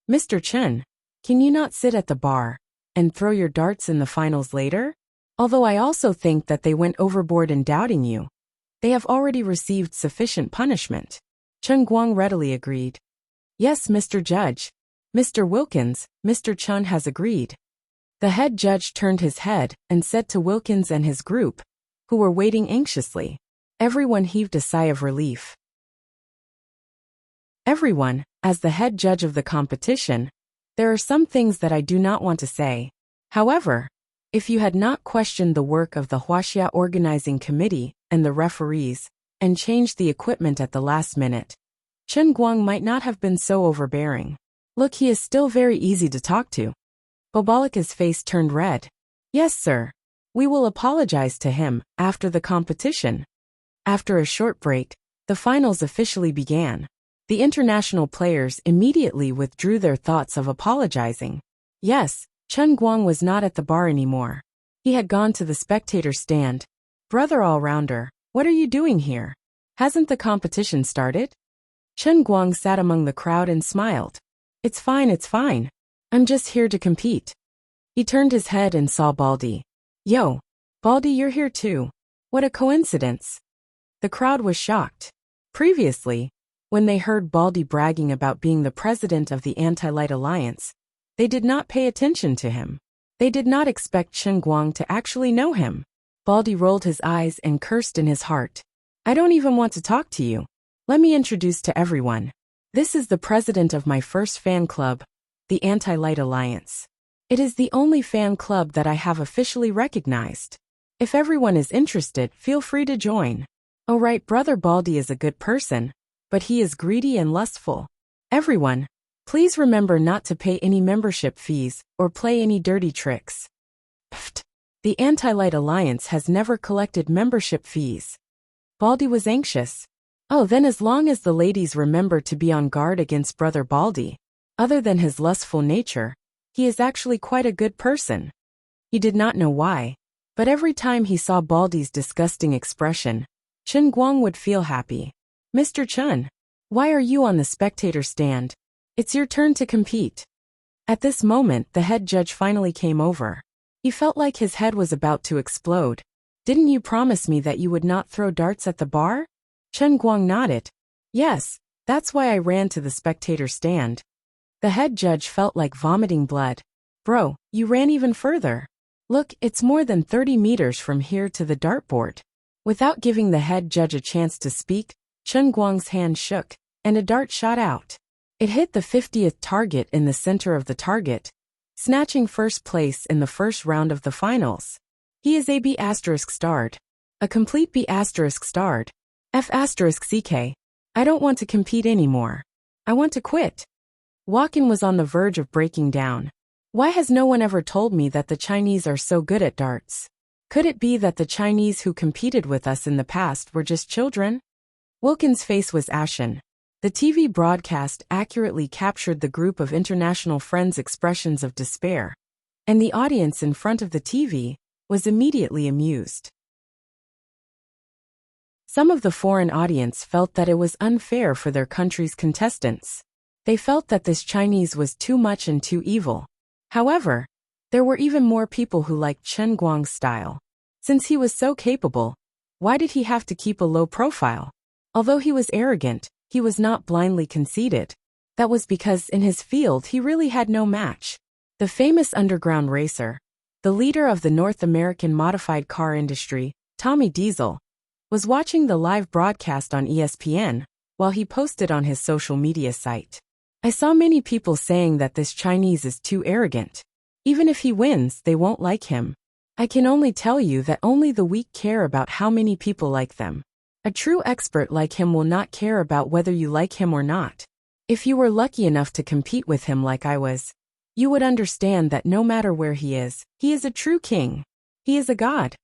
Mr. Chen, can you not sit at the bar and throw your darts in the finals later? Although I also think that they went overboard in doubting you. They have already received sufficient punishment. Chen Guang readily agreed. Yes, Mr. Judge. Mr. Wilkins, Mr. Chen has agreed. The head judge turned his head and said to Wilkins and his group, who were waiting anxiously. Everyone heaved a sigh of relief. Everyone, as the head judge of the competition, there are some things that I do not want to say. However, if you had not questioned the work of the Huaxia organizing committee and the referees, and changed the equipment at the last minute, Chen Guang might not have been so overbearing. Look, he is still very easy to talk to. Bobalika's face turned red. Yes, sir. We will apologize to him after the competition. After a short break, the finals officially began. The international players immediately withdrew their thoughts of apologizing. Yes, Chen Guang was not at the bar anymore. He had gone to the spectator stand. Brother all-rounder, what are you doing here? Hasn't the competition started? Chen Guang sat among the crowd and smiled. It's fine, it's fine. I'm just here to compete. He turned his head and saw Baldy. Yo, Baldy, you're here too. What a coincidence. The crowd was shocked. Previously, when they heard Baldy bragging about being the president of the Anti-Light Alliance, they did not pay attention to him. They did not expect Chen Guang to actually know him. Baldy rolled his eyes and cursed in his heart. I don't even want to talk to you. Let me introduce to everyone. This is the president of my first fan club, the Anti-Light Alliance. It is the only fan club that I have officially recognized. If everyone is interested, feel free to join. Oh right, Brother Baldy is a good person, but he is greedy and lustful. Everyone, please remember not to pay any membership fees or play any dirty tricks. Pfft. The Anti-Light Alliance has never collected membership fees. Baldy was anxious. Oh, then as long as the ladies remember to be on guard against Brother Baldy, other than his lustful nature, he is actually quite a good person. He did not know why, but every time he saw Baldy's disgusting expression, Chen Guang would feel happy. Mr. Chen, why are you on the spectator stand? It's your turn to compete. At this moment, the head judge finally came over. He felt like his head was about to explode. Didn't you promise me that you would not throw darts at the bar? Chen Guang nodded. Yes, that's why I ran to the spectator stand. The head judge felt like vomiting blood. Bro, you ran even further. Look, it's more than 30 meters from here to the dartboard. Without giving the head judge a chance to speak, Chen Guang's hand shook, and a dart shot out. It hit the 50th target in the center of the target, snatching first place in the first round of the finals. He is a B** starred. A complete B** starred. F** CK. I don't want to compete anymore. I want to quit. Walken was on the verge of breaking down. Why has no one ever told me that the Chinese are so good at darts? Could it be that the Chinese who competed with us in the past were just children? Wilkins' face was ashen. The TV broadcast accurately captured the group of international friends' expressions of despair, and the audience in front of the TV was immediately amused. Some of the foreign audience felt that it was unfair for their country's contestants. They felt that this Chinese was too much and too evil. However, there were even more people who liked Chen Guang's style. Since he was so capable, why did he have to keep a low profile? Although he was arrogant, he was not blindly conceited. That was because in his field he really had no match. The famous underground racer, the leader of the North American modified car industry, Tommy Diesel, was watching the live broadcast on ESPN while he posted on his social media site. I saw many people saying that this Chinese is too arrogant. Even if he wins, they won't like him. I can only tell you that only the weak care about how many people like them. A true expert like him will not care about whether you like him or not. If you were lucky enough to compete with him like I was, you would understand that no matter where he is a true king. He is a god.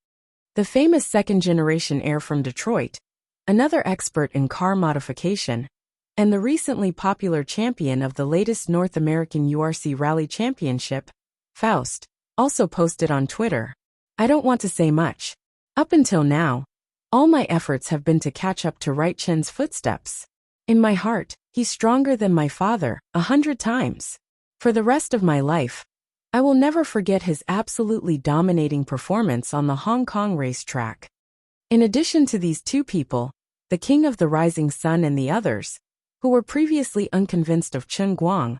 The famous second-generation heir from Detroit, another expert in car modification, and the recently popular champion of the latest North American URC Rally Championship, Faust, also posted on Twitter. I don't want to say much. Up until now, all my efforts have been to catch up to Right Chen's footsteps. In my heart, he's stronger than my father, 100 times. For the rest of my life, I will never forget his absolutely dominating performance on the Hong Kong racetrack. In addition to these two people, the King of the Rising Sun and the others, who were previously unconvinced of Chen Guang,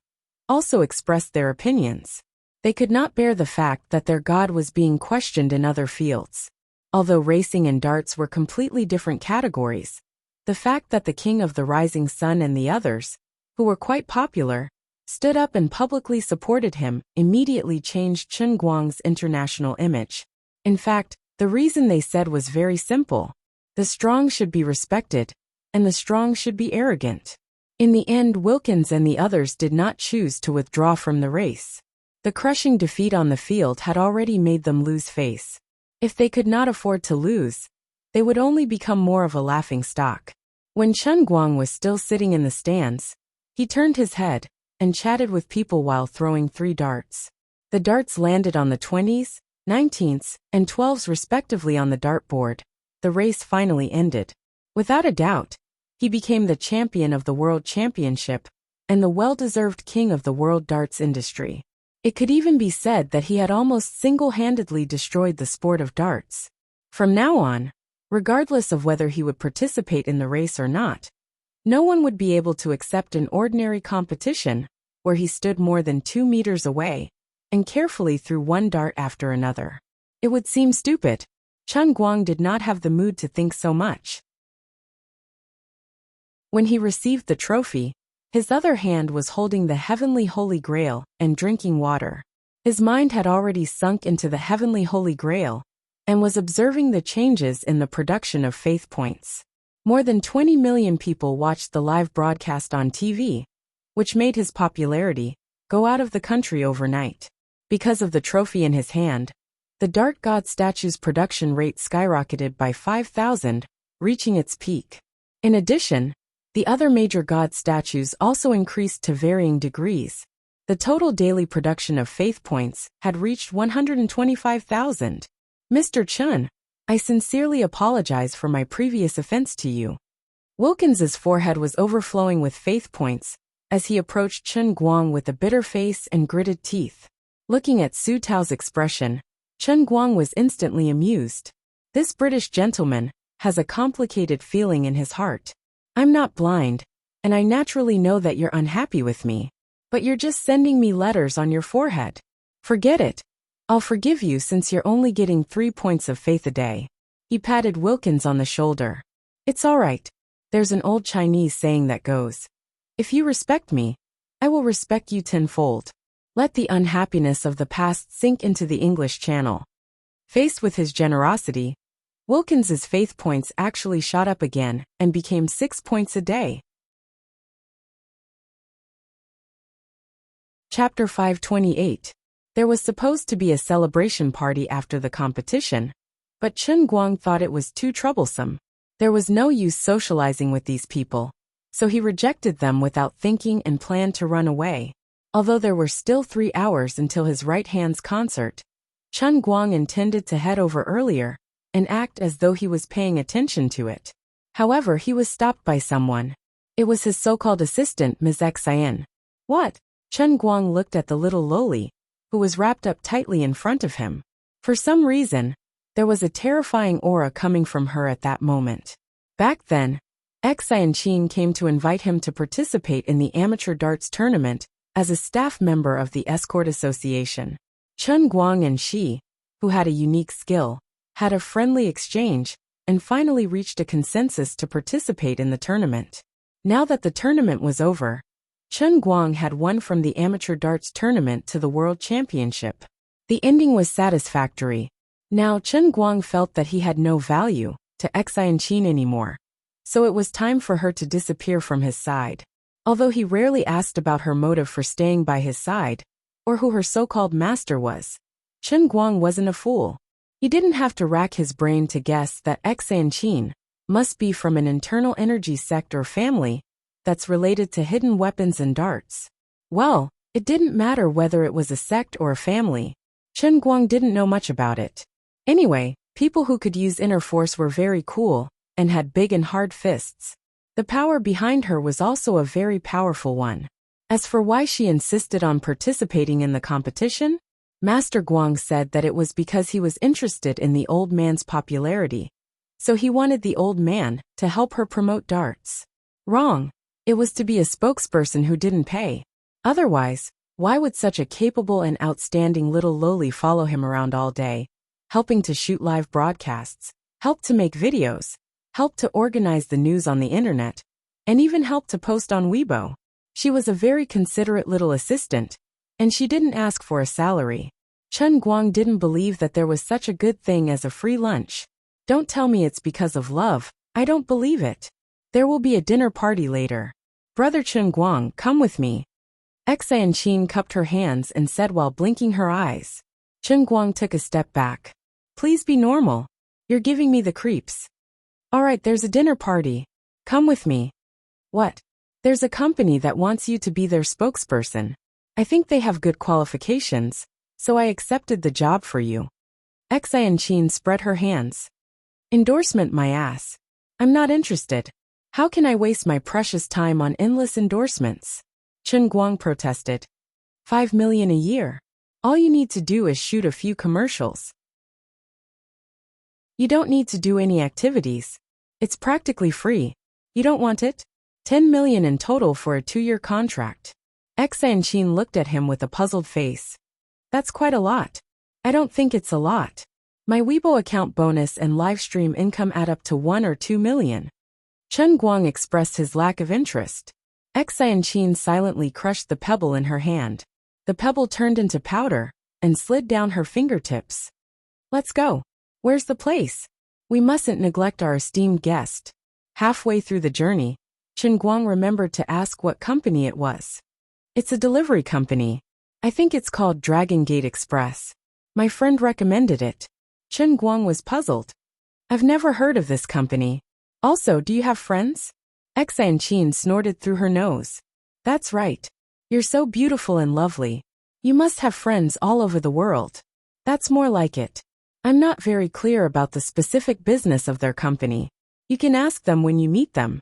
also expressed their opinions. They could not bear the fact that their god was being questioned in other fields. Although racing and darts were completely different categories, the fact that the King of the Rising Sun and the others, who were quite popular, stood up and publicly supported him, immediately changed Chen Guang's international image. In fact, the reason they said was very simple. The strong should be respected, and the strong should be arrogant. In the end, Wilkins and the others did not choose to withdraw from the race. The crushing defeat on the field had already made them lose face. If they could not afford to lose, they would only become more of a laughing stock. When Chen Guang was still sitting in the stands, he turned his head and chatted with people while throwing 3 darts. The darts landed on the 20s, 19s, and 12s respectively on the dartboard. The race finally ended. Without a doubt, he became the champion of the World Championship and the well-deserved king of the world darts industry. It could even be said that he had almost single-handedly destroyed the sport of darts. From now on, regardless of whether he would participate in the race or not, no one would be able to accept an ordinary competition where he stood more than 2 meters away and carefully threw one dart after another. It would seem stupid. Chen Guang did not have the mood to think so much. When he received the trophy, his other hand was holding the heavenly Holy Grail and drinking water. His mind had already sunk into the heavenly Holy Grail and was observing the changes in the production of faith points. More than 20 million people watched the live broadcast on TV, which made his popularity go out of the country overnight. Because of the trophy in his hand, the Dart God statue's production rate skyrocketed by 5,000, reaching its peak. In addition, the other major god statues also increased to varying degrees. The total daily production of faith points had reached 125,000. Mr. Chun, I sincerely apologize for my previous offense to you. Wilkins's forehead was overflowing with faith points as he approached Chun Guang with a bitter face and gritted teeth. Looking at Su Tao's expression, Chun Guang was instantly amused. This British gentleman has a complicated feeling in his heart. I'm not blind, and I naturally know that you're unhappy with me. But you're just sending me letters on your forehead. Forget it. I'll forgive you since you're only getting 3 points of faith a day. He patted Wilkins on the shoulder. It's all right. There's an old Chinese saying that goes, if you respect me, I will respect you tenfold. Let the unhappiness of the past sink into the English Channel. Faced with his generosity, Wilkins's faith points actually shot up again and became 6 points a day. Chapter 528. There was supposed to be a celebration party after the competition, but Chun Guang thought it was too troublesome. There was no use socializing with these people, so he rejected them without thinking and planned to run away. Although there were still 3 hours until his right hand's concert, Chun Guang intended to head over earlier and act as though he was paying attention to it. However, he was stopped by someone. It was his so-called assistant, Ms. Xian. What? Chun Guang looked at the little loli, who was wrapped up tightly in front of him. For some reason, there was a terrifying aura coming from her at that moment. Back then, Enchanting came to invite him to participate in the amateur darts tournament as a staff member of the Escort Association. Chun Guang and she, who had a unique skill, had a friendly exchange and finally reached a consensus to participate in the tournament. Now that the tournament was over, Chun Guang had won from the amateur darts tournament to the World Championship. The ending was satisfactory. Now Chun Guang felt that he had no value to Enchanting anymore, so it was time for her to disappear from his side. Although he rarely asked about her motive for staying by his side, or who her so-called master was, Chun Guang wasn't a fool. He didn't have to rack his brain to guess that Enchanting must be from an internal energy sect or family that's related to hidden weapons and darts. Well, it didn't matter whether it was a sect or a family. Chun Guang didn't know much about it. Anyway, people who could use inner force were very cool and had big and hard fists. The power behind her was also a very powerful one. As for why she insisted on participating in the competition, Master Guang said that it was because he was interested in the old man's popularity. So he wanted the old man to help her promote darts. Wrong. It was to be a spokesperson who didn't pay. Otherwise, why would such a capable and outstanding little loli follow him around all day, helping to shoot live broadcasts, help to make videos, help to organize the news on the internet, and even help to post on Weibo? She was a very considerate little assistant, and she didn't ask for a salary. Chun Guang didn't believe that there was such a good thing as a free lunch. Don't tell me it's because of love. I don't believe it. There will be a dinner party later. Brother Chun Guang, come with me. Enchanting cupped her hands and said while blinking her eyes. Chun Guang took a step back. Please be normal. You're giving me the creeps. All right, there's a dinner party. Come with me. What? There's a company that wants you to be their spokesperson. I think they have good qualifications, so I accepted the job for you. Enchanting spread her hands. Endorsement my ass. I'm not interested. How can I waste my precious time on endless endorsements? Chun Guang protested. 5 million a year. All you need to do is shoot a few commercials. You don't need to do any activities. It's practically free. You don't want it? 10 million in total for a 2-year contract. Enchanting looked at him with a puzzled face. That's quite a lot. I don't think it's a lot. My Weibo account bonus and livestream income add up to 1 or 2 million. Chen Guang expressed his lack of interest. Enchanting silently crushed the pebble in her hand. The pebble turned into powder and slid down her fingertips. Let's go. Where's the place? We mustn't neglect our esteemed guest. Halfway through the journey, Chen Guang remembered to ask what company it was. It's a delivery company. I think it's called Dragon Gate Express. My friend recommended it. Chen Guang was puzzled. I've never heard of this company. Also, do you have friends? Enchanting snorted through her nose. That's right. You're so beautiful and lovely. You must have friends all over the world. That's more like it. I'm not very clear about the specific business of their company. You can ask them when you meet them.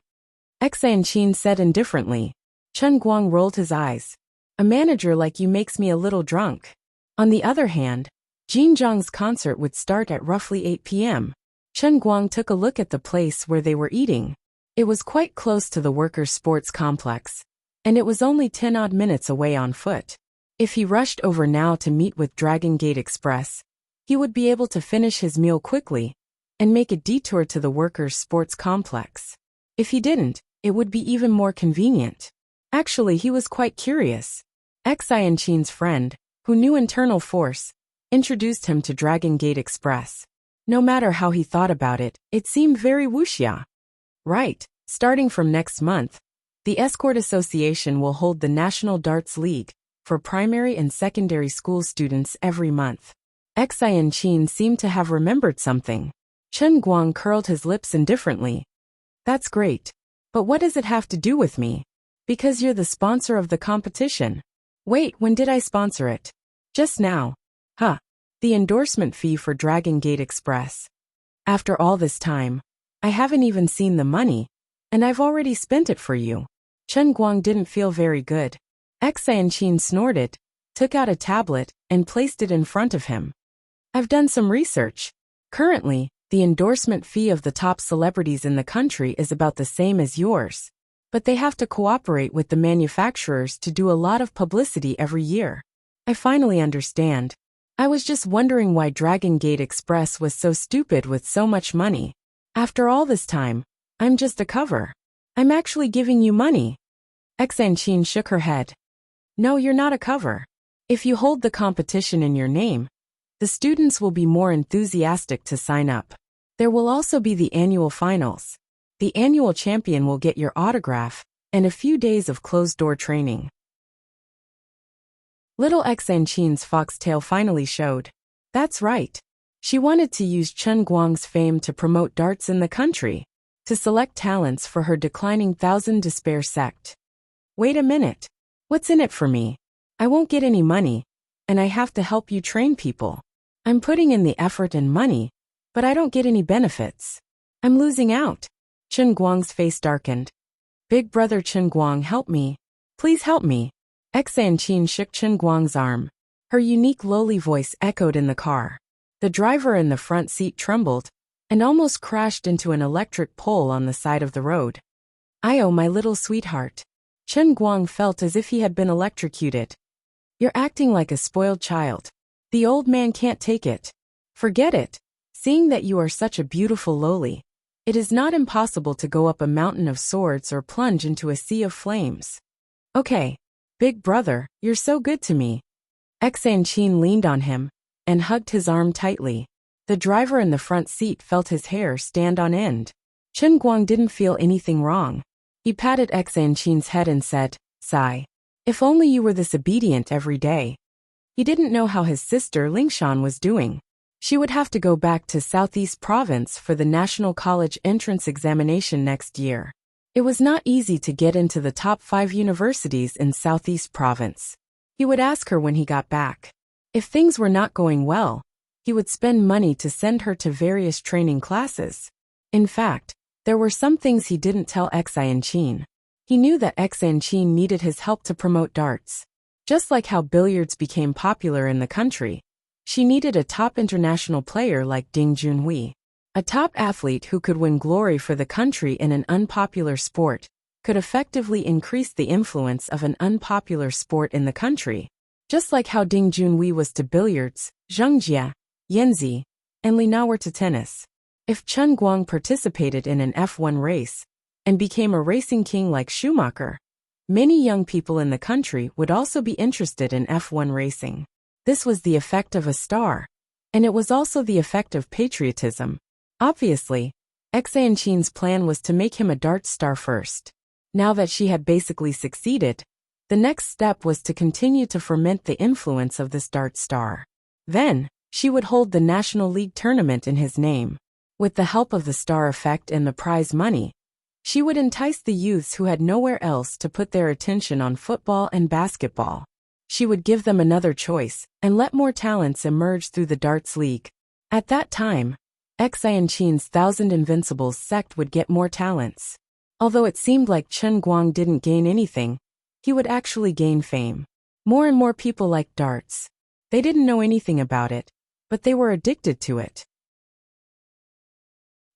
Enchanting said indifferently. Chen Guang rolled his eyes. A manager like you makes me a little drunk. On the other hand, Jin Zhang's concert would start at roughly 8 p.m. Chen Guang took a look at the place where they were eating. It was quite close to the workers' sports complex, and it was only 10 odd minutes away on foot. If he rushed over now to meet with Dragon Gate Express, he would be able to finish his meal quickly and make a detour to the workers' sports complex. If he didn't, it would be even more convenient. Actually, he was quite curious. Enchanting's friend, who knew internal force, introduced him to Dragon Gate Express. No matter how he thought about it, it seemed very wuxia. Right, starting from next month, the Escort Association will hold the National Darts League for primary and secondary school students every month. Enchanting seemed to have remembered something. Chen Guang curled his lips indifferently. That's great. But what does it have to do with me? Because you're the sponsor of the competition. Wait, when did I sponsor it? Just now. Huh. The endorsement fee for Dragon Gate Express. After all this time, I haven't even seen the money, and I've already spent it for you. Chen Guang didn't feel very good. Enchanting snorted, took out a tablet, and placed it in front of him. I've done some research. Currently, the endorsement fee of the top celebrities in the country is about the same as yours. But they have to cooperate with the manufacturers to do a lot of publicity every year. I finally understand. I was just wondering why Dragon Gate Express was so stupid with so much money. After all this time, I'm just a cover. I'm actually giving you money. Enchanting shook her head. No, you're not a cover. If you hold the competition in your name, the students will be more enthusiastic to sign up. There will also be the annual finals. The annual champion will get your autograph and a few days of closed-door training. Little Enchanting's foxtail finally showed. That's right. She wanted to use Chen Guang's fame to promote darts in the country, to select talents for her declining Thousand Despair sect. Wait a minute. What's in it for me? I won't get any money, and I have to help you train people. I'm putting in the effort and money, but I don't get any benefits. I'm losing out. Chen Guang's face darkened. Big brother Chen Guang, help me. Please help me. Enchanting shook Chen Guang's arm. Her unique lowly voice echoed in the car. The driver in the front seat trembled and almost crashed into an electric pole on the side of the road. "Oh, my little sweetheart." Chen Guang felt as if he had been electrocuted. "You're acting like a spoiled child. The old man can't take it." "Forget it. Seeing that you are such a beautiful loli, it is not impossible to go up a mountain of swords or plunge into a sea of flames." "Okay. Big brother, you're so good to me." Enchanting leaned on him and hugged his arm tightly. The driver in the front seat felt his hair stand on end. Chen Guang didn't feel anything wrong. He patted Enchanting's head and said, "Sigh. If only you were this obedient every day." He didn't know how his sister Lingshan was doing. She would have to go back to Southeast Province for the National College entrance examination next year. It was not easy to get into the top 5 universities in Southeast Province. He would ask her when he got back. If things were not going well, he would spend money to send her to various training classes. In fact, there were some things he didn't tell Enchanting. He knew that Enchanting needed his help to promote darts. Just like how billiards became popular in the country, she needed a top international player like Ding Junhui. A top athlete who could win glory for the country in an unpopular sport could effectively increase the influence of an unpopular sport in the country. Just like how Ding Junhui was to billiards, Zheng Jia, Yanzi, and Li Na were to tennis. If Chen Guang participated in an F1 race, and became a racing king like Schumacher. Many young people in the country would also be interested in F1 racing. This was the effect of a star. And it was also the effect of patriotism. Obviously, Enchanting's plan was to make him a darts star first. Now that she had basically succeeded, the next step was to continue to ferment the influence of this darts star. Then, she would hold the National League tournament in his name. With the help of the star effect and the prize money, she would entice the youths who had nowhere else to put their attention on football and basketball. She would give them another choice and let more talents emerge through the darts league. At that time, Enchanting's Thousand Invincibles sect would get more talents. Although it seemed like Chen Guang didn't gain anything, he would actually gain fame. More and more people liked darts. They didn't know anything about it, but they were addicted to it.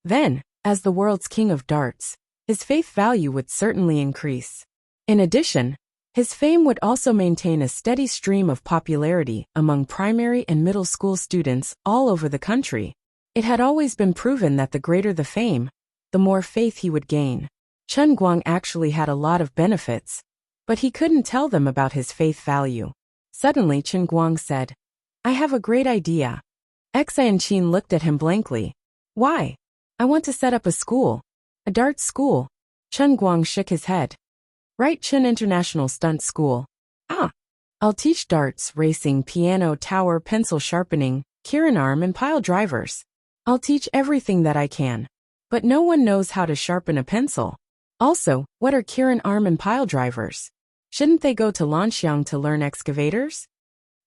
Then, as the world's king of darts, his faith value would certainly increase. In addition, his fame would also maintain a steady stream of popularity among primary and middle school students all over the country. It had always been proven that the greater the fame, the more faith he would gain. Chen Guang actually had a lot of benefits, but he couldn't tell them about his faith value. Suddenly Chen Guang said, "I have a great idea." Enchanting looked at him blankly. "Why?" "I want to set up a school. A darts school." Chen Guang shook his head. "Right, Chen International Stunt School." "Ah. I'll teach darts, racing, piano, tower, pencil sharpening, Kirin arm and pile drivers. I'll teach everything that I can. But no one knows how to sharpen a pencil. Also, what are Kirin arm and pile drivers? Shouldn't they go to Lanxiang to learn excavators?"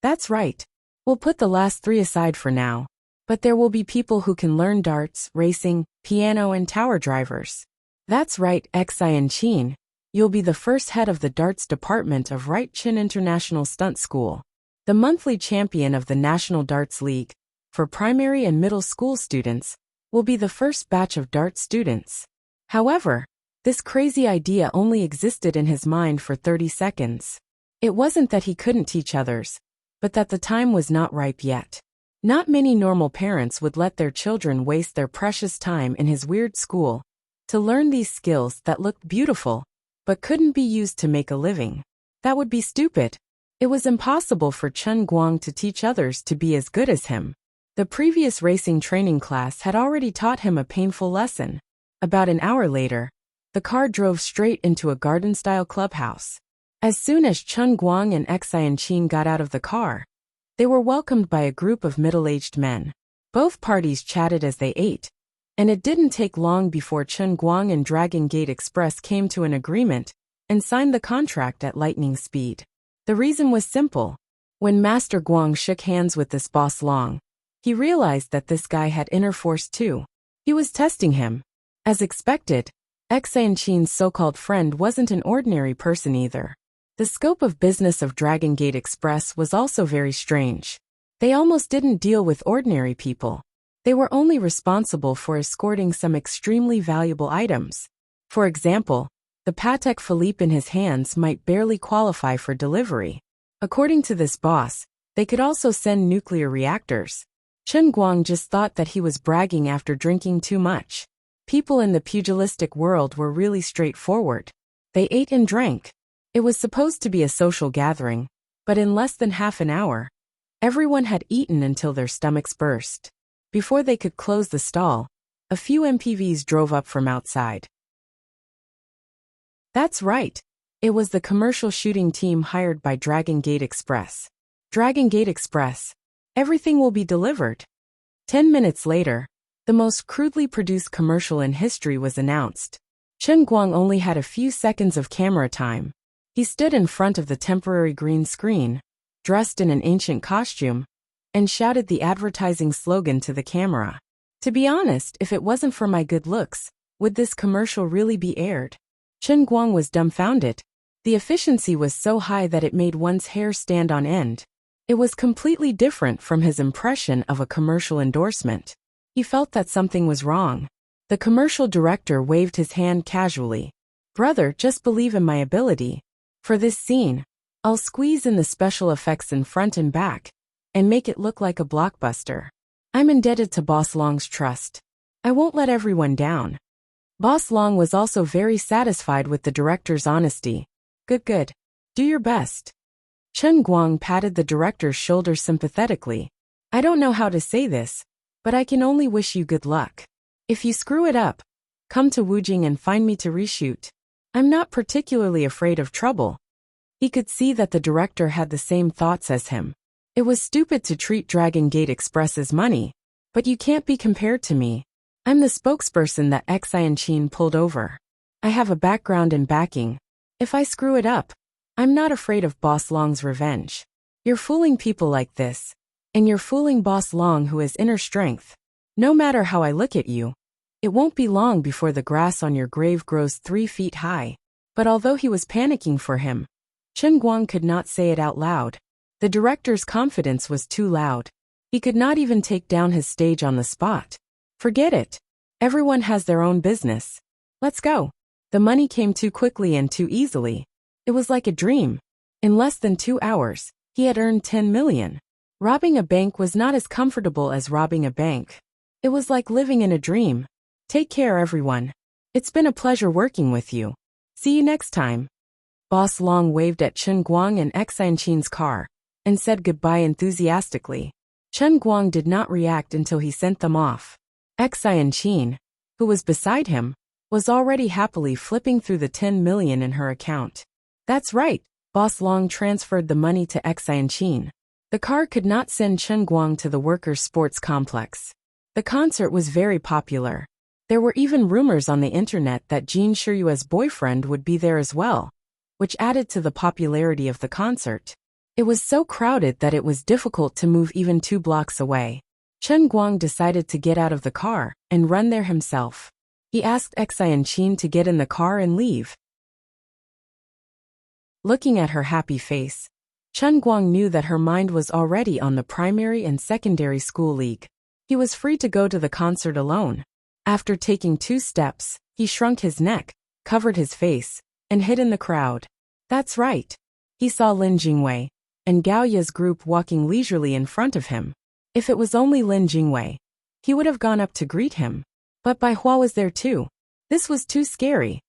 "That's right. We'll put the last three aside for now. But there will be people who can learn darts, racing, piano and tower drivers." "That's right, Enchanting. You'll be the first head of the darts department of Right Chin International Stunt School, the monthly champion of the National Darts League. For primary and middle school students, will be the first batch of darts students." However, this crazy idea only existed in his mind for 30 seconds. It wasn't that he couldn't teach others, but that the time was not ripe yet. Not many normal parents would let their children waste their precious time in his weird school to learn these skills that looked beautiful, but couldn't be used to make a living. That would be stupid. It was impossible for Chen Guang to teach others to be as good as him. The previous racing training class had already taught him a painful lesson. About an hour later, the car drove straight into a garden-style clubhouse. As soon as Chen Guang and Enchanting got out of the car, they were welcomed by a group of middle-aged men. Both parties chatted as they ate, and it didn't take long before Chen Guang and Dragon Gate Express came to an agreement and signed the contract at lightning speed. The reason was simple. When Master Guang shook hands with this boss Long, he realized that this guy had inner force too. He was testing him. As expected, Enchanting's so-called friend wasn't an ordinary person either. The scope of business of Dragon Gate Express was also very strange. They almost didn't deal with ordinary people. They were only responsible for escorting some extremely valuable items. For example, the Patek Philippe in his hands might barely qualify for delivery. According to this boss, they could also send nuclear reactors. Chen Guang just thought that he was bragging after drinking too much. People in the pugilistic world were really straightforward. They ate and drank. It was supposed to be a social gathering, but in less than half an hour, everyone had eaten until their stomachs burst. Before they could close the stall, a few MPVs drove up from outside. That's right. It was the commercial shooting team hired by Dragon Gate Express. Dragon Gate Express. Everything will be delivered. 10 minutes later, the most crudely produced commercial in history was announced. Chen Guang only had a few seconds of camera time. He stood in front of the temporary green screen, dressed in an ancient costume, and shouted the advertising slogan to the camera. To be honest, if it wasn't for my good looks, would this commercial really be aired? Chen Guang was dumbfounded. The efficiency was so high that it made one's hair stand on end. It was completely different from his impression of a commercial endorsement. He felt that something was wrong. The commercial director waved his hand casually. "Brother, just believe in my ability. For this scene, I'll squeeze in the special effects in front and back, and make it look like a blockbuster. I'm indebted to Boss Long's trust. I won't let everyone down." Boss Long was also very satisfied with the director's honesty. Good. Do your best. Chen Guang patted the director's shoulder sympathetically. I don't know how to say this, but I can only wish you good luck. If you screw it up, come to Wujing and find me to reshoot. I'm not particularly afraid of trouble. He could see that the director had the same thoughts as him. It was stupid to treat Dragon Gate Express as money, but you can't be compared to me. I'm the spokesperson that Enchanting pulled over. I have a background in backing. If I screw it up, I'm not afraid of Boss Long's revenge. You're fooling people like this, and you're fooling Boss Long who has inner strength. No matter how I look at you, it won't be long before the grass on your grave grows 3 feet high. But although he was panicking for him, Chen Guang could not say it out loud. The director's confidence was too loud. He could not even take down his stage on the spot. Forget it. Everyone has their own business. Let's go. The money came too quickly and too easily. It was like a dream. In less than 2 hours, he had earned 10 million. Robbing a bank was not as comfortable as robbing a bank. It was like living in a dream. Take care, everyone. It's been a pleasure working with you. See you next time. Boss Long waved at Chen Guang and Enchanting's car and said goodbye enthusiastically. Chen Guang did not react until he sent them off. Enchanting, who was beside him, was already happily flipping through the 10 million in her account. That's right, Boss Long transferred the money to Enchanting. The car could not send Chen Guang to the workers' sports complex. The concert was very popular. There were even rumors on the internet that Jin Shiyue's boyfriend would be there as well, which added to the popularity of the concert. It was so crowded that it was difficult to move even 2 blocks away. Chen Guang decided to get out of the car and run there himself. He asked Enchanting to get in the car and leave. Looking at her happy face, Chen Guang knew that her mind was already on the primary and secondary school league. He was free to go to the concert alone. After taking 2 steps, he shrunk his neck, covered his face, and hid in the crowd. That's right. He saw Lin Jingwei and Gao Ya's group walking leisurely in front of him. If it was only Lin Jingwei, he would have gone up to greet him. But Bai Hua was there too. This was too scary.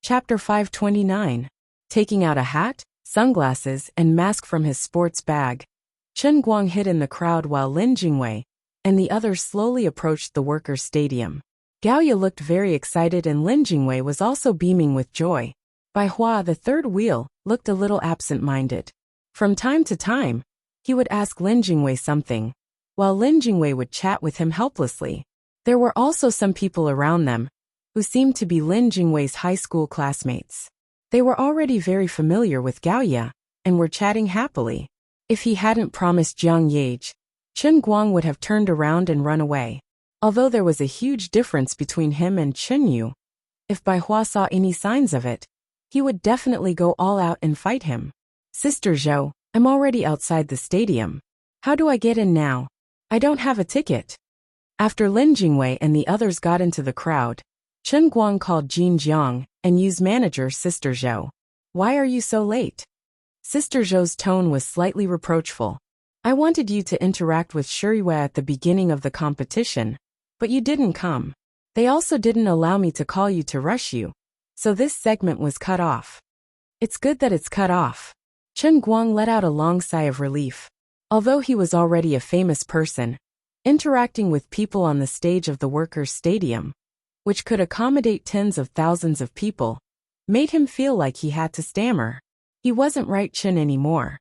Chapter 529. Taking out a hat, sunglasses, and mask from his sports bag, Chen Guang hid in the crowd while Lin Jingwei and the others slowly approached the workers' stadium. Gao Ya looked very excited and Lin Jingwei was also beaming with joy. Bai Hua, the third wheel, looked a little absent-minded. From time to time, he would ask Lin Jingwei something, while Lin Jingwei would chat with him helplessly. There were also some people around them, who seemed to be Lin Jingwei's high school classmates. They were already very familiar with Gao Ya, and were chatting happily. If he hadn't promised Jiang Yage, Chen Guang would have turned around and run away. Although there was a huge difference between him and Chen Yu, if Bai Hua saw any signs of it, he would definitely go all out and fight him. Sister Zhou, I'm already outside the stadium. How do I get in now? I don't have a ticket. After Lin Jingwei and the others got into the crowd, Chen Guang called Jin Jiang and Yu's manager Sister Zhou. Why are you so late? Sister Zhou's tone was slightly reproachful. I wanted you to interact with Shiyue at the beginning of the competition, but you didn't come. They also didn't allow me to call you to rush you, so this segment was cut off. It's good that it's cut off. Chen Guang let out a long sigh of relief. Although he was already a famous person, interacting with people on the stage of the workers' stadium, which could accommodate tens of thousands of people, made him feel like he had to stammer. He wasn't right Chen anymore.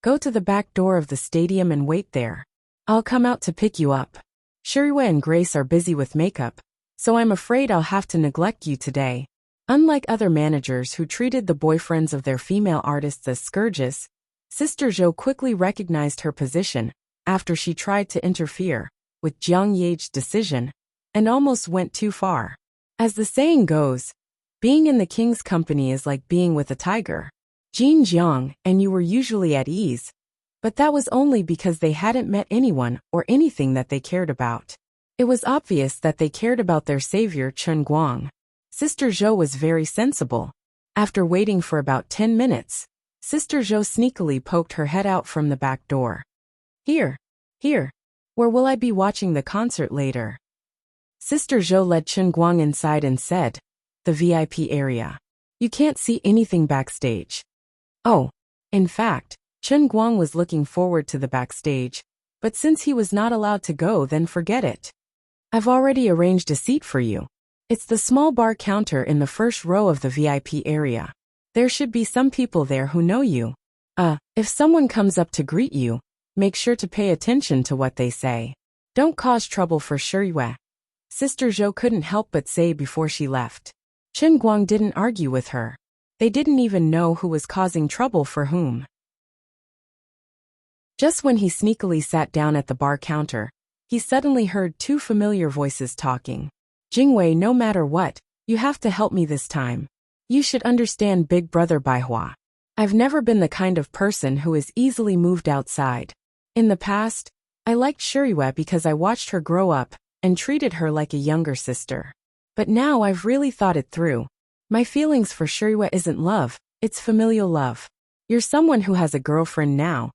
Go to the back door of the stadium and wait there. I'll come out to pick you up. Shiyue and Grace are busy with makeup, so I'm afraid I'll have to neglect you today. Unlike other managers who treated the boyfriends of their female artists as scourges, Sister Zhou quickly recognized her position after she tried to interfere with Jiang Yage's decision and almost went too far. As the saying goes, being in the king's company is like being with a tiger. Jin Jiang and you were usually at ease, but that was only because they hadn't met anyone or anything that they cared about. It was obvious that they cared about their savior Chen Guang. Sister Zhou was very sensible. After waiting for about 10 minutes, Sister Zhou sneakily poked her head out from the back door. Here. Where will I be watching the concert later? Sister Zhou led Chen Guang inside and said, the VIP area. You can't see anything backstage. Oh, in fact, Chen Guang was looking forward to the backstage, but since he was not allowed to go, then forget it. I've already arranged a seat for you. It's the small bar counter in the first row of the VIP area. There should be some people there who know you. If someone comes up to greet you, make sure to pay attention to what they say. Don't cause trouble for Shiyue. Sister Zhou couldn't help but say before she left. Chen Guang didn't argue with her. They didn't even know who was causing trouble for whom. Just when he sneakily sat down at the bar counter, he suddenly heard two familiar voices talking. Jingwei, no matter what, you have to help me this time. You should understand, big brother Baihua. I've never been the kind of person who is easily moved outside. In the past, I liked Shiyue because I watched her grow up and treated her like a younger sister. But now I've really thought it through. My feelings for Shiyue isn't love, it's familial love. You're someone who has a girlfriend now,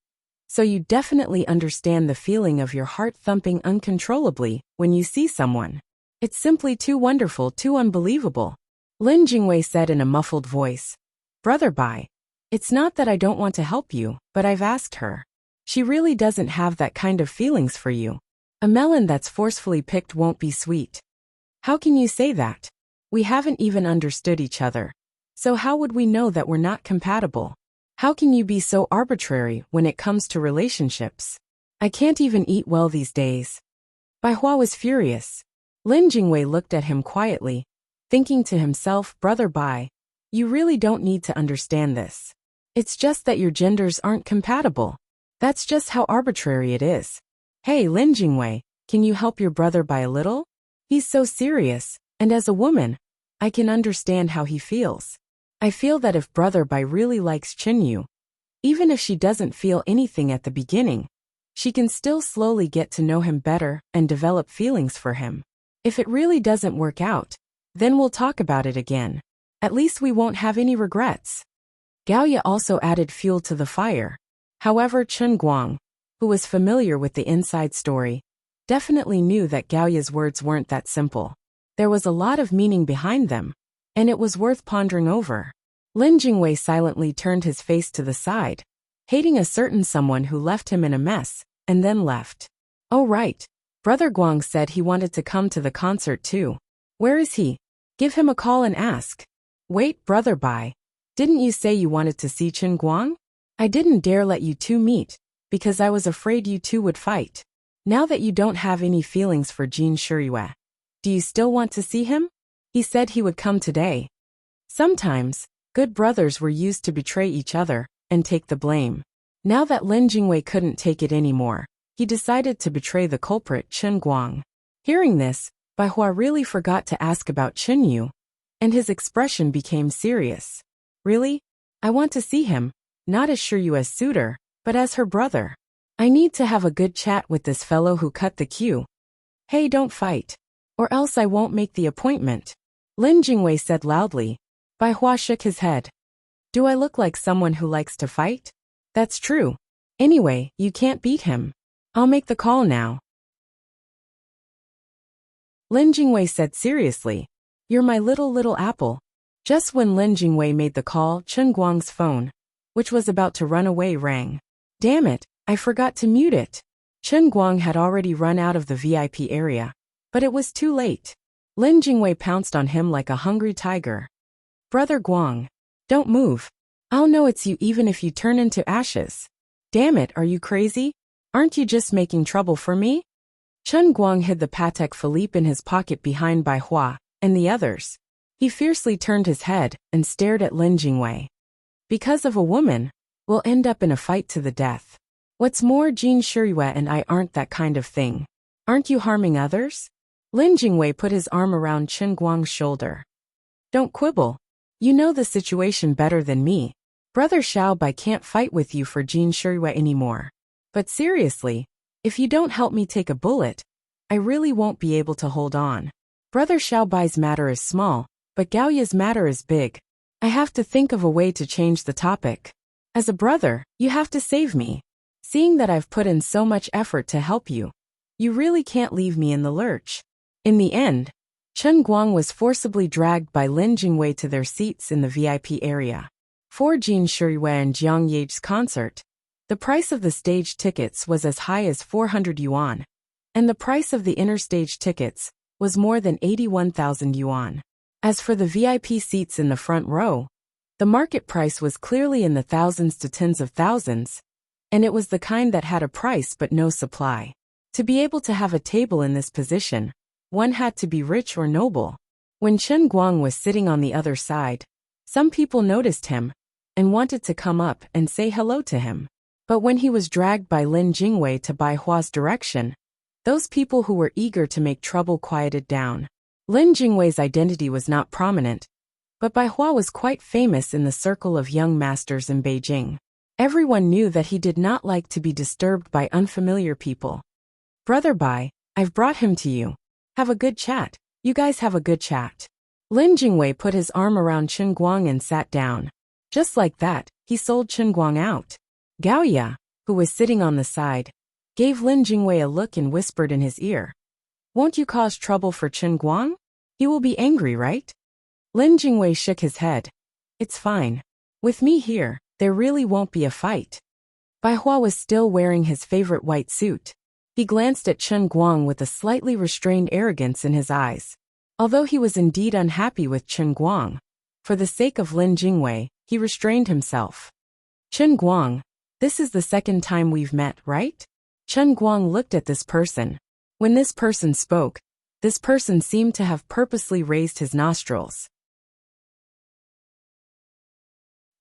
so you definitely understand the feeling of your heart thumping uncontrollably when you see someone. It's simply too wonderful, too unbelievable. Lin Jingwei said in a muffled voice. Brother Bai, it's not that I don't want to help you, but I've asked her. She really doesn't have that kind of feelings for you. A melon that's forcefully picked won't be sweet. How can you say that? We haven't even understood each other. So how would we know that we're not compatible? How can you be so arbitrary when it comes to relationships? I can't even eat well these days. Bai Hua was furious. Lin Jingwei looked at him quietly, thinking to himself, Brother Bai, you really don't need to understand this. It's just that your genders aren't compatible. That's just how arbitrary it is. Hey Lin Jingwei, can you help your brother Bai a little? He's so serious, and as a woman, I can understand how he feels. I feel that if Brother Bai really likes Chinyu, even if she doesn't feel anything at the beginning, she can still slowly get to know him better and develop feelings for him. If it really doesn't work out, then we'll talk about it again. At least we won't have any regrets. Gaoye also added fuel to the fire. However, Chen Guang, who was familiar with the inside story, definitely knew that Gaoye's words weren't that simple. There was a lot of meaning behind them, and it was worth pondering over. Lin Jingwei silently turned his face to the side, hating a certain someone who left him in a mess, and then left. Oh right, Brother Guang said he wanted to come to the concert too. Where is he? Give him a call and ask. Wait, Brother Bai, didn't you say you wanted to see Chen Guang? I didn't dare let you two meet, because I was afraid you two would fight. Now that you don't have any feelings for Jin Shiyue, do you still want to see him? He said he would come today. Sometimes, good brothers were used to betray each other and take the blame. Now that Lin Jingwei couldn't take it anymore, he decided to betray the culprit Chen Guang. Hearing this, Bai Hua really forgot to ask about Chinyu, and his expression became serious. Really? I want to see him, not as Shiyue's suitor, but as her brother. I need to have a good chat with this fellow who cut the queue. Hey, don't fight, or else I won't make the appointment. Lin Jingwei said loudly. Bai Hua shook his head. Do I look like someone who likes to fight? That's true. Anyway, you can't beat him. I'll make the call now. Lin Jingwei said seriously. You're my little apple. Just when Lin Jingwei made the call, Chen Guang's phone, which was about to run away, rang. Damn it, I forgot to mute it. Chen Guang had already run out of the VIP area, but it was too late. Lin Jingwei pounced on him like a hungry tiger. Brother Guang, don't move. I'll know it's you even if you turn into ashes. Damn it, are you crazy? Aren't you just making trouble for me? Chen Guang hid the Patek Philippe in his pocket behind Bai Hua and the others. He fiercely turned his head and stared at Lin Jingwei. Because of a woman, we'll end up in a fight to the death. What's more, Jin Shiyue and I aren't that kind of thing. Aren't you harming others? Lin Jingwei put his arm around Chen Guang's shoulder. Don't quibble. You know the situation better than me. Brother Xiao Bai can't fight with you for Jin Shiyue anymore. But seriously, if you don't help me take a bullet, I really won't be able to hold on. Brother Xiao Bai's matter is small, but Gaoye's matter is big. I have to think of a way to change the topic. As a brother, you have to save me. Seeing that I've put in so much effort to help you, You really can't leave me in the lurch. In the end, Chen Guang was forcibly dragged by Lin Jingwei to their seats in the VIP area. For Jin Shiyue and Jiang Ye's concert, the price of the stage tickets was as high as 400 yuan, and the price of the inner stage tickets was more than 81,000 yuan. As for the VIP seats in the front row, the market price was clearly in the thousands to tens of thousands, and it was the kind that had a price but no supply. To be able to have a table in this position, one had to be rich or noble. When Chen Guang was sitting on the other side, some people noticed him and wanted to come up and say hello to him. But when he was dragged by Lin Jingwei to Bai Hua's direction, those people who were eager to make trouble quieted down. Lin Jingwei's identity was not prominent, but Bai Hua was quite famous in the circle of young masters in Beijing. Everyone knew that he did not like to be disturbed by unfamiliar people. Brother Bai, I've brought him to you. Have a good chat. You guys have a good chat. Lin Jingwei put his arm around Chen Guang and sat down. Just like that, he sold Chen Guang out. Gaoya, who was sitting on the side, gave Lin Jingwei a look and whispered in his ear. Won't you cause trouble for Chen Guang? He will be angry, right? Lin Jingwei shook his head. It's fine. With me here, there really won't be a fight. Bai Hua was still wearing his favorite white suit. He glanced at Chen Guang with a slightly restrained arrogance in his eyes. Although he was indeed unhappy with Chen Guang, for the sake of Lin Jingwei, he restrained himself. Chen Guang, this is the second time we've met, right? Chen Guang looked at this person. When this person spoke, this person seemed to have purposely raised his nostrils.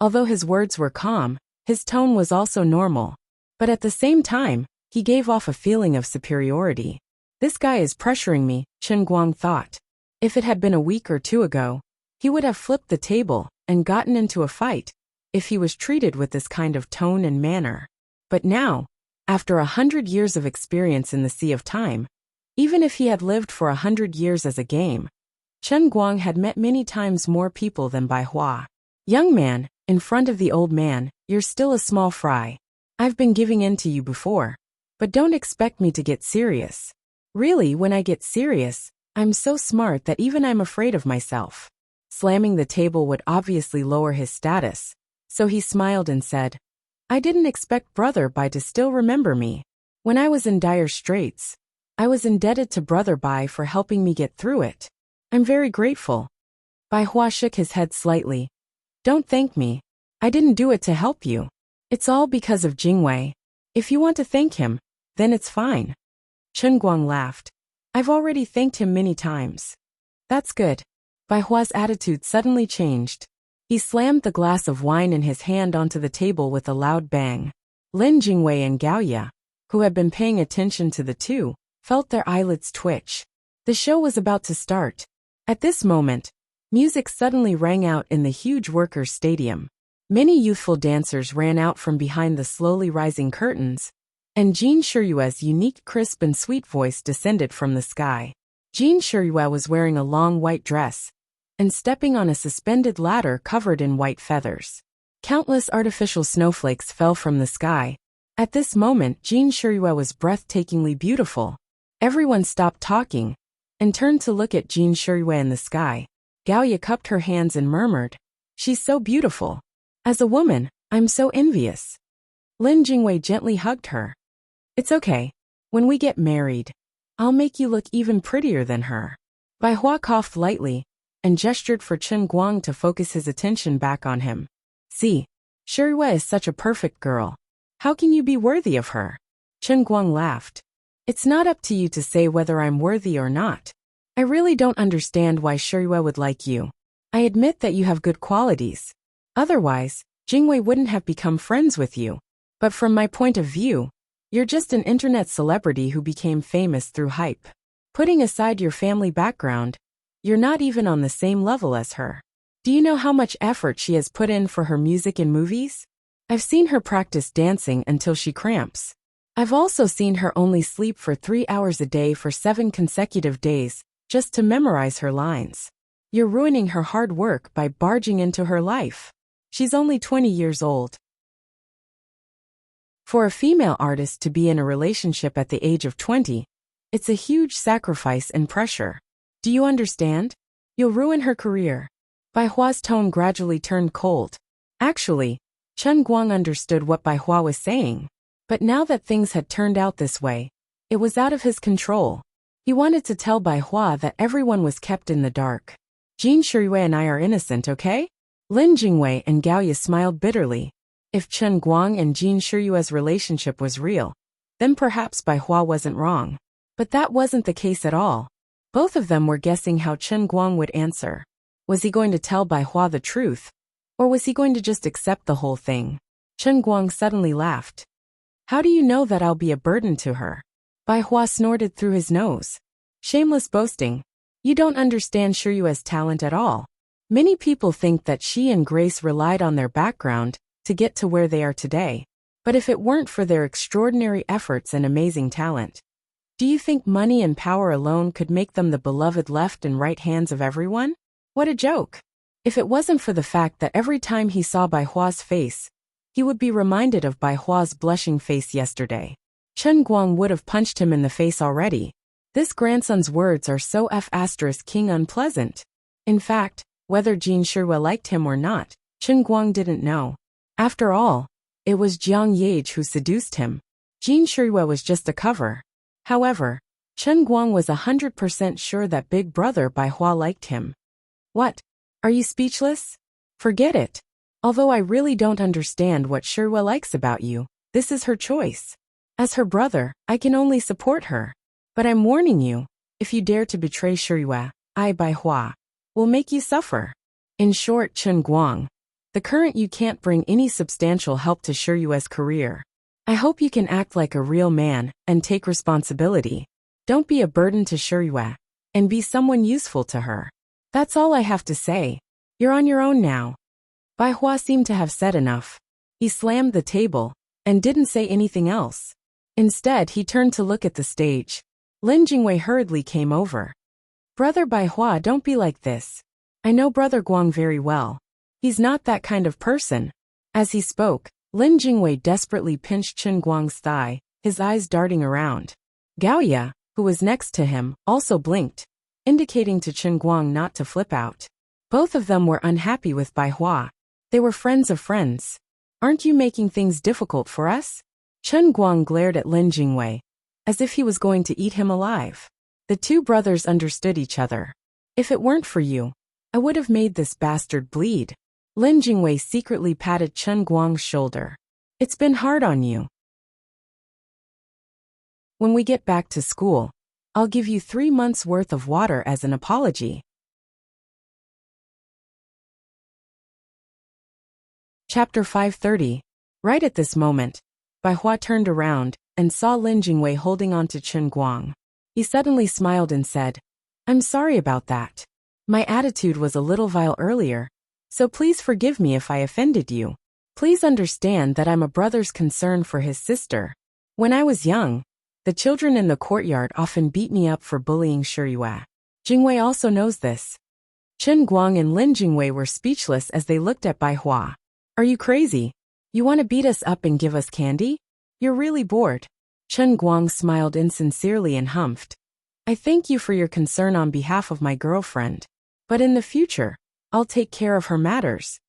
Although his words were calm, his tone was also normal. But at the same time, he gave off a feeling of superiority. This guy is pressuring me, Chen Guang thought. If it had been a week or two ago, he would have flipped the table and gotten into a fight if he was treated with this kind of tone and manner. But now, after 100 years of experience in the sea of time, even if he had lived for 100 years as a game, Chen Guang had met many times more people than Bai Hua. Young man, in front of the old man, you're still a small fry. I've been giving in to you before, but don't expect me to get serious. Really, when I get serious, I'm so smart that even I'm afraid of myself. Slamming the table would obviously lower his status, so he smiled and said, I didn't expect Brother Bai to still remember me. When I was in dire straits, I was indebted to Brother Bai for helping me get through it. I'm very grateful. Bai Hua shook his head slightly. Don't thank me. I didn't do it to help you. It's all because of Jingwei. If you want to thank him, then it's fine. Chen Guang laughed. I've already thanked him many times. That's good. Bai Hua's attitude suddenly changed. He slammed the glass of wine in his hand onto the table with a loud bang. Lin Jingwei and Gaoya, who had been paying attention to the two, felt their eyelids twitch. The show was about to start. At this moment, music suddenly rang out in the huge workers' stadium. Many youthful dancers ran out from behind the slowly rising curtains, and Jin Shiyue's unique crisp and sweet voice descended from the sky. Jin Shiyue was wearing a long white dress and stepping on a suspended ladder covered in white feathers. Countless artificial snowflakes fell from the sky. At this moment, Jin Shiyue was breathtakingly beautiful. Everyone stopped talking and turned to look at Jin Shiyue in the sky. Gaoya cupped her hands and murmured, She's so beautiful. As a woman, I'm so envious. Lin Jingwei gently hugged her. It's okay. When we get married, I'll make you look even prettier than her. Bai Hua coughed lightly and gestured for Chen Guang to focus his attention back on him. See, Shiyue is such a perfect girl. How can you be worthy of her? Chen Guang laughed. It's not up to you to say whether I'm worthy or not. I really don't understand why Shiyue would like you. I admit that you have good qualities. Otherwise, Jingwei wouldn't have become friends with you. But from my point of view, you're just an internet celebrity who became famous through hype. Putting aside your family background, you're not even on the same level as her. Do you know how much effort she has put in for her music and movies? I've seen her practice dancing until she cramps. I've also seen her only sleep for 3 hours a day for 7 consecutive days, just to memorize her lines. You're ruining her hard work by barging into her life. She's only 20 years old. For a female artist to be in a relationship at the age of 20 It's a huge sacrifice and pressure. Do you understand? You'll ruin her career. Bai Hua's tone gradually turned cold. Actually, Chen Guang understood what Bai Hua was saying. But now that things had turned out this way, it was out of his control. He wanted to tell Bai Hua that everyone was kept in the dark. Jin Shiyue and I are innocent, okay? Lin Jingwei and Gao Ye smiled bitterly. If Chen Guang and Jin Shiyue's relationship was real, then perhaps Bai Hua wasn't wrong. But that wasn't the case at all. Both of them were guessing how Chen Guang would answer. Was he going to tell Bai Hua the truth? Or was he going to just accept the whole thing? Chen Guang suddenly laughed. How do you know that I'll be a burden to her? Bai Hua snorted through his nose. Shameless boasting. You don't understand Shiyue's talent at all. Many people think that she and Grace relied on their background to get to where they are today. But if it weren't for their extraordinary efforts and amazing talent, do you think money and power alone could make them the beloved left and right hands of everyone? What a joke. If it wasn't for the fact that every time he saw Bai Hua's face, he would be reminded of Bai Hua's blushing face yesterday. Chen Guang would have punched him in the face already. This grandson's words are so *king unpleasant. In fact, whether Jin Shiyue liked him or not, Chen Guang didn't know. After all, it was Jiang Yage who seduced him. Jin Shiyue was just a cover. However, Chen Guang was 100% sure that big brother Bai Hua liked him. What? Are you speechless? Forget it. Although I really don't understand what Shiyue likes about you, this is her choice. As her brother, I can only support her. But I'm warning you, if you dare to betray Shiyue, I, Bai Hua, will make you suffer. In short, Chen Guang, the current you can't bring any substantial help to Shiyue's career. I hope you can act like a real man and take responsibility. Don't be a burden to Shiyue, and be someone useful to her. That's all I have to say. You're on your own now. Bai Hua seemed to have said enough. He slammed the table and didn't say anything else. Instead, he turned to look at the stage. Lin Jingwei hurriedly came over. Brother Bai Hua, don't be like this. I know Brother Guang very well. He's not that kind of person. As he spoke, Lin Jingwei desperately pinched Chen Guang's thigh, his eyes darting around. Gao Ye, who was next to him, also blinked, indicating to Chen Guang not to flip out. Both of them were unhappy with Bai Hua. They were friends of friends. Aren't you making things difficult for us? Chen Guang glared at Lin Jingwei, as if he was going to eat him alive. The two brothers understood each other. If it weren't for you, I would have made this bastard bleed. Lin Jingwei secretly patted Chen Guang's shoulder. It's been hard on you. When we get back to school, I'll give you 3 months' worth of water as an apology. Chapter 530. Right at this moment, Bai Hua turned around and saw Lin Jingwei holding on to Chen Guang. He suddenly smiled and said, I'm sorry about that. My attitude was a little vile earlier, so please forgive me if I offended you. Please understand that I'm a brother's concern for his sister. When I was young, the children in the courtyard often beat me up for bullying Shiyue. Jingwei also knows this. Chen Guang and Lin Jingwei were speechless as they looked at Bai Hua. Are you crazy? You want to beat us up and give us candy? You're really bored. Chen Guang smiled insincerely and humphed. I thank you for your concern on behalf of my girlfriend. But in the future, I'll take care of her matters.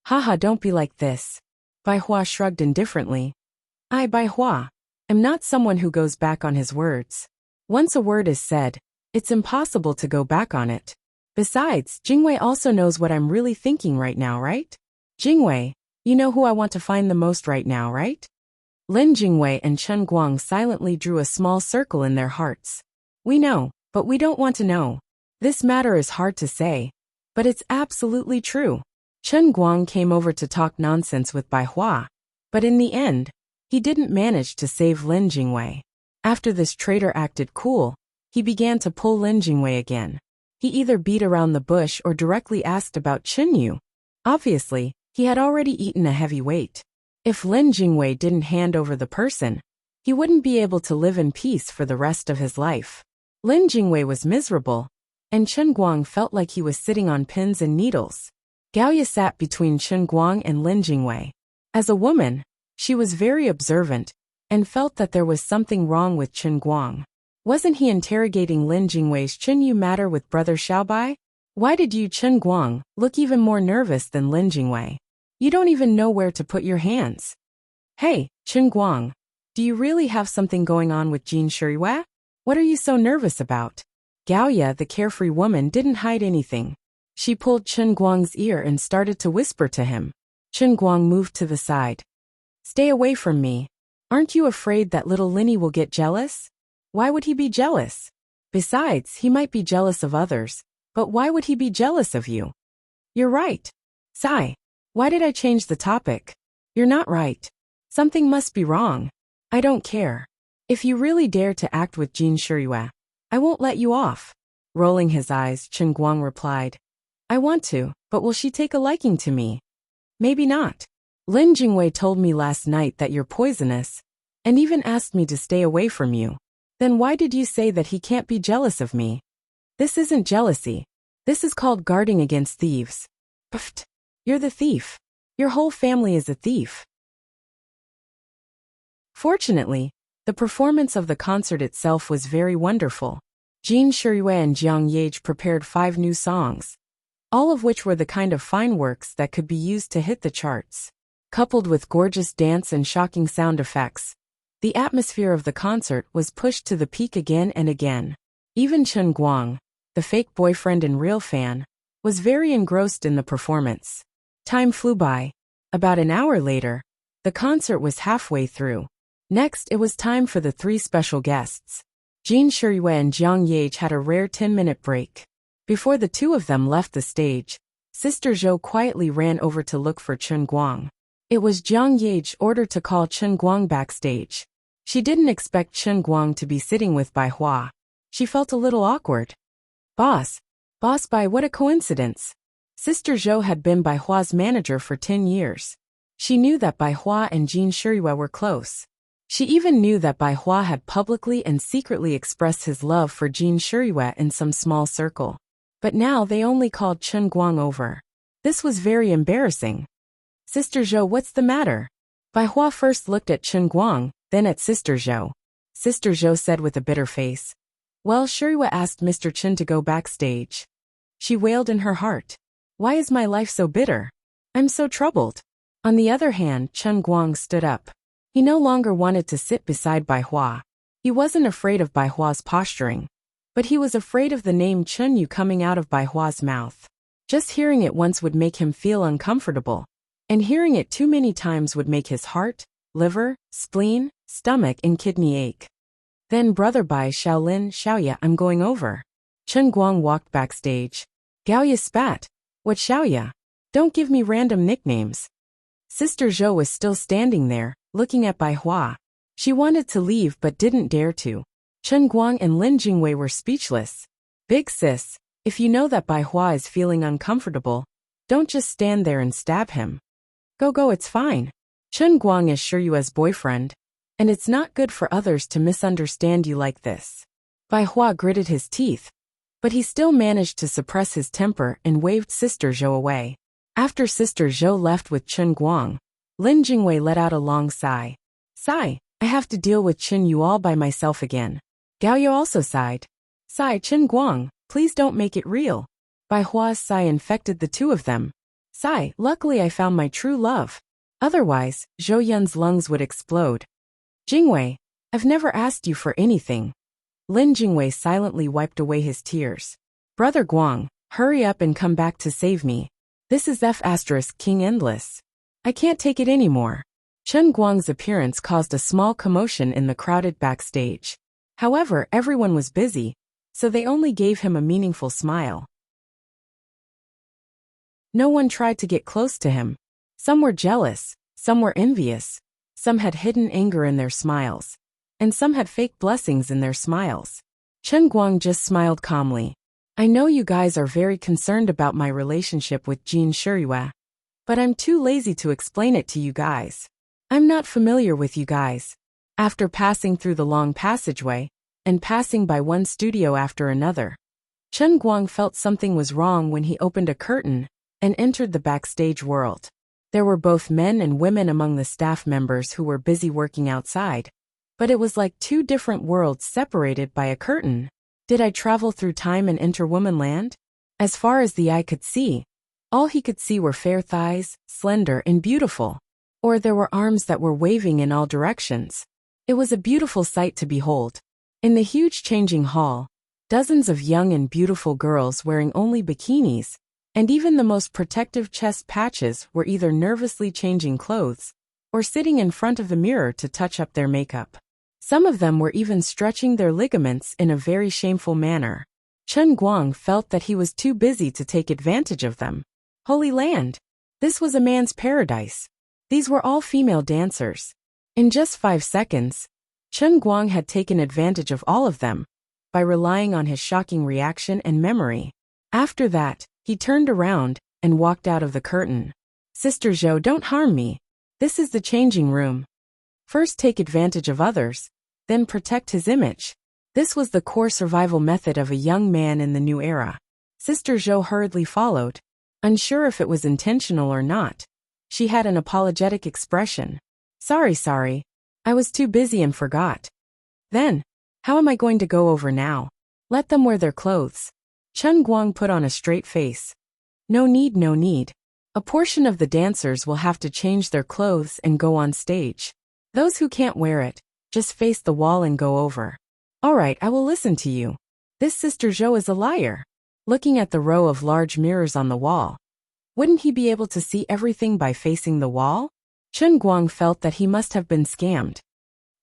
Haha, don't be like this. Bai Hua shrugged indifferently. I, Bai Hua, am not someone who goes back on his words. Once a word is said, it's impossible to go back on it. Besides, Jingwei also knows what I'm really thinking right now, right? Jingwei, you know who I want to find the most right now, right? Lin Jingwei and Chen Guang silently drew a small circle in their hearts. We know, but we don't want to know. This matter is hard to say, but it's absolutely true. Chen Guang came over to talk nonsense with Bai Hua, but in the end, he didn't manage to save Lin Jingwei. After this traitor acted cool, he began to pull Lin Jingwei again. He either beat around the bush or directly asked about Qin Yu. Obviously, he had already eaten a heavy weight. If Lin Jingwei didn't hand over the person, he wouldn't be able to live in peace for the rest of his life. Lin Jingwei was miserable, and Chen Guang felt like he was sitting on pins and needles. Gao Ye sat between Chen Guang and Lin Jingwei. As a woman, she was very observant, and felt that there was something wrong with Chen Guang. Wasn't he interrogating Lin Jingwei's Chen Yu matter with brother Xiaobai? Why did you Chen Guang look even more nervous than Lin Jingwei? You don't even know where to put your hands. Hey, Chen Guang, do you really have something going on with Jin Shiriyue? What are you so nervous about? Gaoya, the carefree woman, didn't hide anything. She pulled Chen Guang's ear and started to whisper to him. Chen Guang moved to the side. Stay away from me. Aren't you afraid that little Linny will get jealous? Why would he be jealous? Besides, he might be jealous of others, but why would he be jealous of you? You're right. Sigh. Why did I change the topic? You're not right. Something must be wrong. I don't care. If you really dare to act with Jin Shiriyue, I won't let you off. Rolling his eyes, Chen Guang replied. I want to, but will she take a liking to me? Maybe not. Lin Jingwei told me last night that you're poisonous, and even asked me to stay away from you. Then why did you say that he can't be jealous of me? This isn't jealousy. This is called guarding against thieves. Pfft. You're the thief. Your whole family is a thief. Fortunately, the performance of the concert itself was very wonderful. Jin Shiriyue and Jiang Yage prepared 5 new songs, all of which were the kind of fine works that could be used to hit the charts. Coupled with gorgeous dance and shocking sound effects, the atmosphere of the concert was pushed to the peak again and again. Even Chen Guang, the fake boyfriend and real fan, was very engrossed in the performance. Time flew by. About an hour later, the concert was halfway through. Next, it was time for the 3 special guests. Jin Shiriyue and Jiang Yage had a rare 10-minute break. Before the 2 of them left the stage, Sister Zhou quietly ran over to look for Chen Guang. It was Jiang Yage's order to call Chen Guang backstage. She didn't expect Chen Guang to be sitting with Bai Hua. She felt a little awkward. Boss Bai, what a coincidence. Sister Zhou had been Bai Hua's manager for 10 years. She knew that Bai Hua and Jin Shiriyue were close. She even knew that Bai Hua had publicly and secretly expressed his love for Jin Shiriyue in some small circle. But now they only called Chen Guang over. This was very embarrassing. Sister Zhou, what's the matter? Bai Hua first looked at Chen Guang, then at Sister Zhou. Sister Zhou said with a bitter face. Well, Shiriyue asked Mr. Chen to go backstage. She wailed in her heart. Why is my life so bitter? I'm so troubled. On the other hand, Chen Guang stood up. He no longer wanted to sit beside Bai Hua. He wasn't afraid of Bai Hua's posturing, but he was afraid of the name Chen Yu coming out of Bai Hua's mouth. Just hearing it once would make him feel uncomfortable, and hearing it too many times would make his heart, liver, spleen, stomach and kidney ache. Then Brother Bai, Shaolin, Xiaoya, I'm going over. Chen Guang walked backstage. Gaoya spat. What Xiaoya? Don't give me random nicknames. Sister Zhou was still standing there, looking at Bai Hua. She wanted to leave but didn't dare to. Chen Guang and Lin Jingwei were speechless. Big sis, if you know that Bai Hua is feeling uncomfortable, don't just stand there and stab him. Go, it's fine. Chen Guang is Shiryue's boyfriend, and it's not good for others to misunderstand you like this. Bai Hua gritted his teeth, but he still managed to suppress his temper and waved Sister Zhou away. After Sister Zhou left with Chen Guang, Lin Jingwei let out a long sigh. Sigh, I have to deal with Chen Yu all by myself again. Gaoyu also sighed. Sigh, Chen Guang, please don't make it real. Bai Hua's sigh infected the 2 of them. Sigh, luckily I found my true love. Otherwise, Zhou Yun's lungs would explode. Jingwei, I've never asked you for anything. Lin Jingwei silently wiped away his tears. Brother Guang, hurry up and come back to save me. This is King Endless. I can't take it anymore. Chen Guang's appearance caused a small commotion in the crowded backstage. However, everyone was busy, so they only gave him a meaningful smile. No one tried to get close to him. Some were jealous, some were envious, some had hidden anger in their smiles, and some had fake blessings in their smiles. Chen Guang just smiled calmly. I know you guys are very concerned about my relationship with Jin Shiriyue, but I'm too lazy to explain it to you guys. I'm not familiar with you guys. After passing through the long passageway, and passing by one studio after another, Chen Guang felt something was wrong when he opened a curtain and entered the backstage world. There were both men and women among the staff members who were busy working outside. but it was like two different worlds separated by a curtain. Did I travel through time and enter womanland? As far as the eye could see, all he could see were fair thighs, slender and beautiful. Or there were arms that were waving in all directions. It was a beautiful sight to behold. In the huge changing hall, dozens of young and beautiful girls wearing only bikinis, and even the most protective chest patches were either nervously changing clothes or sitting in front of the mirror to touch up their makeup. Some of them were even stretching their ligaments in a very shameful manner. Chen Guang felt that he was too busy to take advantage of them. Holy land! This was a man's paradise. These were all female dancers. In just 5 seconds, Chen Guang had taken advantage of all of them by relying on his shocking reaction and memory. After that, he turned around and walked out of the curtain. Sister Zhou, don't harm me. This is the changing room. First take advantage of others, then protect his image. This was the core survival method of a young man in the new era. Sister Zhou hurriedly followed, unsure if it was intentional or not. She had an apologetic expression. Sorry, I was too busy and forgot. Then, how am I going to go over now? Let them wear their clothes. Chen Guang put on a straight face. No need. A portion of the dancers will have to change their clothes and go on stage. Those who can't wear it, just face the wall and go over. All right, I will listen to you. This Sister Zhou is a liar. Looking at the row of large mirrors on the wall. Wouldn't he be able to see everything by facing the wall? Chen Guang felt that he must have been scammed.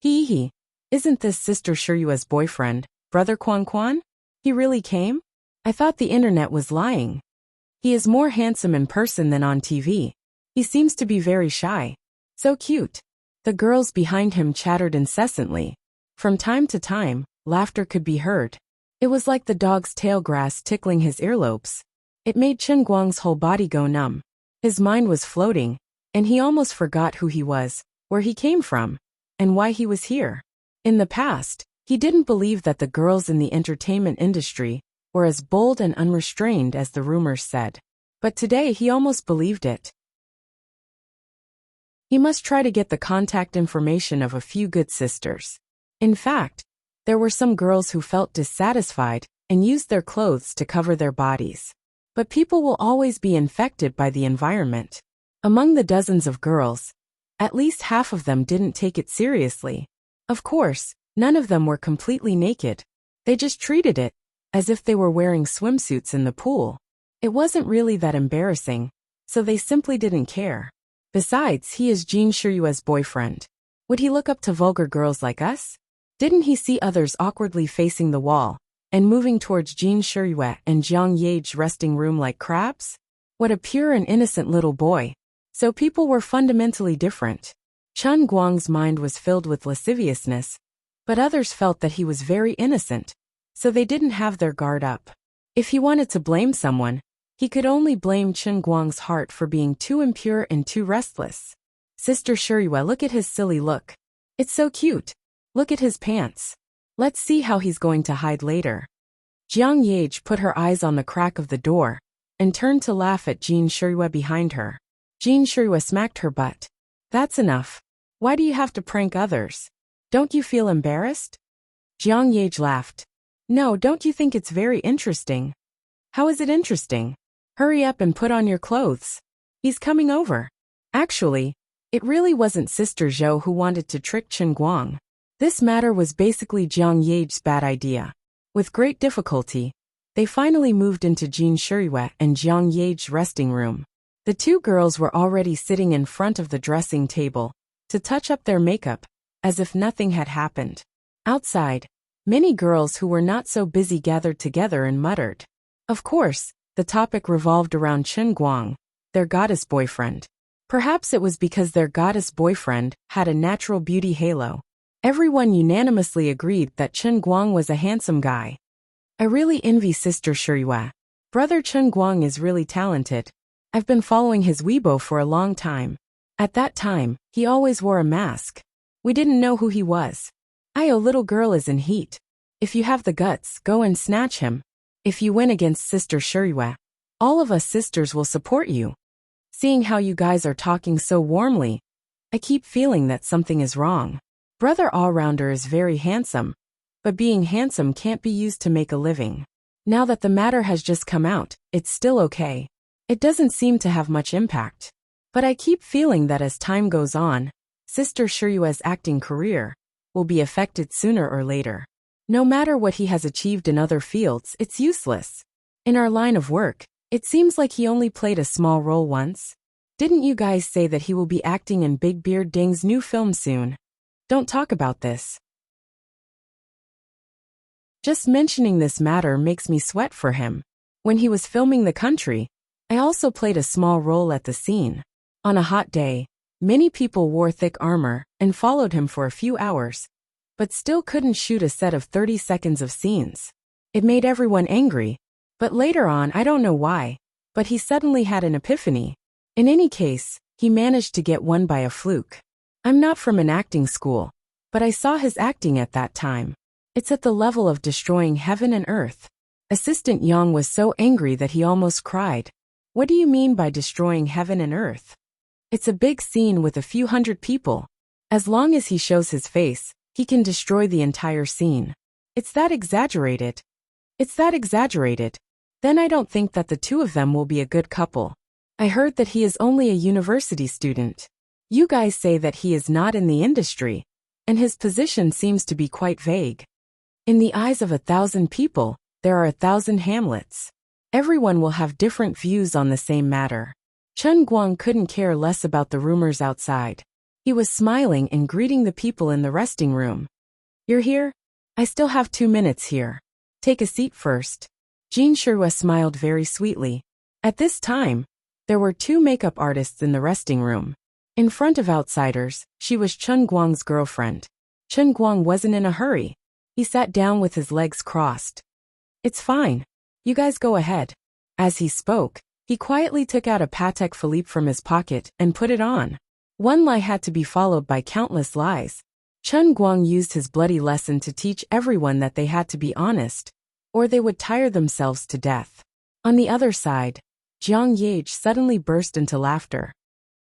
Isn't this Sister Shiyue's boyfriend, Brother Quan Quan? He really came? I thought the internet was lying. He is more handsome in person than on TV. He seems to be very shy. So cute. The girls behind him chattered incessantly. From time to time, laughter could be heard. It was like the dog's tail grass tickling his earlobes. It made Chen Guang's whole body go numb. His mind was floating, and he almost forgot who he was, where he came from, and why he was here. In the past, he didn't believe that the girls in the entertainment industry were as bold and unrestrained as the rumors said. But today he almost believed it. He must try to get the contact information of a few good sisters. In fact, there were some girls who felt dissatisfied and used their clothes to cover their bodies. But people will always be infected by the environment. Among the dozens of girls, at least half of them didn't take it seriously. Of course, none of them were completely naked. They just treated it as if they were wearing swimsuits in the pool. It wasn't really that embarrassing, so they simply didn't care. Besides, he is Jin Shiyue's boyfriend. Would he look up to vulgar girls like us? Didn't he see others awkwardly facing the wall and moving towards Jin Shiyue and Jiang Ye's resting room like crabs? What a pure and innocent little boy. So people were fundamentally different. Chen Guang's mind was filled with lasciviousness, but others felt that he was very innocent, so they didn't have their guard up. If he wanted to blame someone, he could only blame Chen Guang's heart for being too impure and too restless. Sister Shiyue, look at his silly look. It's so cute. Look at his pants. Let's see how he's going to hide later. Jiang Ye put her eyes on the crack of the door and turned to laugh at Jin Shiyue behind her. Jin Shiyue smacked her butt. That's enough. Why do you have to prank others? Don't you feel embarrassed? Jiang Ye laughed. No, don't you think it's very interesting? How is it interesting? Hurry up and put on your clothes. He's coming over. Actually, it really wasn't Sister Zhou who wanted to trick Chen Guang. This matter was basically Jiang Ye's bad idea. With great difficulty, they finally moved into Jin Shiyue and Jiang Ye's resting room. The two girls were already sitting in front of the dressing table to touch up their makeup, as if nothing had happened. Outside, many girls who were not so busy gathered together and muttered. Of course, the topic revolved around Chen Guang, their goddess boyfriend. Perhaps it was because their goddess boyfriend had a natural beauty halo. Everyone unanimously agreed that Chen Guang was a handsome guy. I really envy Sister Shiyue. Brother Chen Guang is really talented. I've been following his Weibo for a long time. At that time, he always wore a mask. We didn't know who he was. Little girl is in heat. If you have the guts, go and snatch him. If you win against Sister Shiyue, all of us sisters will support you. Seeing how you guys are talking so warmly, I keep feeling that something is wrong. Brother Allrounder is very handsome, but being handsome can't be used to make a living. Now that the matter has just come out, it's still okay. It doesn't seem to have much impact. But I keep feeling that as time goes on, Sister Shiryue's acting career will be affected sooner or later. No matter what he has achieved in other fields, it's useless. In our line of work, it seems like he only played a small role once. Didn't you guys say that he will be acting in Big Beard Ding's new film soon? Don't talk about this. Just mentioning this matter makes me sweat for him. When he was filming The Country, I also played a small role at the scene. On a hot day, many people wore thick armor and followed him for a few hours, but still couldn't shoot a set of 30 seconds of scenes. It made everyone angry, but later on, I don't know why, but he suddenly had an epiphany. In any case, he managed to get one by a fluke. I'm not from an acting school, but I saw his acting at that time. It's at the level of destroying heaven and earth. Assistant Yang was so angry that he almost cried. What do you mean by destroying heaven and earth? It's a big scene with a few hundred people. As long as he shows his face, he can destroy the entire scene. It's that exaggerated. Then I don't think that the two of them will be a good couple. I heard that he is only a university student. You guys say that he is not in the industry, and his position seems to be quite vague. In the eyes of 1,000 people, there are 1,000 Hamlets. Everyone will have different views on the same matter. Chen Guang couldn't care less about the rumors outside. He was smiling and greeting the people in the resting room. You're here? I still have 2 minutes here. Take a seat first. Jean Shiryue smiled very sweetly. At this time, there were 2 makeup artists in the resting room. In front of outsiders, she was Chen Guang's girlfriend. Chen Guang wasn't in a hurry. He sat down with his legs crossed. It's fine. You guys go ahead. As he spoke, he quietly took out a Patek Philippe from his pocket and put it on. One lie had to be followed by countless lies. Chen Guang used his bloody lesson to teach everyone that they had to be honest, or they would tire themselves to death. On the other side, Jiang Yage suddenly burst into laughter.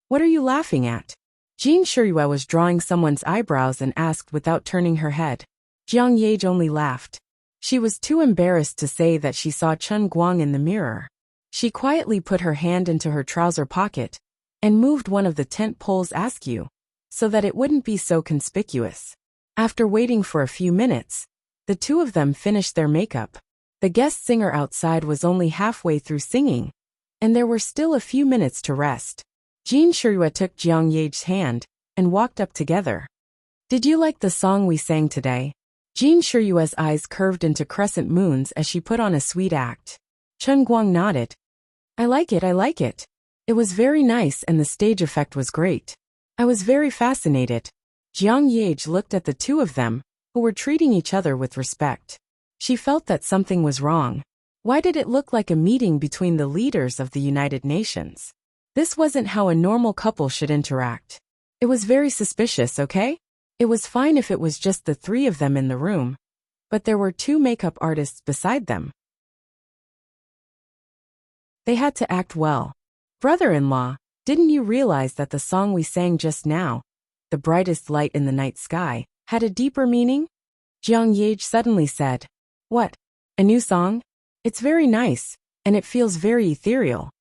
What are you laughing at? Jean Shiryue was drawing someone's eyebrows and asked without turning her head. Jiang Yage only laughed. She was too embarrassed to say that she saw Chen Guang in the mirror. She quietly put her hand into her trouser pocket and moved one of the tent poles askew, so that it wouldn't be so conspicuous. After waiting for a few minutes, the two of them finished their makeup. The guest singer outside was only halfway through singing, and there were still a few minutes to rest. Jean Shiryue took Jiang Yage's hand and walked up together. Did you like the song we sang today? Jean Shiryue's eyes curved into crescent moons as she put on a sweet act. Chen Guang nodded. I like it. It was very nice and the stage effect was great. I was very fascinated. Jiang Yage looked at the two of them, who were treating each other with respect. She felt that something was wrong. Why did it look like a meeting between the leaders of the United Nations? This wasn't how a normal couple should interact. It was very suspicious, okay? It was fine if it was just the 3 of them in the room, but there were 2 makeup artists beside them. They had to act well. Brother-in-law, didn't you realize that the song we sang just now, The Brightest Light in the Night Sky, had a deeper meaning? Jiang Yage suddenly said. What? A new song? It's very nice, and it feels very ethereal.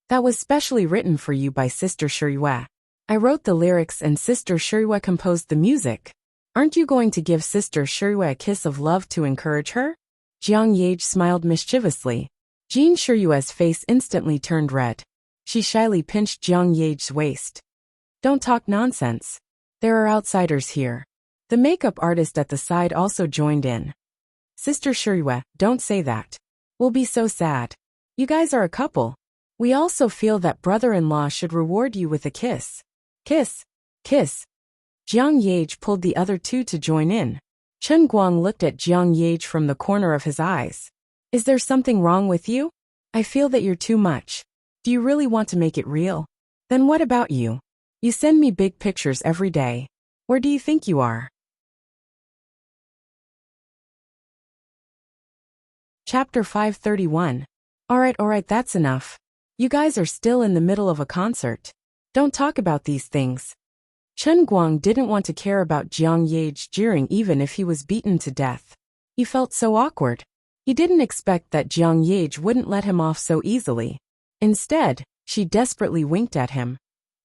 That was specially written for you by Sister Shiryue. I wrote the lyrics and Sister Shiryue composed the music. Aren't you going to give Sister Shiryue a kiss of love to encourage her? Jiang Yage smiled mischievously. Jean Shiryue's face instantly turned red. She shyly pinched Jiang Yage's waist. Don't talk nonsense. There are outsiders here. The makeup artist at the side also joined in. Sister Shiryue, don't say that. We'll be so sad. You guys are a couple. We also feel that brother-in-law should reward you with a kiss. Kiss. Jiang Yage pulled the other 2 to join in. Chen Guang looked at Jiang Yage from the corner of his eyes. Is there something wrong with you? I feel that you're too much. Do you really want to make it real? Then what about you? You send me big pictures every day. Where do you think you are? Chapter 531. Alright, that's enough. You guys are still in the middle of a concert. Don't talk about these things. Chen Guang didn't want to care about Jiang Ye's jeering even if he was beaten to death. He felt so awkward. He didn't expect that Jiang Ye wouldn't let him off so easily. Instead, she desperately winked at him,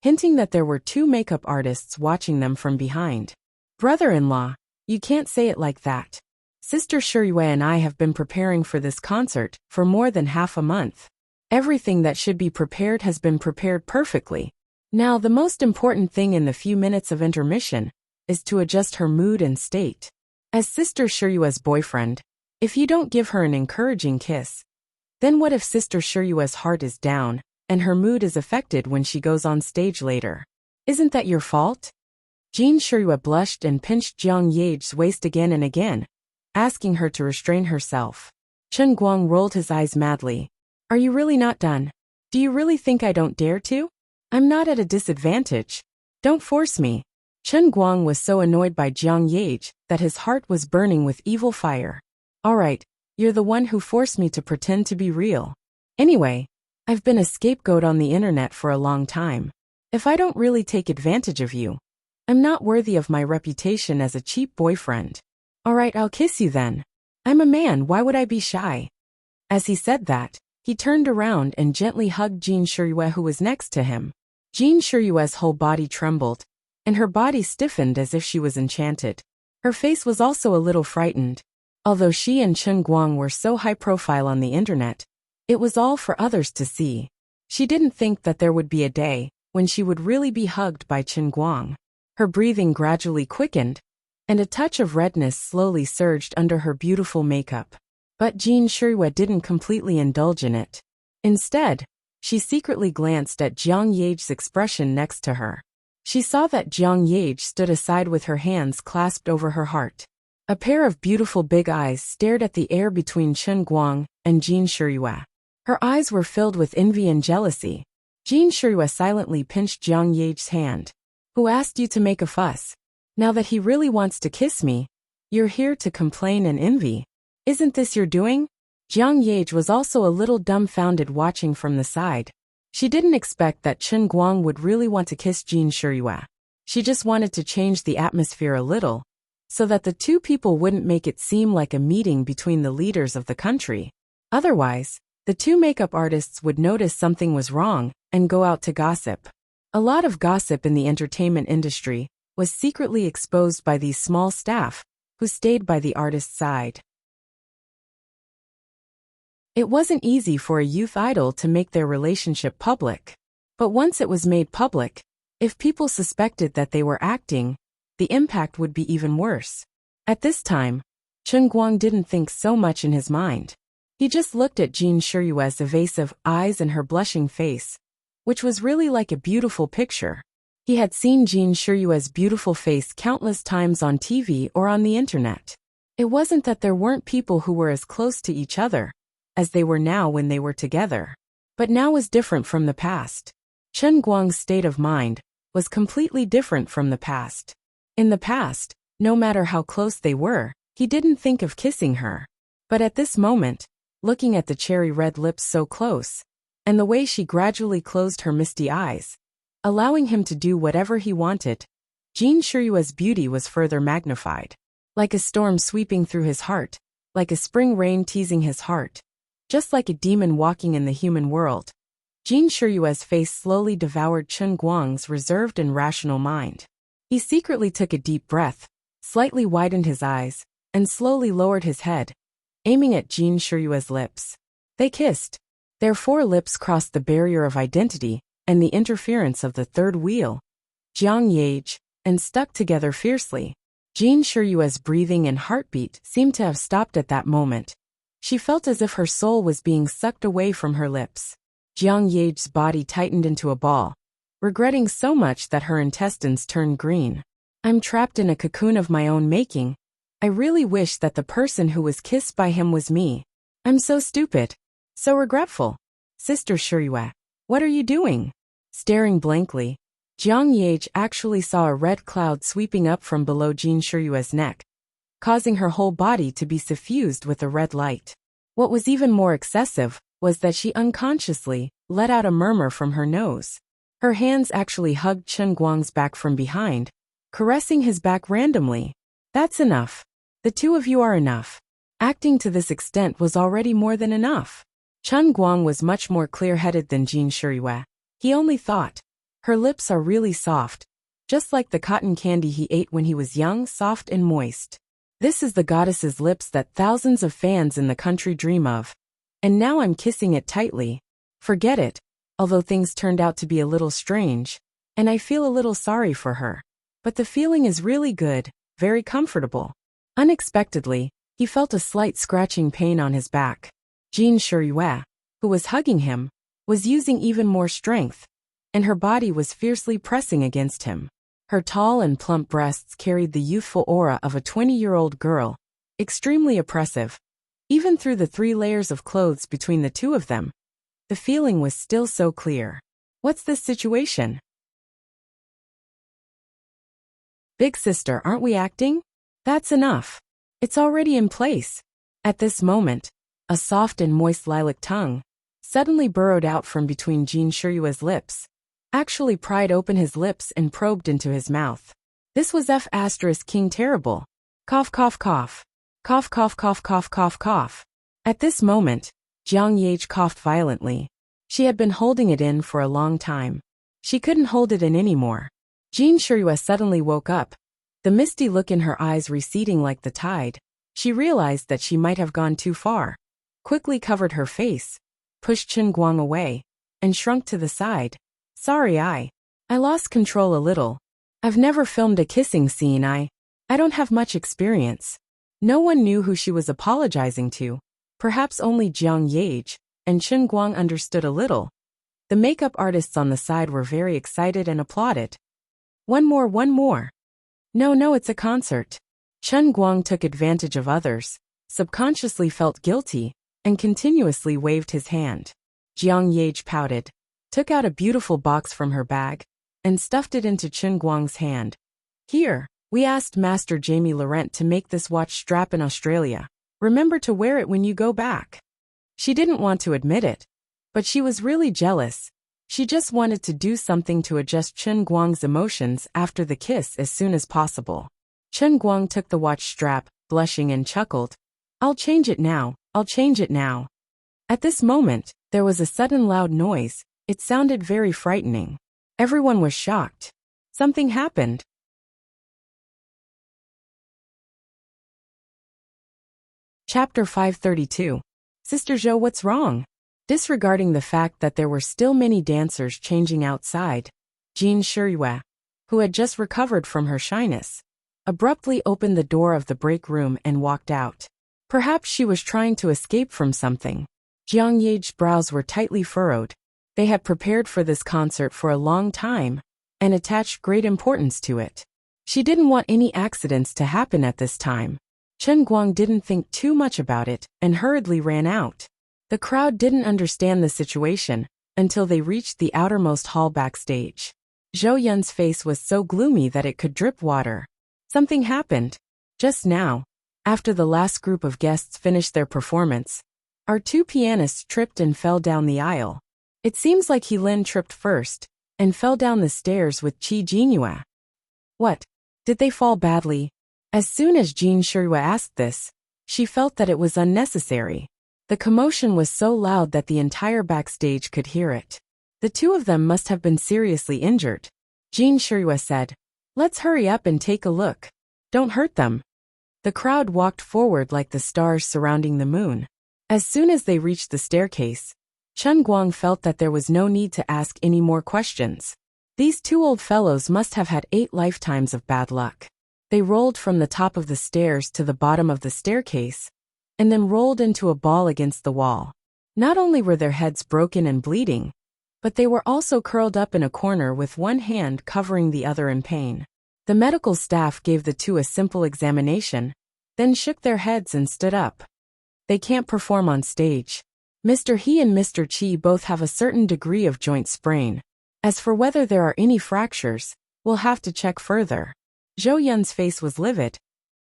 hinting that there were two makeup artists watching them from behind. Brother-in-law, you can't say it like that. Sister Shiyue and I have been preparing for this concert for more than half a month. Everything that should be prepared has been prepared perfectly. Now the most important thing in the few minutes of intermission is to adjust her mood and state. As Sister Shiyue's boyfriend, if you don't give her an encouraging kiss, then what if Sister Shiyue's heart is down and her mood is affected when she goes on stage later? Isn't that your fault? Jean Shiyue blushed and pinched Jiang Ye's waist again and again, asking her to restrain herself. Chen Guang rolled his eyes madly. Are you really not done? Do you really think I don't dare to? I'm not at a disadvantage. Don't force me. Chen Guang was so annoyed by Jiang Ye that his heart was burning with evil fire. All right, you're the one who forced me to pretend to be real. Anyway, I've been a scapegoat on the internet for a long time. If I don't really take advantage of you, I'm not worthy of my reputation as a cheap boyfriend. All right, I'll kiss you then. I'm a man, why would I be shy? As he said that, he turned around and gently hugged Jean Shiyue, who was next to him. Jean Shiyue's whole body trembled, and her body stiffened as if she was enchanted. Her face was also a little frightened. Although she and Chen Guang were so high profile on the internet, it was all for others to see. She didn't think that there would be a day when she would really be hugged by Chen Guang. Her breathing gradually quickened, and a touch of redness slowly surged under her beautiful makeup. But Jean Shiyue didn't completely indulge in it. Instead, she secretly glanced at Jiang Ye's expression next to her. She saw that Jiang Ye stood aside with her hands clasped over her heart. A pair of beautiful big eyes stared at the air between Chen Guang and Jean Shiyue. Her eyes were filled with envy and jealousy. Jean Shiyue silently pinched Jiang Ye's hand. Who asked you to make a fuss? Now that he really wants to kiss me, you're here to complain and envy. Isn't this your doing? Jiang Ye was also a little dumbfounded watching from the side. She didn't expect that Chen Guang would really want to kiss Jean Shiyue. She just wanted to change the atmosphere a little, so that the two people wouldn't make it seem like a meeting between the leaders of the country. Otherwise, the two makeup artists would notice something was wrong and go out to gossip. A lot of gossip in the entertainment industry was secretly exposed by these small staff who stayed by the artist's side. It wasn't easy for a youth idol to make their relationship public. But once it was made public, if people suspected that they were acting, the impact would be even worse. At this time, Chen Guang didn't think so much in his mind. He just looked at Jean Shiyue's evasive eyes and her blushing face, which was really like a beautiful picture. He had seen Jean Shiyue's beautiful face countless times on TV or on the internet. It wasn't that there weren't people who were as close to each other as they were now when they were together. But now was different from the past. Chen Guang's state of mind was completely different from the past. In the past, no matter how close they were, he didn't think of kissing her. But at this moment, looking at the cherry-red lips so close, and the way she gradually closed her misty eyes, allowing him to do whatever he wanted, Jean Shiyue's beauty was further magnified. Like a storm sweeping through his heart, like a spring rain teasing his heart, just like a demon walking in the human world. Jean Shiyue's face slowly devoured Chen Guang's reserved and rational mind. He secretly took a deep breath, slightly widened his eyes, and slowly lowered his head, aiming at Jean Shiyue's lips. They kissed. Their four lips crossed the barrier of identity and the interference of the third wheel, Jiang Ye, and stuck together fiercely. Jean Shiyue's breathing and heartbeat seemed to have stopped at that moment. She felt as if her soul was being sucked away from her lips. Jiang Ye's body tightened into a ball, regretting so much that her intestines turned green. I'm trapped in a cocoon of my own making. I really wish that the person who was kissed by him was me. I'm so stupid. So regretful. Sister Shiyue, what are you doing? Staring blankly, Jiang Ye actually saw a red cloud sweeping up from below Jean Shiyue's neck, causing her whole body to be suffused with a red light. What was even more excessive was that she unconsciously let out a murmur from her nose. Her hands actually hugged Chen Guang's back from behind, caressing his back randomly. That's enough. The two of you are enough. Acting to this extent was already more than enough. Chen Guang was much more clear-headed than Jin Shiyue. He only thought, her lips are really soft, just like the cotton candy he ate when he was young, soft and moist. This is the goddess's lips that thousands of fans in the country dream of. And now I'm kissing it tightly. Forget it, although things turned out to be a little strange, and I feel a little sorry for her. But the feeling is really good, very comfortable. Unexpectedly, he felt a slight scratching pain on his back. Jin Shiyue, who was hugging him, was using even more strength, and her body was fiercely pressing against him. Her tall and plump breasts carried the youthful aura of a 20-year-old girl, extremely oppressive. Even through the 3 layers of clothes between the two of them, the feeling was still so clear. What's this situation? Big sister, aren't we acting? That's enough. It's already in place. At this moment, a soft and moist lilac tongue suddenly burrowed out from between Jin Shiyue's lips, actually pried open his lips and probed into his mouth. This was King terrible. Cough, cough, cough. Cough, cough, cough, cough, cough, cough. At this moment, Jiang Yage coughed violently. She had been holding it in for a long time. She couldn't hold it in anymore. Jin Shiyue suddenly woke up, the misty look in her eyes receding like the tide. She realized that she might have gone too far, quickly covered her face, pushed Chen Guang away, and shrunk to the side. Sorry, I lost control a little. I've never filmed a kissing scene. I don't have much experience. No one knew who she was apologizing to. Perhaps only Jiang Yage, and Chen Guang understood a little. The makeup artists on the side were very excited and applauded. One more, one more. No, it's a concert. Chen Guang took advantage of others, subconsciously felt guilty, and continuously waved his hand. Jiang Yage pouted, took out a beautiful box from her bag, and stuffed it into Chen Guang's hand. Here, we asked Master Jamie Laurent to make this watch strap in Australia. Remember to wear it when you go back. She didn't want to admit it, but she was really jealous. She just wanted to do something to adjust Chen Guang's emotions after the kiss as soon as possible. Chen Guang took the watch strap, blushing, and chuckled. I'll change it now. At this moment, there was a sudden loud noise. It sounded very frightening. Everyone was shocked. Something happened. Chapter 532. Sister Zhou, what's wrong? Disregarding the fact that there were still many dancers changing outside, Jin Shiyue, who had just recovered from her shyness, abruptly opened the door of the break room and walked out. Perhaps she was trying to escape from something. Jiang Yage's brows were tightly furrowed. They had prepared for this concert for a long time and attached great importance to it. She didn't want any accidents to happen at this time. Chen Guang didn't think too much about it and hurriedly ran out. The crowd didn't understand the situation until they reached the outermost hall backstage. Zhou Yun's face was so gloomy that it could drip water. Something happened. Just now, after the last group of guests finished their performance, our 2 pianists tripped and fell down the aisle. It seems like He Lin tripped first and fell down the stairs with Qi Jinyue. What? Did they fall badly? As soon as Jin Shiyue asked this, she felt that it was unnecessary. The commotion was so loud that the entire backstage could hear it. The two of them must have been seriously injured. Jin Shiyue said, "Let's hurry up and take a look. Don't hurt them." The crowd walked forward like the stars surrounding the moon. As soon as they reached the staircase, Chen Guang felt that there was no need to ask any more questions. These 2 old fellows must have had 8 lifetimes of bad luck. They rolled from the top of the stairs to the bottom of the staircase, and then rolled into a ball against the wall. Not only were their heads broken and bleeding, but they were also curled up in a corner with one hand covering the other in pain. The medical staff gave the 2 a simple examination, then shook their heads and stood up. They can't perform on stage. Mr. He and Mr. Qi both have a certain degree of joint sprain. As for whether there are any fractures, we'll have to check further. Zhou Yun's face was livid.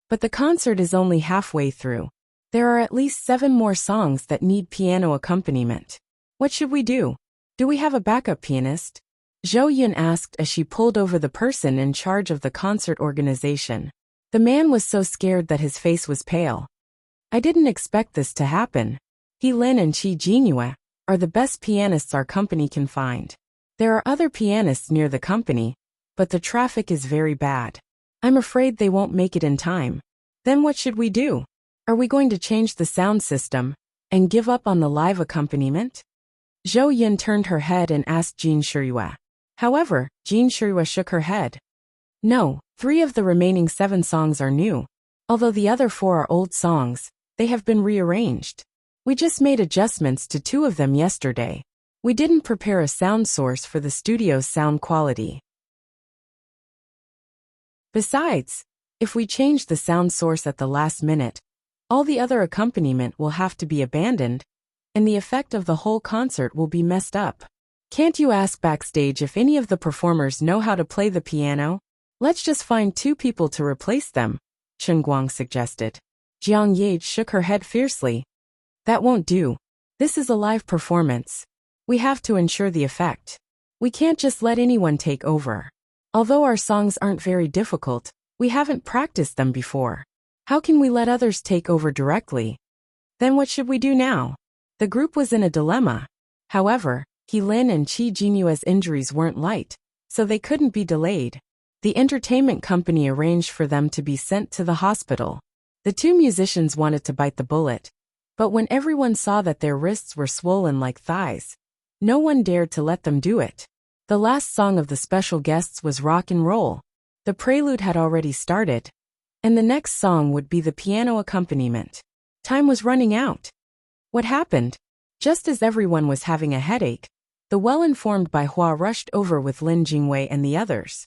But the concert is only halfway through. There are at least 7 more songs that need piano accompaniment. What should we do? Do we have a backup pianist? Zhou Yun asked as she pulled over the person in charge of the concert organization. The man was so scared that his face was pale. I didn't expect this to happen. He Lin and Qi Jingyue are the best pianists our company can find. There are other pianists near the company, but the traffic is very bad. I'm afraid they won't make it in time. Then what should we do? Are we going to change the sound system and give up on the live accompaniment? Zhou Yun turned her head and asked Jin Shiyue. However, Jin Shiyue shook her head. No, 3 of the remaining 7 songs are new. Although the other 4 are old songs, they have been rearranged. We just made adjustments to 2 of them yesterday. We didn't prepare a sound source for the studio's sound quality. Besides, if we change the sound source at the last minute, all the other accompaniment will have to be abandoned, and the effect of the whole concert will be messed up. Can't you ask backstage if any of the performers know how to play the piano? Let's just find 2 people to replace them, Chen Guang suggested. Jiang Ye shook her head fiercely. That won't do. This is a live performance. We have to ensure the effect. We can't just let anyone take over. Although our songs aren't very difficult, we haven't practiced them before. How can we let others take over directly? Then what should we do now? The group was in a dilemma. However, He Lin and Qi Jinyue's injuries weren't light, so they couldn't be delayed. The entertainment company arranged for them to be sent to the hospital. The 2 musicians wanted to bite the bullet, but when everyone saw that their wrists were swollen like thighs, no one dared to let them do it. The last song of the special guests was rock and roll. The prelude had already started, and the next song would be the piano accompaniment. Time was running out. What happened? Just as everyone was having a headache, the well-informed Bai Hua rushed over with Lin Jingwei and the others.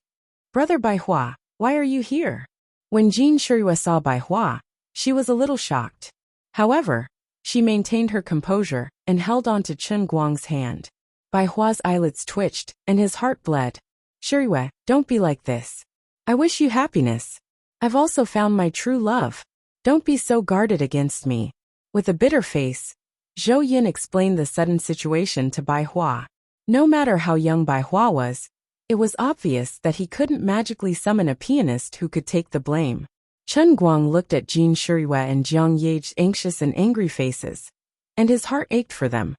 Brother Bai Hua, why are you here? When Jin Shiyue saw Bai Hua, she was a little shocked. However, she maintained her composure and held on to Chen Guang's hand. Bai Hua's eyelids twitched, and his heart bled. Shiyue, don't be like this. I wish you happiness. I've also found my true love. Don't be so guarded against me. With a bitter face, Zhou Yun explained the sudden situation to Bai Hua. No matter how young Bai Hua was, it was obvious that he couldn't magically summon a pianist who could take the blame. Chen Guang looked at Jin Shiyue and Jiang Ye's anxious and angry faces, and his heart ached for them.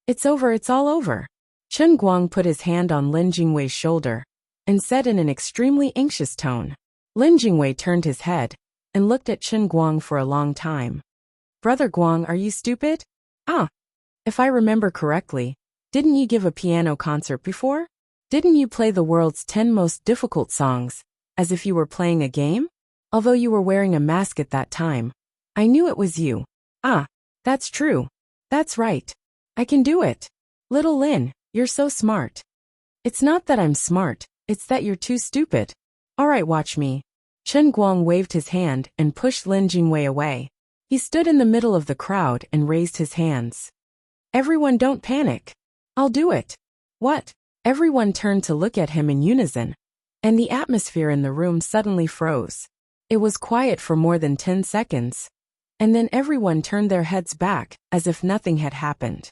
It's over, it's all over. Chen Guang put his hand on Lin Jingwei's shoulder and said in an extremely anxious tone. Lin Jingwei turned his head and looked at Chen Guang for a long time. Brother Guang, are you stupid? If I remember correctly, didn't you give a piano concert before? Didn't you play the world's 10 most difficult songs, as if you were playing a game? Although you were wearing a mask at that time, I knew it was you. That's true. That's right. I can do it. Little Lin, you're so smart. It's not that I'm smart, it's that you're too stupid. Alright, watch me. Chen Guang waved his hand and pushed Lin Jingwei away. He stood in the middle of the crowd and raised his hands. Everyone don't panic. I'll do it. What? Everyone turned to look at him in unison, and the atmosphere in the room suddenly froze. It was quiet for more than 10 seconds, and then everyone turned their heads back as if nothing had happened.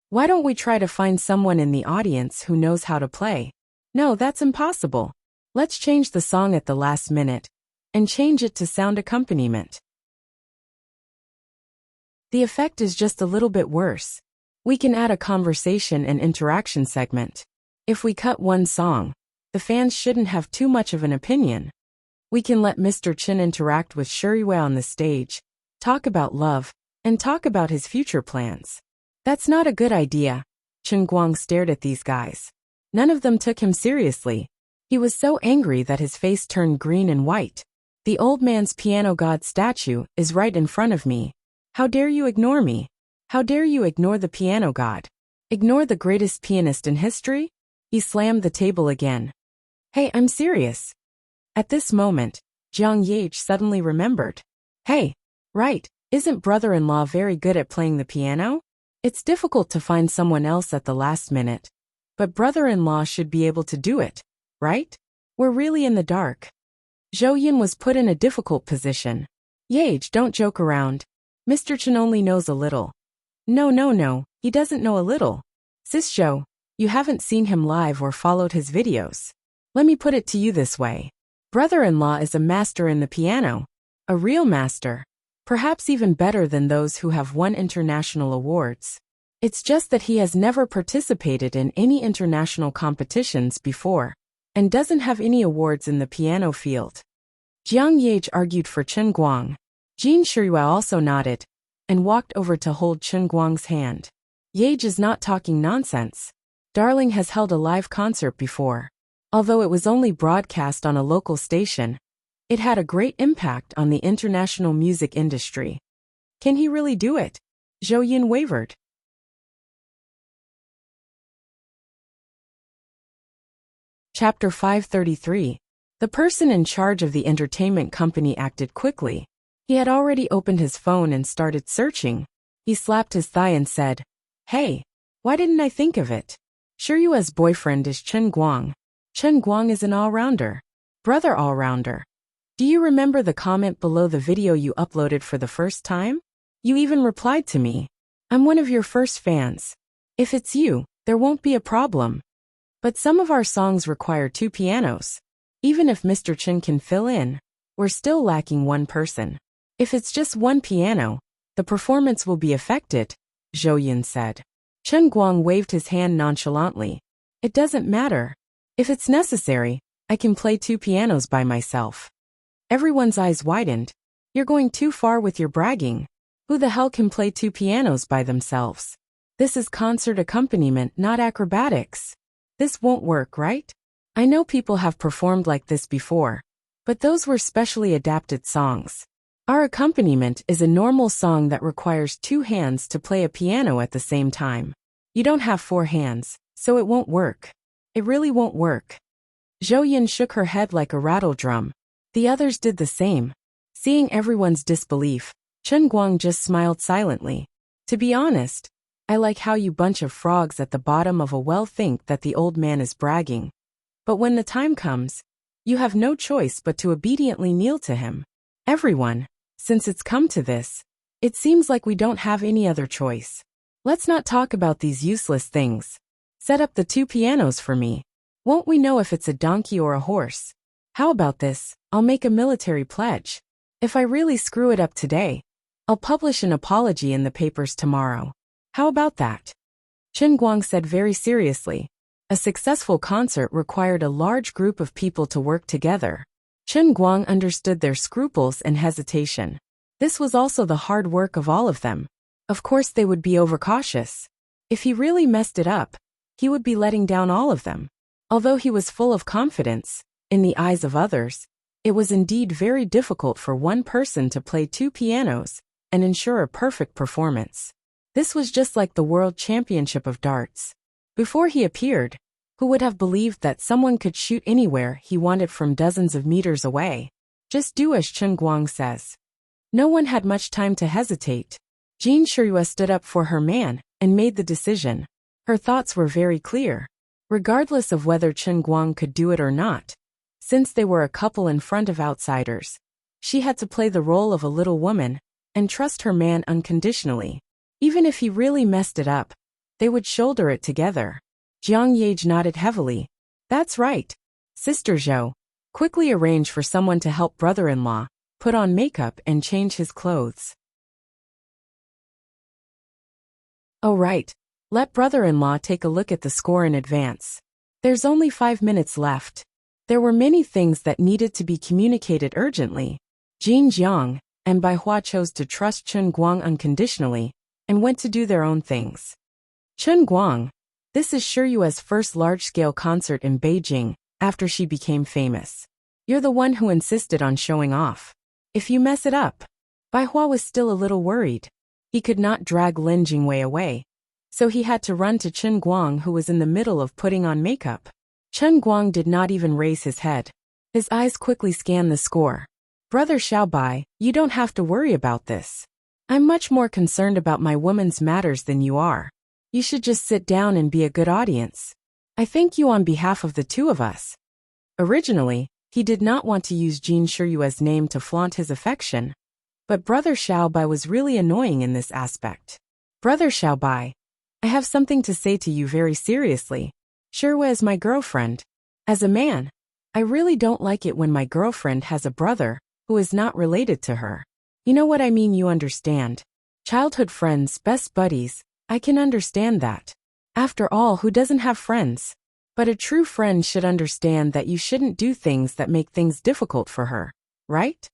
Why don't we try to find someone in the audience who knows how to play? No, that's impossible. Let's change the song at the last minute and change it to sound accompaniment. The effect is just a little bit worse. We can add a conversation and interaction segment. If we cut one song, the fans shouldn't have too much of an opinion. We can let Mr. Chen interact with Shiyue on the stage, talk about love, and talk about his future plans. That's not a good idea. Chen Guang stared at these guys. None of them took him seriously. He was so angry that his face turned green and white. The old man's piano god statue is right in front of me. How dare you ignore me? How dare you ignore the piano god? Ignore the greatest pianist in history? He slammed the table again. Hey, I'm serious. At this moment, Jiang Ye suddenly remembered. Hey, right, isn't brother-in-law very good at playing the piano? It's difficult to find someone else at the last minute. But brother-in-law should be able to do it, right? We're really in the dark. Zhou Yun was put in a difficult position. Yage, don't joke around. Mr. Chen only knows a little. No, he doesn't know a little. Sis Zhou, You haven't seen him live or followed his videos. Let me put it to you this way. Brother-in-law is a master in the piano. A real master. Perhaps even better than those who have won international awards. It's just that he has never participated in any international competitions before, and doesn't have any awards in the piano field. Jiang Yage argued for Chen Guang. Jin Shirua also nodded, and walked over to hold Chen Guang's hand. Yage is not talking nonsense. Darling has held a live concert before. Although it was only broadcast on a local station, it had a great impact on the international music industry. Can he really do it? Zhou Yin wavered. Chapter 533. The person in charge of the entertainment company acted quickly. He had already opened his phone and started searching. He slapped his thigh and said, "Hey, why didn't I think of it? Shiryua's boyfriend is Chen Guang. Chen Guang is an all-rounder. Brother all-rounder. Do you remember the comment below the video you uploaded for the first time? You even replied to me. I'm one of your first fans. If it's you, there won't be a problem. But some of our songs require 2 pianos. Even if Mr. Chen can fill in, we're still lacking one person. If it's just 1 piano, the performance will be affected," Zhou Yin said. Chen Guang waved his hand nonchalantly. "It doesn't matter. If it's necessary, I can play 2 pianos by myself." Everyone's eyes widened. "You're going too far with your bragging. Who the hell can play 2 pianos by themselves? This is concert accompaniment, not acrobatics. This won't work, right? I know people have performed like this before, but those were specially adapted songs. Our accompaniment is a normal song that requires 2 hands to play a piano at the same time. You don't have 4 hands, so it won't work. It really won't work." Zhou Yin shook her head like a rattle drum. The others did the same. Seeing everyone's disbelief, Chen Guang just smiled silently. "To be honest, I like how you bunch of frogs at the bottom of a well think that the old man is bragging. But when the time comes, you have no choice but to obediently kneel to him. Everyone, since it's come to this, it seems like we don't have any other choice. Let's not talk about these useless things. Set up the 2 pianos for me. Won't we know if it's a donkey or a horse? How about this? I'll make a military pledge. If I really screw it up today, I'll publish an apology in the papers tomorrow. How about that?" Chen Guang said very seriously. A successful concert required a large group of people to work together. Chen Guang understood their scruples and hesitation. This was also the hard work of all of them. Of course they would be overcautious. If he really messed it up, he would be letting down all of them. Although he was full of confidence, in the eyes of others, it was indeed very difficult for one person to play 2 pianos and ensure a perfect performance. This was just like the World Championship of darts. Before he appeared, who would have believed that someone could shoot anywhere he wanted from dozens of meters away? Just do as Chen Guang says. No one had much time to hesitate. Jin Shirua stood up for her man and made the decision. Her thoughts were very clear. Regardless of whether Chen Guang could do it or not, since they were a couple in front of outsiders, she had to play the role of a little woman and trust her man unconditionally. Even if he really messed it up, they would shoulder it together. Jiang Yage nodded heavily. "That's right. Sister Zhou, quickly arrange for someone to help brother-in-law put on makeup and change his clothes." "Oh right, let brother-in-law take a look at the score in advance. There's only 5 minutes left." There were many things that needed to be communicated urgently. Jin Jiang and Bai Hua chose to trust Chen Guang unconditionally and went to do their own things. "Chen Guang, this is Shiryua's first large-scale concert in Beijing after she became famous. You're the one who insisted on showing off. If you mess it up..." Bai Hua was still a little worried. He could not drag Lin Jingwei away, so he had to run to Chen Guang, who was in the middle of putting on makeup. Chen Guang did not even raise his head. His eyes quickly scanned the score. "Brother Xiaobai, you don't have to worry about this. I'm much more concerned about my woman's matters than you are. You should just sit down and be a good audience. I thank you on behalf of the 2 of us." Originally, he did not want to use Jin Shiryua's name to flaunt his affection, but Brother Xiaobai was really annoying in this aspect. "Brother Xiaobai, I have something to say to you very seriously. Shirwa is my girlfriend. As a man, I really don't like it when my girlfriend has a brother who is not related to her. You know what I mean, you understand. Childhood friends, best buddies, I can understand that. After all, who doesn't have friends? But a true friend should understand that you shouldn't do things that make things difficult for her, right?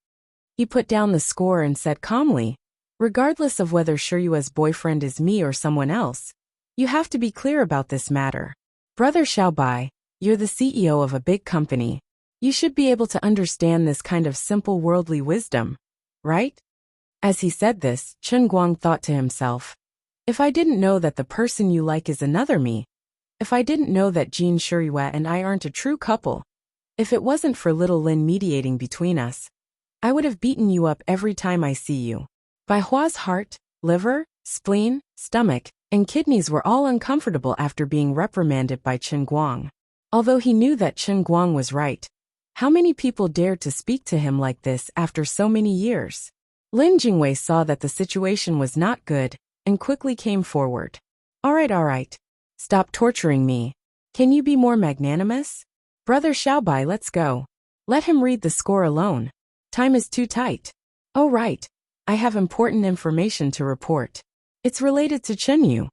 He put down the score and said calmly, regardless of whether Shiryua's boyfriend is me or someone else, you have to be clear about this matter. Brother Xiaobai, you're the CEO of a big company. You should be able to understand this kind of simple worldly wisdom, right? As he said this, Chen Guang thought to himself, if I didn't know that the person you like is another me, if I didn't know that Jin Shiryue and I aren't a true couple, if it wasn't for little Lin mediating between us, I would have beaten you up every time I see you. Bai Hua's heart, liver, spleen, stomach, and kidneys were all uncomfortable after being reprimanded by Chen Guang. Although he knew that Chen Guang was right, how many people dared to speak to him like this after so many years? Lin Jingwei saw that the situation was not good and quickly came forward. All right. Stop torturing me. Can you be more magnanimous? Brother Xiaobai, let's go. Let him read the score alone. Time is too tight. Oh right. I have important information to report. It's related to Chen Yu.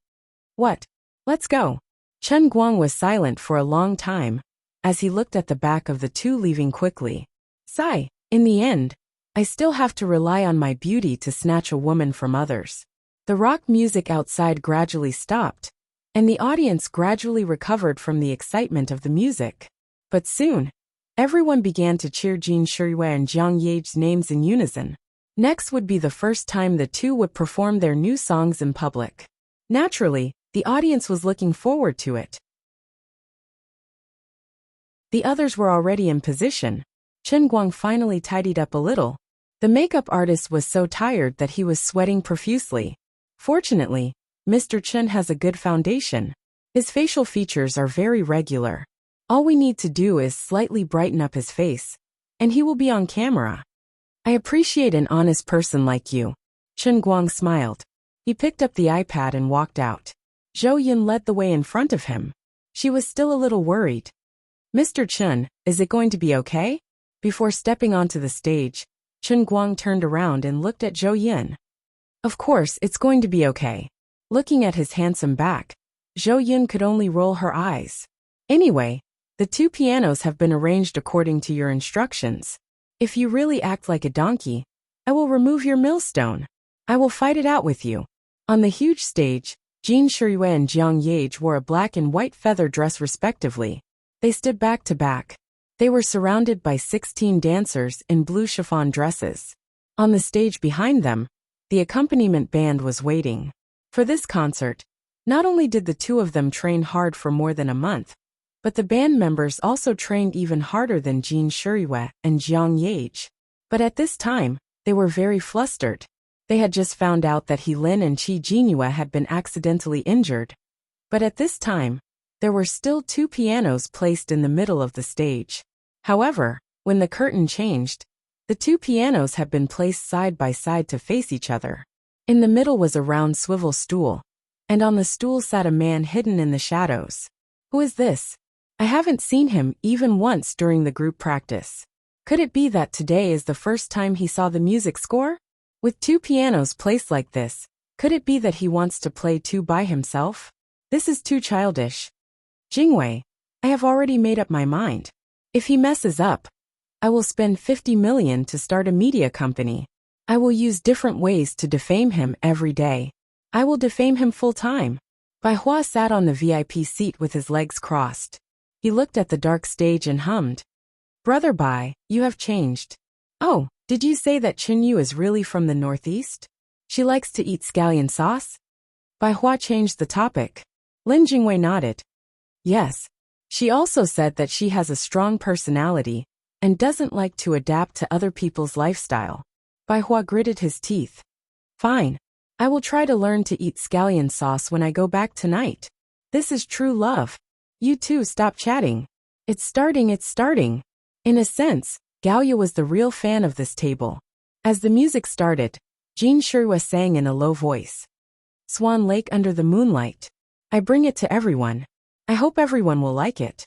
What? Let's go. Chen Guang was silent for a long time, as he looked at the back of the two leaving quickly. Sigh, in the end, I still have to rely on my beauty to snatch a woman from others. The rock music outside gradually stopped, and the audience gradually recovered from the excitement of the music. But soon, everyone began to cheer Jin Shiryue and Jiang Ye's names in unison. Next would be the first time the two would perform their new songs in public. Naturally, the audience was looking forward to it. The others were already in position. Chen Guang finally tidied up a little. The makeup artist was so tired that he was sweating profusely. Fortunately, Mr. Chen has a good foundation. His facial features are very regular. All we need to do is slightly brighten up his face, and he will be on camera. I appreciate an honest person like you. Chen Guang smiled. He picked up the iPad and walked out. Zhou Yin led the way in front of him. She was still a little worried. Mr. Chen, is it going to be okay? Before stepping onto the stage, Chen Guang turned around and looked at Zhou Yin. Of course, it's going to be okay. Looking at his handsome back, Zhou Yin could only roll her eyes. Anyway, the two pianos have been arranged according to your instructions. If you really act like a donkey, I will remove your millstone. I will fight it out with you. On the huge stage, Jin Shiryue and Jiang Ye wore a black and white feather dress respectively. They stood back to back. They were surrounded by 16 dancers in blue chiffon dresses. On the stage behind them, the accompaniment band was waiting. For this concert, not only did the two of them train hard for more than a month, but the band members also trained even harder than Jin Shiryue and Jiang Ye. But at this time, they were very flustered. They had just found out that He Lin and Qi Jinyue had been accidentally injured. But at this time, there were still two pianos placed in the middle of the stage. However, when the curtain changed, the two pianos had been placed side by side to face each other. In the middle was a round swivel stool, and on the stool sat a man hidden in the shadows. Who is this? I haven't seen him even once during the group practice. Could it be that today is the first time he saw the music score? With two pianos placed like this, could it be that he wants to play two by himself? This is too childish. Jingwei, I have already made up my mind. If he messes up, I will spend 50 million to start a media company. I will use different ways to defame him every day. I will defame him full time. Bai Hua sat on the VIP seat with his legs crossed. He looked at the dark stage and hummed. Brother Bai, you have changed. Oh, did you say that Chen Yu is really from the northeast? She likes to eat scallion sauce? Bai Hua changed the topic. Lin Jingwei nodded. Yes. She also said that she has a strong personality and doesn't like to adapt to other people's lifestyle. Bai Hua gritted his teeth. Fine. I will try to learn to eat scallion sauce when I go back tonight. This is true love. You two stop chatting. It's starting. In a sense, Gaoya was the real fan of this table. As the music started, Jin Shiryue sang in a low voice. Swan Lake under the moonlight. I bring it to everyone. I hope everyone will like it.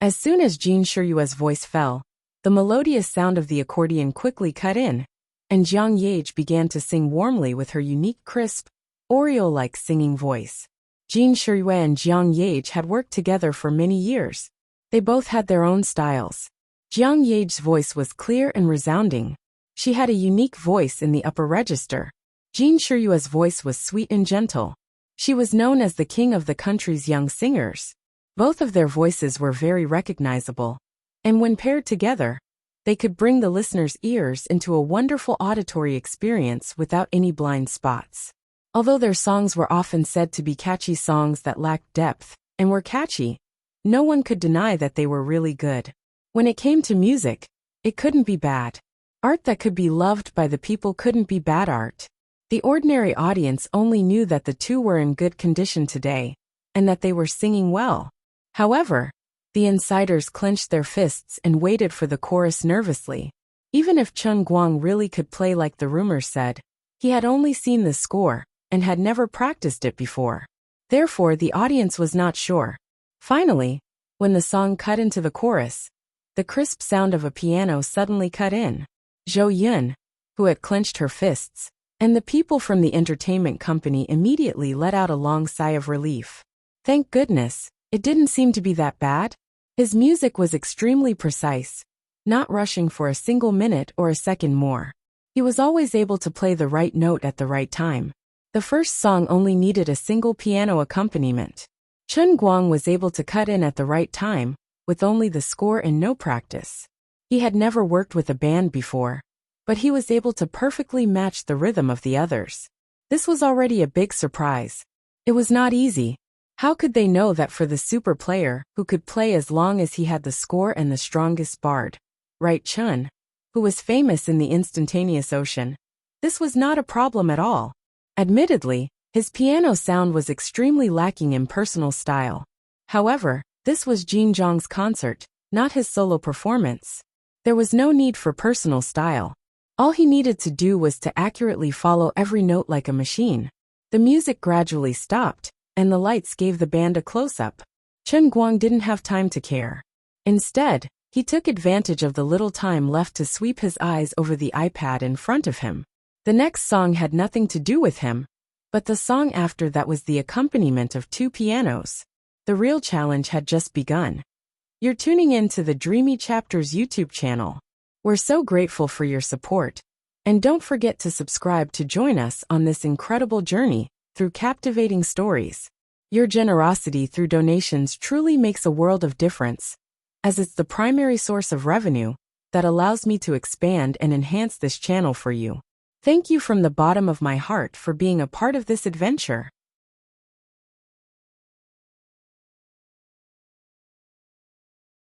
As soon as Jin Shiryue's voice fell, the melodious sound of the accordion quickly cut in, and Jiang Yage began to sing warmly with her unique crisp, Oreo-like singing voice. Jin Shiryue and Jiang Yage had worked together for many years. They both had their own styles. Jiang Yage's voice was clear and resounding. She had a unique voice in the upper register. Jin Shiryue's voice was sweet and gentle. She was known as the king of the country's young singers. Both of their voices were very recognizable, and when paired together, they could bring the listener's ears into a wonderful auditory experience without any blind spots. Although their songs were often said to be catchy songs that lacked depth and were catchy, no one could deny that they were really good. When it came to music, it couldn't be bad. Art that could be loved by the people couldn't be bad art. The ordinary audience only knew that the two were in good condition today, and that they were singing well. However, the insiders clenched their fists and waited for the chorus nervously. Even if Chen Guang really could play like the rumors said, he had only seen the score and had never practiced it before. Therefore, the audience was not sure. Finally, when the song cut into the chorus, the crisp sound of a piano suddenly cut in. Zhou Yun, who had clenched her fists, and the people from the entertainment company immediately let out a long sigh of relief. Thank goodness, it didn't seem to be that bad. His music was extremely precise, not rushing for a single minute or a second more. He was always able to play the right note at the right time. The first song only needed a single piano accompaniment. Chen Guang was able to cut in at the right time, with only the score and no practice. He had never worked with a band before, but he was able to perfectly match the rhythm of the others. This was already a big surprise. It was not easy. How could they know that for the super player, who could play as long as he had the score and the strongest bard, right, Chen, who was famous in the instantaneous ocean, this was not a problem at all. Admittedly, his piano sound was extremely lacking in personal style. However, this was Jin Zhang's concert, not his solo performance. There was no need for personal style. All he needed to do was to accurately follow every note like a machine. The music gradually stopped, and the lights gave the band a close-up. Chen Guang didn't have time to care. Instead, he took advantage of the little time left to sweep his eyes over the iPad in front of him. The next song had nothing to do with him, but the song after that was the accompaniment of two pianos. The real challenge had just begun. You're tuning in to the Dreamy Chapters YouTube channel. We're so grateful for your support, and don't forget to subscribe to join us on this incredible journey through captivating stories. Your generosity through donations truly makes a world of difference, as it's the primary source of revenue that allows me to expand and enhance this channel for you. Thank you from the bottom of my heart for being a part of this adventure.